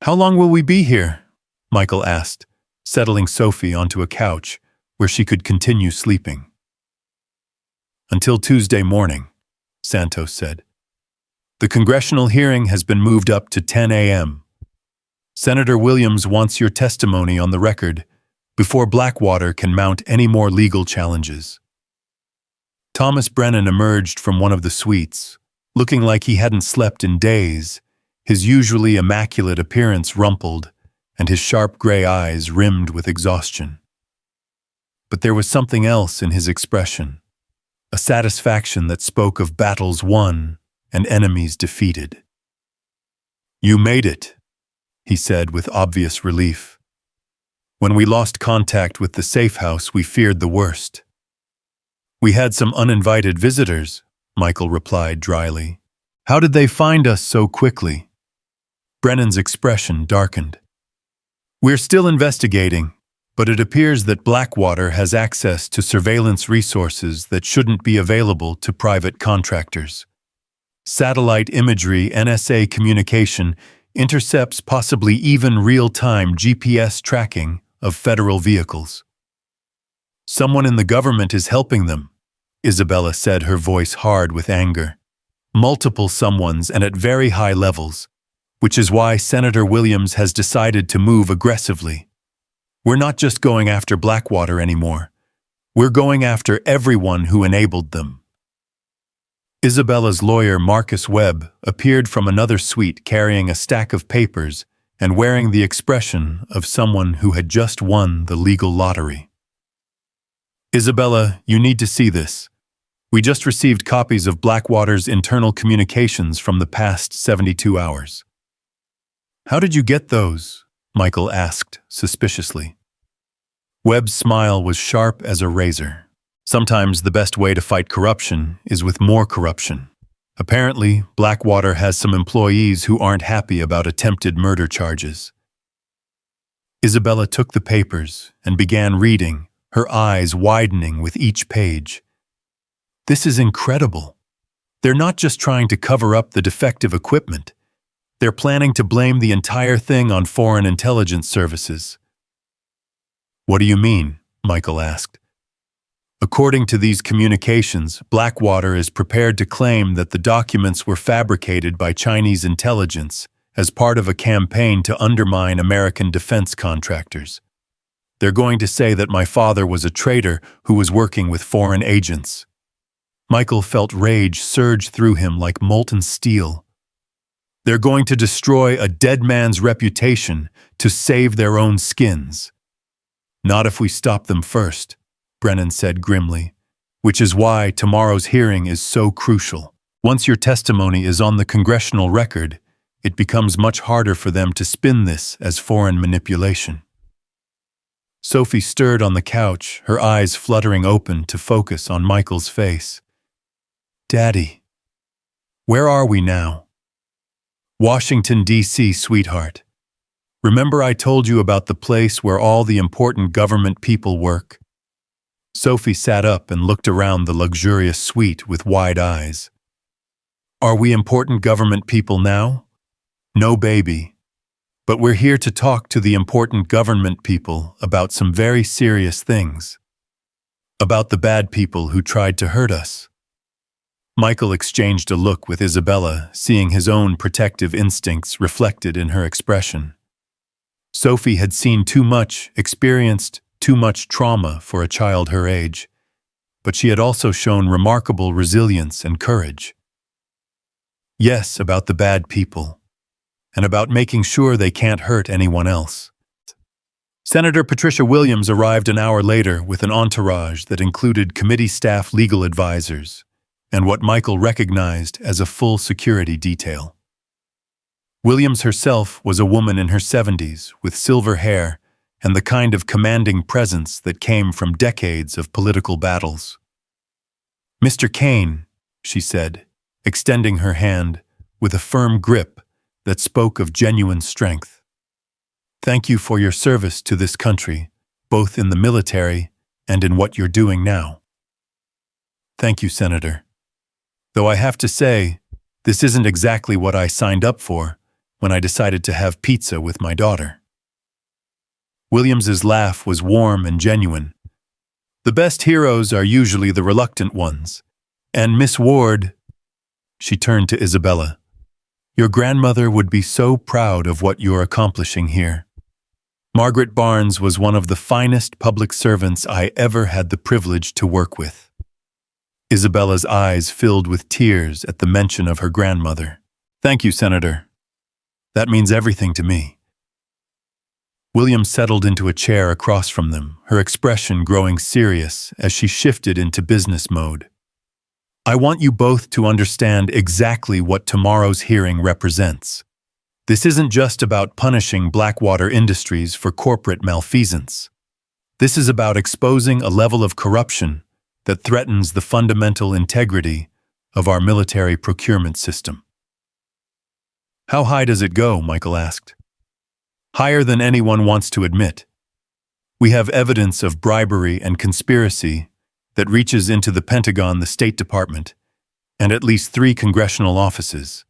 "How long will we be here?" Michael asked, settling Sophie onto a couch where she could continue sleeping. "Until Tuesday morning," Santos said. "The congressional hearing has been moved up to 10 a.m. Senator Williams wants your testimony on the record before Blackwater can mount any more legal challenges." Thomas Brennan emerged from one of the suites, looking like he hadn't slept in days, his usually immaculate appearance rumpled and his sharp gray eyes rimmed with exhaustion. But there was something else in his expression, a satisfaction that spoke of battles won and enemies defeated. "You made it," he said with obvious relief. "When we lost contact with the safe house, we feared the worst." "We had some uninvited visitors," Michael replied dryly. "How did they find us so quickly?" Brennan's expression darkened. "We're still investigating, but it appears that Blackwater has access to surveillance resources that shouldn't be available to private contractors. Satellite imagery, NSA communication, intercepts possibly even real-time GPS tracking of federal vehicles. Someone in the government is helping them, Isabella said, her voice hard with anger. Multiple someones and at very high levels, which is why Senator Williams has decided to move aggressively. We're not just going after Blackwater anymore. We're going after everyone who enabled them. Isabella's lawyer, Marcus Webb, appeared from another suite carrying a stack of papers and wearing the expression of someone who had just won the legal lottery. "Isabella, you need to see this. We just received copies of Blackwater's internal communications from the past 72 hours. "How did you get those?" Michael asked suspiciously. Webb's smile was sharp as a razor. "Sometimes the best way to fight corruption is with more corruption. Apparently, Blackwater has some employees who aren't happy about attempted murder charges." Isabella took the papers and began reading, her eyes widening with each page. "This is incredible. They're not just trying to cover up the defective equipment. They're planning to blame the entire thing on foreign intelligence services." "What do you mean?" Michael asked. "According to these communications, Blackwater is prepared to claim that the documents were fabricated by Chinese intelligence as part of a campaign to undermine American defense contractors. They're going to say that my father was a traitor who was working with foreign agents." Michael felt rage surge through him like molten steel. "They're going to destroy a dead man's reputation to save their own skins." "Not if we stop them first," Brennan said grimly, "which is why tomorrow's hearing is so crucial. Once your testimony is on the congressional record, it becomes much harder for them to spin this as foreign manipulation." Sophie stirred on the couch, her eyes fluttering open to focus on Michael's face. "Daddy, where are we now?" "Washington, D.C., sweetheart. Remember I told you about the place where all the important government people work?" Sophie sat up and looked around the luxurious suite with wide eyes. "Are we important government people now?" "No, baby. But we're here to talk to the important government people about some very serious things. About the bad people who tried to hurt us." Michael exchanged a look with Isabella, seeing his own protective instincts reflected in her expression. Sophie had seen too much, experienced too much trauma for a child her age, but she had also shown remarkable resilience and courage. "Yes, about the bad people, and about making sure they can't hurt anyone else." Senator Patricia Williams arrived an hour later with an entourage that included committee staff, legal advisors, and what Michael recognized as a full security detail. Williams herself was a woman in her 70s with silver hair and the kind of commanding presence that came from decades of political battles. "Mr. Kane," she said, extending her hand with a firm grip that spoke of genuine strength. "Thank you for your service to this country, both in the military and in what you're doing now." "Thank you, Senator. Though I have to say, this isn't exactly what I signed up for when I decided to have pizza with my daughter." Williams's laugh was warm and genuine. "The best heroes are usually the reluctant ones. And Miss Ward," she turned to Isabella, "your grandmother would be so proud of what you're accomplishing here. Margaret Barnes was one of the finest public servants I ever had the privilege to work with." Isabella's eyes filled with tears at the mention of her grandmother. "Thank you, Senator. That means everything to me." William settled into a chair across from them, her expression growing serious as she shifted into business mode. "I want you both to understand exactly what tomorrow's hearing represents. This isn't just about punishing Blackwater Industries for corporate malfeasance. This is about exposing a level of corruption that threatens the fundamental integrity of our military procurement system." "How high does it go?" Michael asked. "Higher than anyone wants to admit. We have evidence of bribery and conspiracy that reaches into the Pentagon, the State Department, and at least 3 congressional offices.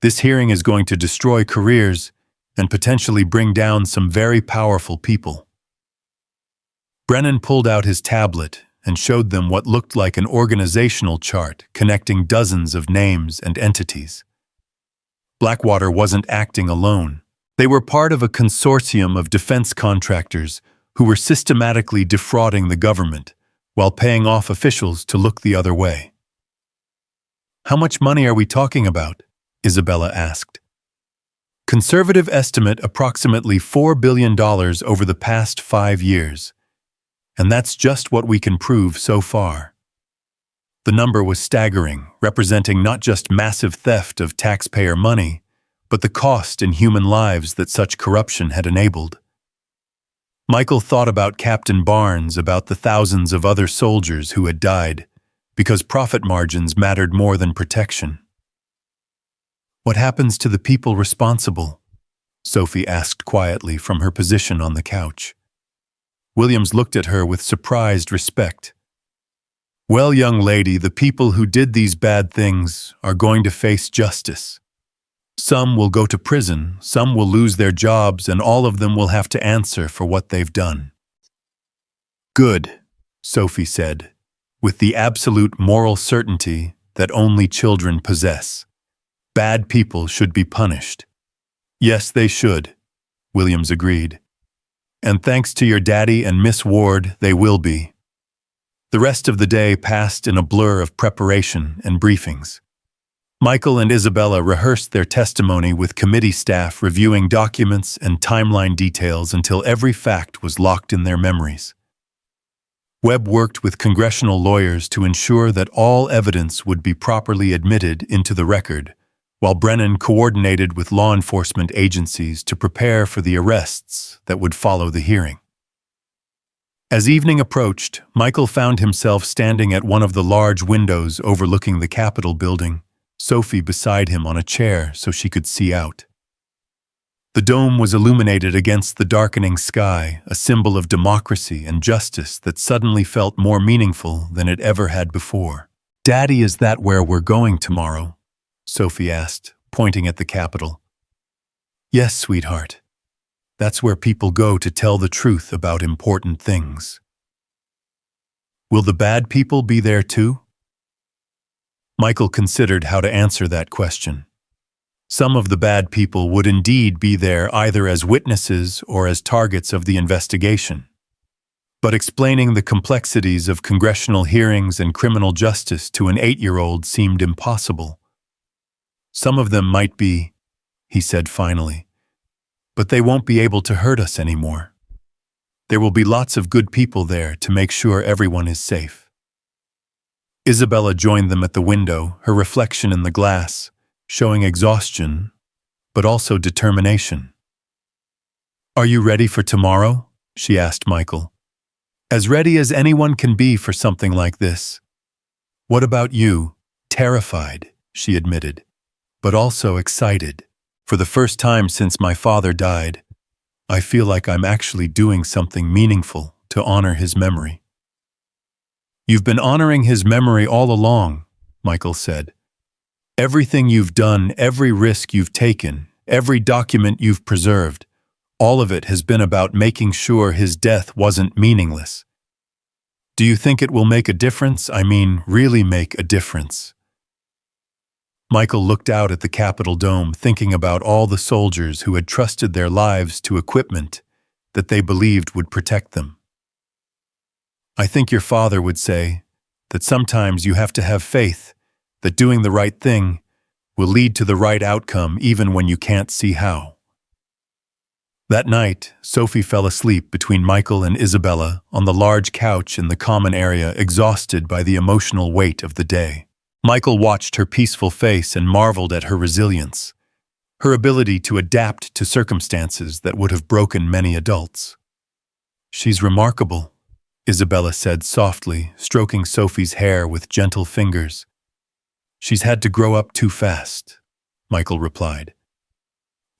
This hearing is going to destroy careers and potentially bring down some very powerful people." Brennan pulled out his tablet and showed them what looked like an organizational chart connecting dozens of names and entities. Blackwater wasn't acting alone. They were part of a consortium of defense contractors who were systematically defrauding the government while paying off officials to look the other way. "How much money are we talking about?" Isabella asked. Conservative estimate approximately $4 billion over the past 5 years. And that's just what we can prove so far. The number was staggering, representing not just massive theft of taxpayer money, but the cost in human lives that such corruption had enabled. Michael thought about Captain Barnes, about the thousands of other soldiers who had died, because profit margins mattered more than protection. "What happens to the people responsible?" Sophie asked quietly from her position on the couch. Williams looked at her with surprised respect. "Well, young lady, the people who did these bad things are going to face justice. Some will go to prison, some will lose their jobs, and all of them will have to answer for what they've done." "Good," Sophie said, with the absolute moral certainty that only children possess. "Bad people should be punished." "Yes, they should," Williams agreed. "And thanks to your daddy and Miss Ward, they will be." The rest of the day passed in a blur of preparation and briefings. Michael and Isabella rehearsed their testimony with committee staff, reviewing documents and timeline details until every fact was locked in their memories. Webb worked with congressional lawyers to ensure that all evidence would be properly admitted into the record, while Brennan coordinated with law enforcement agencies to prepare for the arrests that would follow the hearing. As evening approached, Michael found himself standing at one of the large windows overlooking the Capitol building, Sophie beside him on a chair so she could see out. The dome was illuminated against the darkening sky, a symbol of democracy and justice that suddenly felt more meaningful than it ever had before. "Daddy, is that where we're going tomorrow?" Sophie asked, pointing at the Capitol. "Yes, sweetheart. That's where people go to tell the truth about important things." "Will the bad people be there too?" Michael considered how to answer that question. Some of the bad people would indeed be there either as witnesses or as targets of the investigation. But explaining the complexities of congressional hearings and criminal justice to an 8-year-old seemed impossible. "Some of them might be," he said finally, "but they won't be able to hurt us anymore. There will be lots of good people there to make sure everyone is safe." Isabella joined them at the window, her reflection in the glass, showing exhaustion, but also determination. "Are you ready for tomorrow?" she asked Michael. "As ready as anyone can be for something like this." "What about you?" "Terrified," she admitted, "but also excited. For the first time since my father died, I feel like I'm actually doing something meaningful to honor his memory." "You've been honoring his memory all along," Michael said. "Everything you've done, every risk you've taken, every document you've preserved, all of it has been about making sure his death wasn't meaningless. Do you think it will make a difference? I mean, really make a difference?" Michael looked out at the Capitol dome, thinking about all the soldiers who had trusted their lives to equipment that they believed would protect them. "I think your father would say that sometimes you have to have faith that doing the right thing will lead to the right outcome even when you can't see how." That night, Sophie fell asleep between Michael and Isabella on the large couch in the common area, exhausted by the emotional weight of the day. Michael watched her peaceful face and marveled at her resilience, her ability to adapt to circumstances that would have broken many adults. "She's remarkable," Isabella said softly, stroking Sophie's hair with gentle fingers. "She's had to grow up too fast," Michael replied.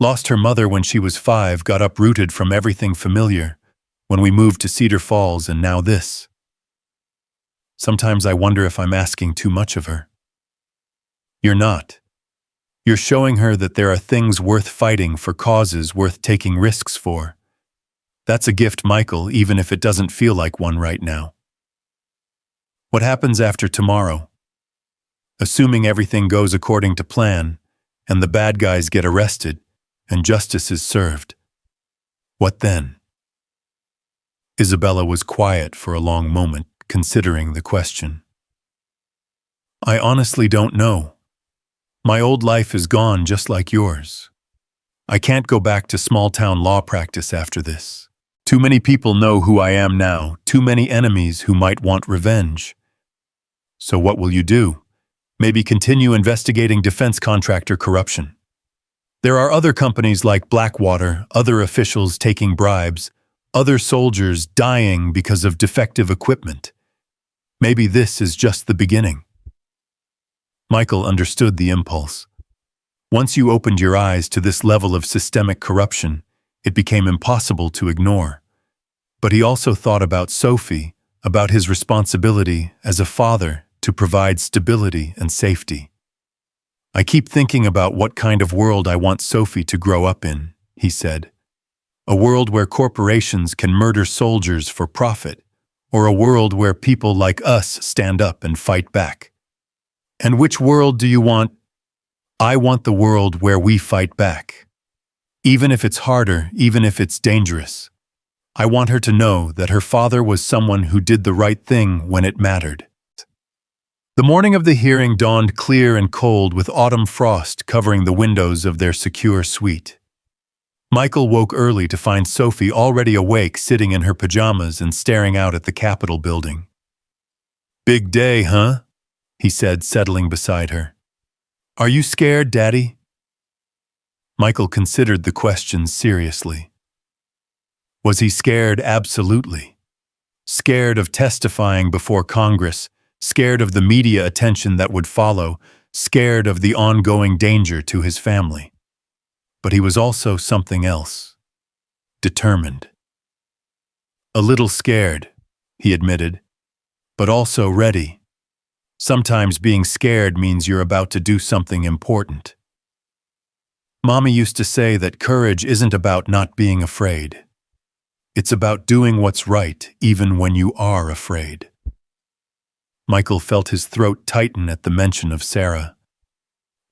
"Lost her mother when she was 5, got uprooted from everything familiar when we moved to Cedar Falls, and now this. Sometimes I wonder if I'm asking too much of her." "You're not. You're showing her that there are things worth fighting for, causes worth taking risks for. That's a gift, Michael, even if it doesn't feel like one right now." "What happens after tomorrow?" "Assuming everything goes according to plan, and the bad guys get arrested, and justice is served. What then?" Isabella was quiet for a long moment, considering the question. "I honestly don't know. My old life is gone just like yours. I can't go back to small-town law practice after this. Too many people know who I am now, too many enemies who might want revenge. So what will you do? Maybe continue investigating defense contractor corruption. There are other companies like Blackwater, other officials taking bribes, other soldiers dying because of defective equipment. Maybe this is just the beginning. Michael understood the impulse. Once you opened your eyes to this level of systemic corruption, it became impossible to ignore. But he also thought about Sophie, about his responsibility as a father to provide stability and safety. I keep thinking about what kind of world I want Sophie to grow up in, he said. A world where corporations can murder soldiers for profit, or a world where people like us stand up and fight back. And which world do you want? I want the world where we fight back. Even if it's harder, even if it's dangerous. I want her to know that her father was someone who did the right thing when it mattered. The morning of the hearing dawned clear and cold with autumn frost covering the windows of their secure suite. Michael woke early to find Sophie already awake, sitting in her pajamas and staring out at the Capitol building. "Big day, huh?" he said, settling beside her. "Are you scared, Daddy?" Michael considered the question seriously. Was he scared? Absolutely. Scared of testifying before Congress, scared of the media attention that would follow, scared of the ongoing danger to his family. But he was also something else. Determined. A little scared, he admitted, but also ready. Sometimes being scared means you're about to do something important. Mommy used to say that courage isn't about not being afraid. It's about doing what's right even when you are afraid. Michael felt his throat tighten at the mention of Sarah.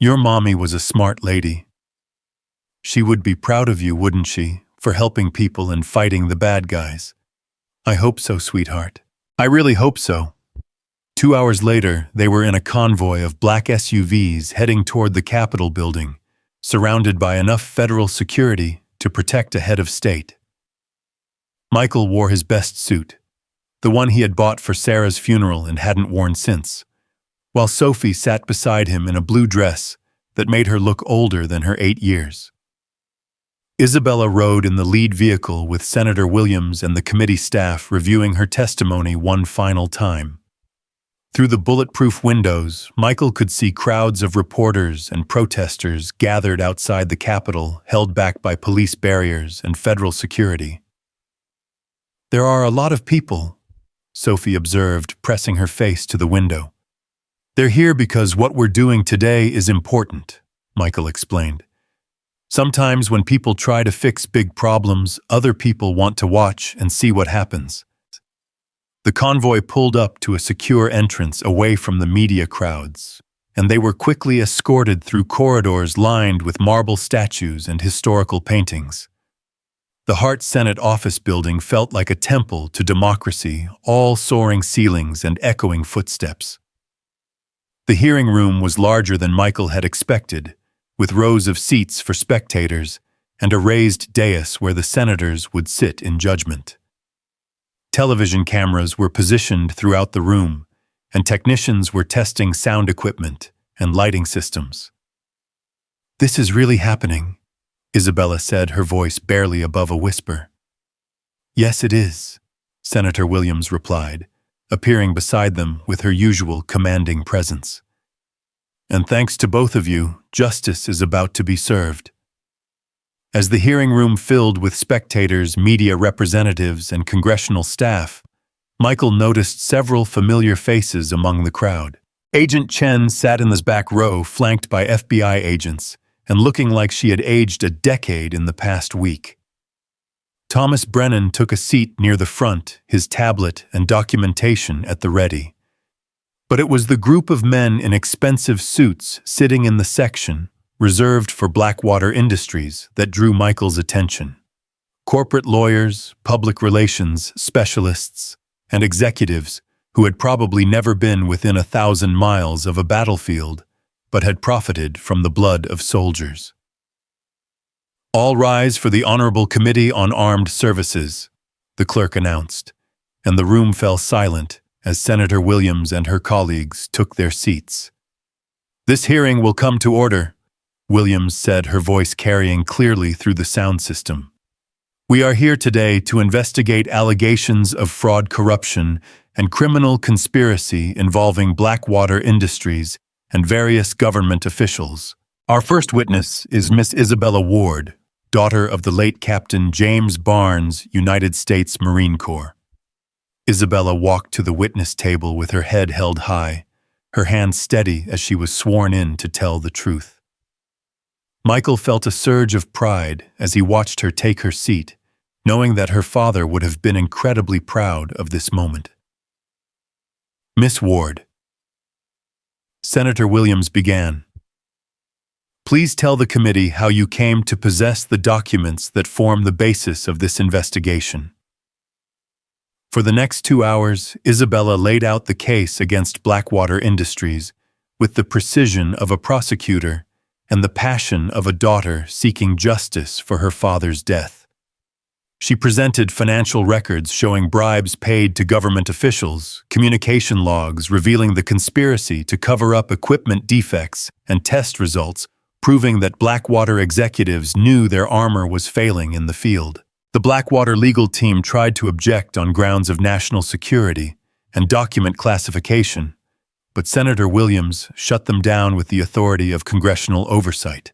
Your mommy was a smart lady. She would be proud of you, wouldn't she, for helping people and fighting the bad guys? I hope so, sweetheart. I really hope so. 2 hours later, they were in a convoy of black SUVs heading toward the Capitol building, surrounded by enough federal security to protect a head of state. Michael wore his best suit, the one he had bought for Sarah's funeral and hadn't worn since, while Sophie sat beside him in a blue dress that made her look older than her 8 years. Isabella rode in the lead vehicle with Senator Williams and the committee staff reviewing her testimony one final time. Through the bulletproof windows, Michael could see crowds of reporters and protesters gathered outside the Capitol, held back by police barriers and federal security. There are a lot of people, Sophie observed, pressing her face to the window. They're here because what we're doing today is important, Michael explained. Sometimes when people try to fix big problems, other people want to watch and see what happens. The convoy pulled up to a secure entrance away from the media crowds, and they were quickly escorted through corridors lined with marble statues and historical paintings. The Hart Senate office building felt like a temple to democracy, all soaring ceilings and echoing footsteps. The hearing room was larger than Michael had expected, with rows of seats for spectators and a raised dais where the senators would sit in judgment. Television cameras were positioned throughout the room, and technicians were testing sound equipment and lighting systems. This is really happening, Isabella said, her voice barely above a whisper. Yes, it is, Senator Williams replied, appearing beside them with her usual commanding presence. And thanks to both of you, justice is about to be served. As the hearing room filled with spectators, media representatives, and congressional staff, Michael noticed several familiar faces among the crowd. Agent Chen sat in the back row, flanked by FBI agents, and looking like she had aged a decade in the past week. Thomas Brennan took a seat near the front, his tablet and documentation at the ready. But it was the group of men in expensive suits sitting in the section reserved for Blackwater Industries that drew Michael's attention. Corporate lawyers, public relations specialists, and executives who had probably never been within 1,000 miles of a battlefield, but had profited from the blood of soldiers. All rise for the Honorable Committee on Armed Services, the clerk announced, and the room fell silent as Senator Williams and her colleagues took their seats. This hearing will come to order, Williams said, her voice carrying clearly through the sound system. We are here today to investigate allegations of fraud, corruption, and criminal conspiracy involving Blackwater Industries and various government officials. Our first witness is Miss Isabella Ward, daughter of the late Captain James Barnes, United States Marine Corps. Isabella walked to the witness table with her head held high, her hands steady as she was sworn in to tell the truth. Michael felt a surge of pride as he watched her take her seat, knowing that her father would have been incredibly proud of this moment. Miss Ward. Senator Williams began. Please tell the committee how you came to possess the documents that form the basis of this investigation. For the next 2 hours, Isabella laid out the case against Blackwater Industries with the precision of a prosecutor and the passion of a daughter seeking justice for her father's death. She presented financial records showing bribes paid to government officials, communication logs revealing the conspiracy to cover up equipment defects, and test results proving that Blackwater executives knew their armor was failing in the field. The Blackwater legal team tried to object on grounds of national security and document classification, but Senator Williams shut them down with the authority of congressional oversight.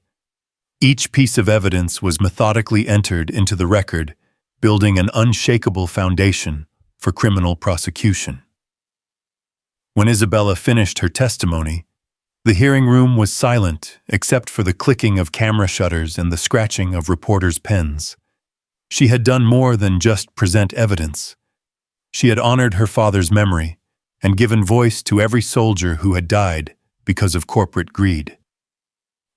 Each piece of evidence was methodically entered into the record, building an unshakable foundation for criminal prosecution. When Isabella finished her testimony, the hearing room was silent except for the clicking of camera shutters and the scratching of reporters' pens. She had done more than just present evidence. She had honored her father's memory and given voice to every soldier who had died because of corporate greed.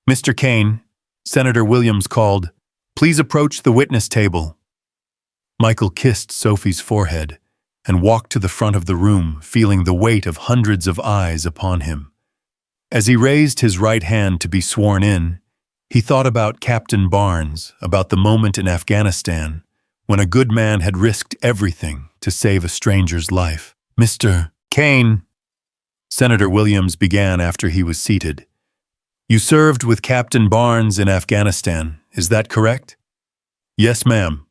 Mr. Kane, Senator Williams called, please approach the witness table. Michael kissed Sophie's forehead and walked to the front of the room, feeling the weight of hundreds of eyes upon him. As he raised his right hand to be sworn in, he thought about Captain Barnes, about the moment in Afghanistan when a good man had risked everything to save a stranger's life. Mr. Kane, Senator Williams began after he was seated. You served with Captain Barnes in Afghanistan, is that correct? Yes, ma'am.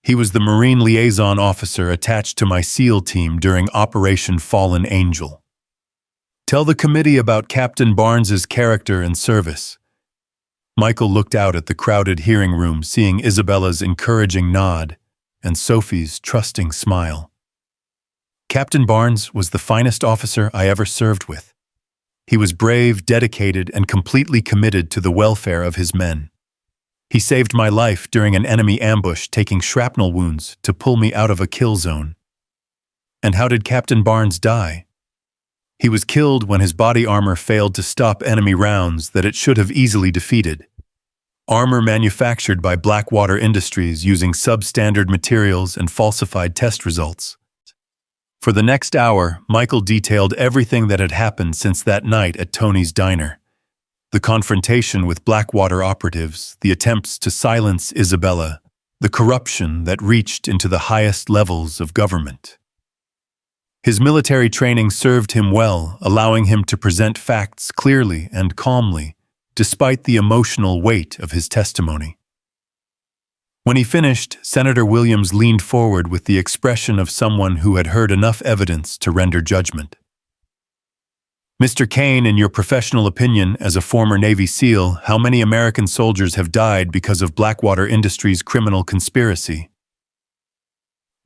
He was the Marine liaison officer attached to my SEAL team during Operation Fallen Angel. Tell the committee about Captain Barnes's character and service. Michael looked out at the crowded hearing room, seeing Isabella's encouraging nod and Sophie's trusting smile. Captain Barnes was the finest officer I ever served with. He was brave, dedicated, and completely committed to the welfare of his men. He saved my life during an enemy ambush, taking shrapnel wounds to pull me out of a kill zone. And how did Captain Barnes die? He was killed when his body armor failed to stop enemy rounds that it should have easily defeated. Armor manufactured by Blackwater Industries using substandard materials and falsified test results. For the next hour, Michael detailed everything that had happened since that night at Tony's diner. The confrontation with Blackwater operatives, the attempts to silence Isabella, the corruption that reached into the highest levels of government. His military training served him well, allowing him to present facts clearly and calmly, despite the emotional weight of his testimony. When he finished, Senator Williams leaned forward with the expression of someone who had heard enough evidence to render judgment. Mr. Kane, in your professional opinion as a former Navy SEAL, how many American soldiers have died because of Blackwater Industries' criminal conspiracy?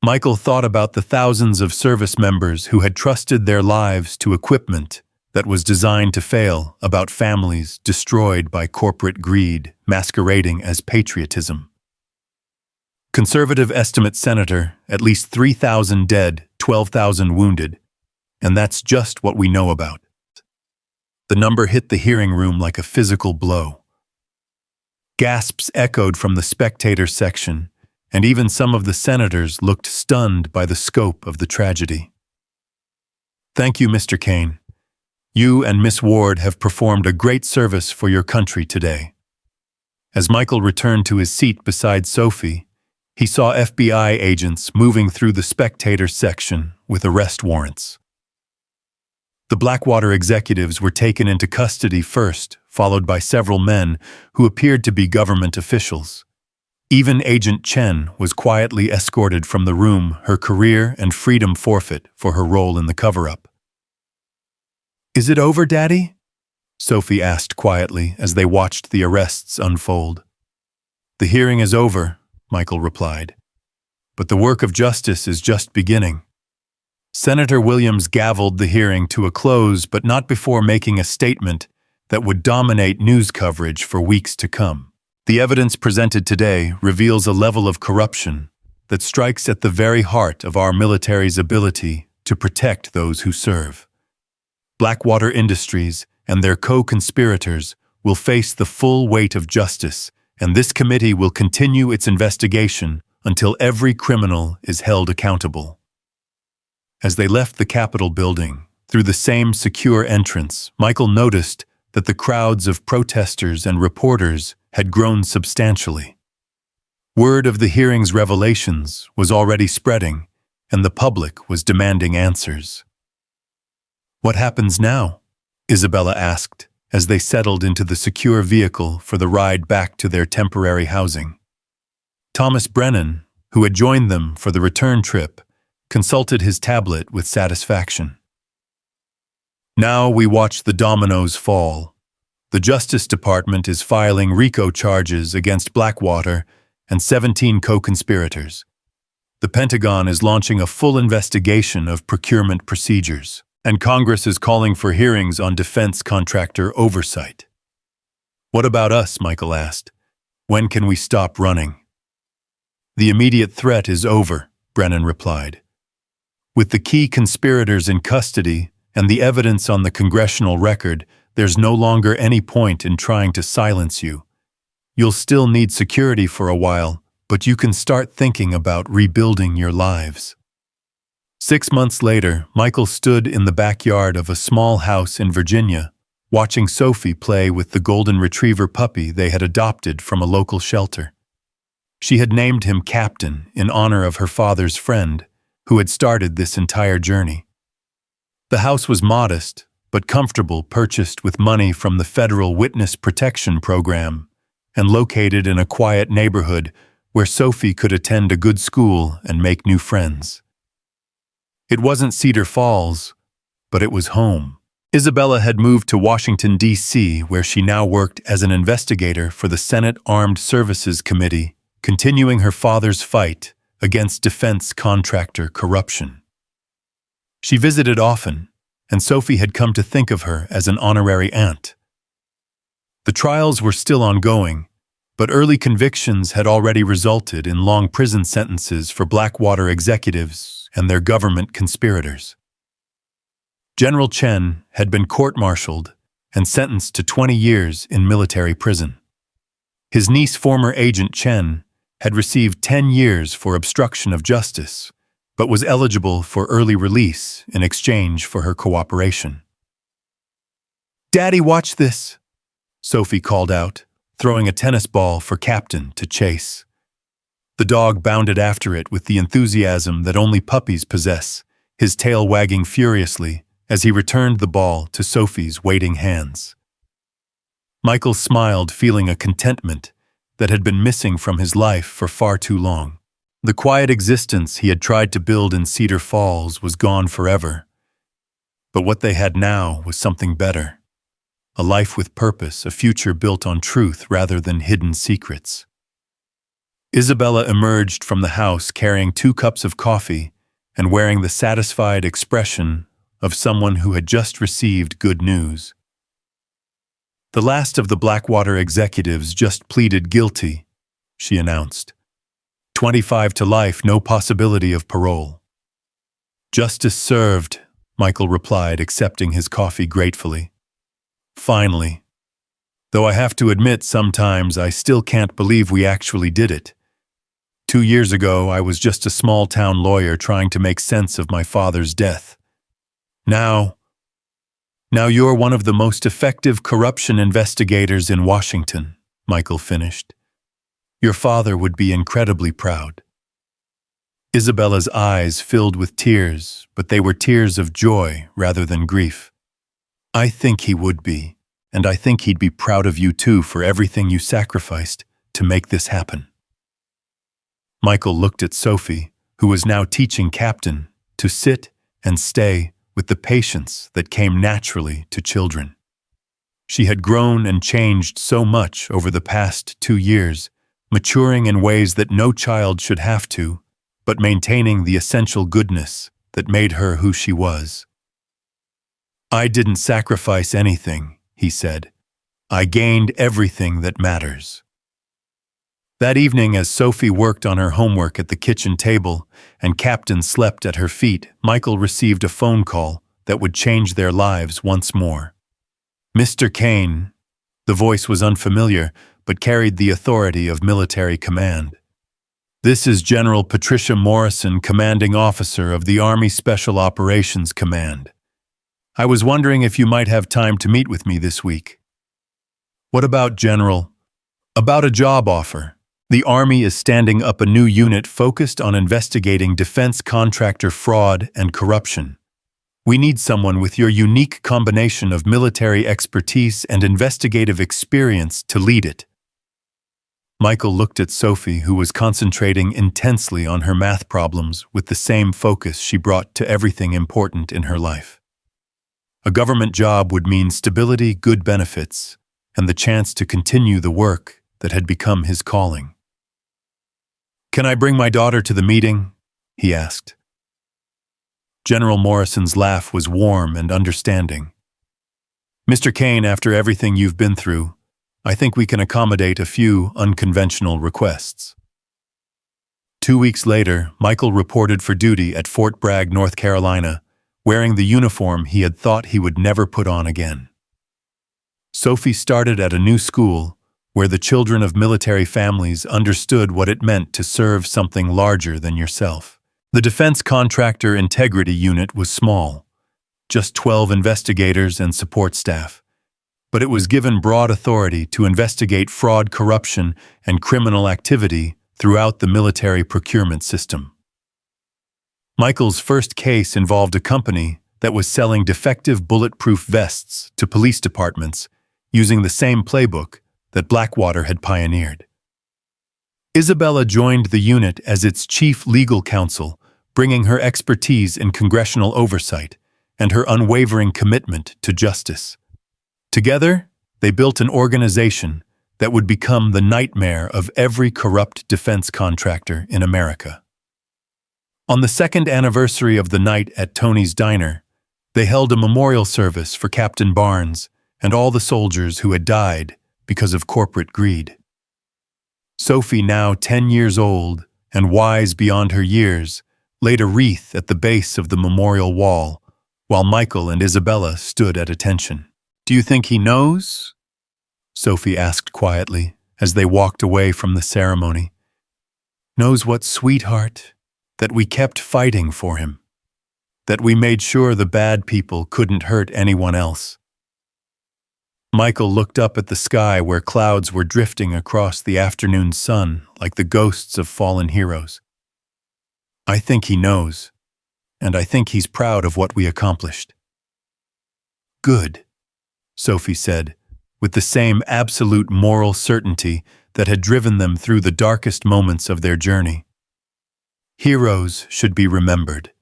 Michael thought about the thousands of service members who had trusted their lives to equipment that was designed to fail, about families destroyed by corporate greed masquerading as patriotism. Conservative estimate, Senator, at least 3,000 dead, 12,000 wounded, and that's just what we know about. The number hit the hearing room like a physical blow. Gasps echoed from the spectator section, and even some of the senators looked stunned by the scope of the tragedy. Thank you, Mr. Kane. You and Miss Ward have performed a great service for your country today. As Michael returned to his seat beside Sophie, he saw FBI agents moving through the spectator section with arrest warrants. The Blackwater executives were taken into custody first, followed by several men who appeared to be government officials. Even Agent Chen was quietly escorted from the room, her career and freedom forfeit for her role in the cover-up. "Is it over, Daddy?" Sophie asked quietly as they watched the arrests unfold. "The hearing is over," Michael replied. "But the work of justice is just beginning." Senator Williams gavelled the hearing to a close, but not before making a statement that would dominate news coverage for weeks to come. The evidence presented today reveals a level of corruption that strikes at the very heart of our military's ability to protect those who serve. Blackwater Industries and their co-conspirators will face the full weight of justice, and this committee will continue its investigation until every criminal is held accountable. As they left the Capitol building, through the same secure entrance, Michael noticed that the crowds of protesters and reporters had grown substantially. Word of the hearing's revelations was already spreading, and the public was demanding answers. "What happens now?" Isabella asked as they settled into the secure vehicle for the ride back to their temporary housing. Thomas Brennan, who had joined them for the return trip, consulted his tablet with satisfaction. "Now we watch the dominoes fall. The Justice Department is filing RICO charges against Blackwater and 17 co-conspirators. The Pentagon is launching a full investigation of procurement procedures, and Congress is calling for hearings on defense contractor oversight." "What about us?" Michael asked. "When can we stop running?" "The immediate threat is over," Brennan replied. "With the key conspirators in custody and the evidence on the congressional record, there's no longer any point in trying to silence you. You'll still need security for a while, but you can start thinking about rebuilding your lives." 6 months later, Michael stood in the backyard of a small house in Virginia, watching Sophie play with the golden retriever puppy they had adopted from a local shelter. She had named him Captain in honor of her father's friend, who had started this entire journey. The house was modest, but comfortable, purchased with money from the Federal Witness Protection Program, and located in a quiet neighborhood where Sophie could attend a good school and make new friends. It wasn't Cedar Falls, but it was home. Isabella had moved to Washington, D.C., where she now worked as an investigator for the Senate Armed Services Committee, continuing her father's fight against defense contractor corruption. She visited often, and Sophie had come to think of her as an honorary aunt. The trials were still ongoing, but early convictions had already resulted in long prison sentences for Blackwater executives and their government conspirators. General Chen had been court-martialed and sentenced to 20 years in military prison. His niece, former Agent Chen, had received 10 years for obstruction of justice, but was eligible for early release in exchange for her cooperation. "Daddy, watch this!" Sophie called out, throwing a tennis ball for Captain to chase. The dog bounded after it with the enthusiasm that only puppies possess, his tail wagging furiously as he returned the ball to Sophie's waiting hands. Michael smiled, feeling a contentment that had been missing from his life for far too long. The quiet existence he had tried to build in Cedar Falls was gone forever. But what they had now was something better. A life with purpose, a future built on truth rather than hidden secrets. Isabella emerged from the house carrying 2 cups of coffee and wearing the satisfied expression of someone who had just received good news. "The last of the Blackwater executives just pleaded guilty," she announced. 25 to life, no possibility of parole." "Justice served," Michael replied, accepting his coffee gratefully. "Finally. Though I have to admit sometimes I still can't believe we actually did it. 2 years ago, I was just a small-town lawyer trying to make sense of my father's death. Now you're one of the most effective corruption investigators in Washington," Michael finished. Your father would be incredibly proud. Isabella's eyes filled with tears, but they were tears of joy rather than grief. I think he would be, and I think he'd be proud of you too for everything you sacrificed to make this happen. Michael looked at Sophie, who was now teaching Captain to sit and stay with the patience that came naturally to children. She had grown and changed so much over the past 2 years, maturing in ways that no child should have to, but maintaining the essential goodness that made her who she was. I didn't sacrifice anything, he said. I gained everything that matters. That evening, as Sophie worked on her homework at the kitchen table and Captain slept at her feet, Michael received a phone call that would change their lives once more. Mr. Kane. The voice was unfamiliar, but carried the authority of military command. This is General Patricia Morrison, commanding officer of the Army Special Operations Command. I was wondering if you might have time to meet with me this week. What about, General? About a job offer. The Army is standing up a new unit focused on investigating defense contractor fraud and corruption. We need someone with your unique combination of military expertise and investigative experience to lead it. Michael looked at Sophie, who was concentrating intensely on her math problems with the same focus she brought to everything important in her life. A government job would mean stability, good benefits, and the chance to continue the work that had become his calling. Can I bring my daughter to the meeting? He asked. General Morrison's laugh was warm and understanding. Mr. Kane, after everything you've been through, I think we can accommodate a few unconventional requests. 2 weeks later, Michael reported for duty at Fort Bragg, North Carolina, wearing the uniform he had thought he would never put on again. Sophie started at a new school where the children of military families understood what it meant to serve something larger than yourself. The Defense Contractor Integrity Unit was small, just 12 investigators and support staff, but it was given broad authority to investigate fraud, corruption, and criminal activity throughout the military procurement system. Michael's first case involved a company that was selling defective bulletproof vests to police departments using the same playbook that Blackwater had pioneered. Isabella joined the unit as its chief legal counsel, bringing her expertise in congressional oversight and her unwavering commitment to justice. Together, they built an organization that would become the nightmare of every corrupt defense contractor in America. On the second anniversary of the night at Tony's Diner, they held a memorial service for Captain Barnes and all the soldiers who had died because of corporate greed. Sophie, now 10 years old and wise beyond her years, laid a wreath at the base of the memorial wall, while Michael and Isabella stood at attention. Do you think he knows? Sophie asked quietly as they walked away from the ceremony. Knows what, sweetheart? That we kept fighting for him. That we made sure the bad people couldn't hurt anyone else. Michael looked up at the sky where clouds were drifting across the afternoon sun like the ghosts of fallen heroes. I think he knows, and I think he's proud of what we accomplished. Good, Sophie said, with the same absolute moral certainty that had driven them through the darkest moments of their journey. Heroes should be remembered.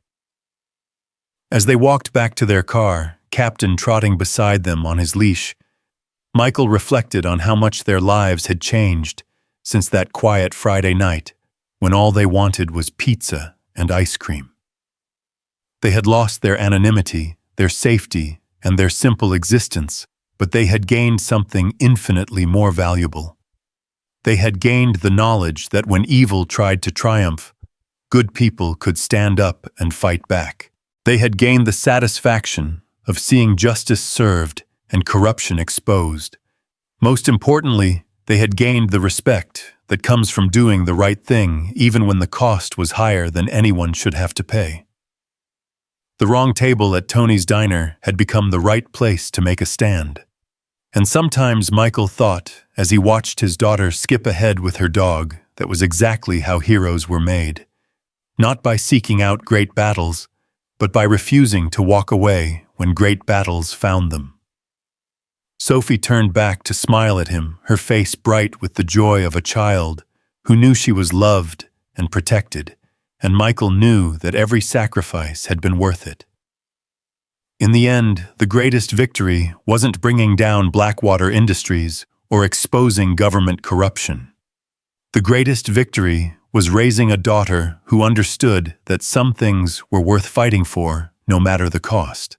As they walked back to their car, Captain trotting beside them on his leash, Michael reflected on how much their lives had changed since that quiet Friday night when all they wanted was pizza and ice cream. They had lost their anonymity, their safety, and their simple existence, but they had gained something infinitely more valuable. They had gained the knowledge that when evil tried to triumph, good people could stand up and fight back. They had gained the satisfaction of seeing justice served and corruption exposed. Most importantly, they had gained the respect that comes from doing the right thing even when the cost was higher than anyone should have to pay. The wrong table at Tony's Diner had become the right place to make a stand. And sometimes Michael thought, as he watched his daughter skip ahead with her dog, that was exactly how heroes were made. Not by seeking out great battles, but by refusing to walk away when great battles found them. Sophie turned back to smile at him, her face bright with the joy of a child who knew she was loved and protected, and Michael knew that every sacrifice had been worth it. In the end, the greatest victory wasn't bringing down Blackwater Industries or exposing government corruption. The greatest victory was raising a daughter who understood that some things were worth fighting for, no matter the cost.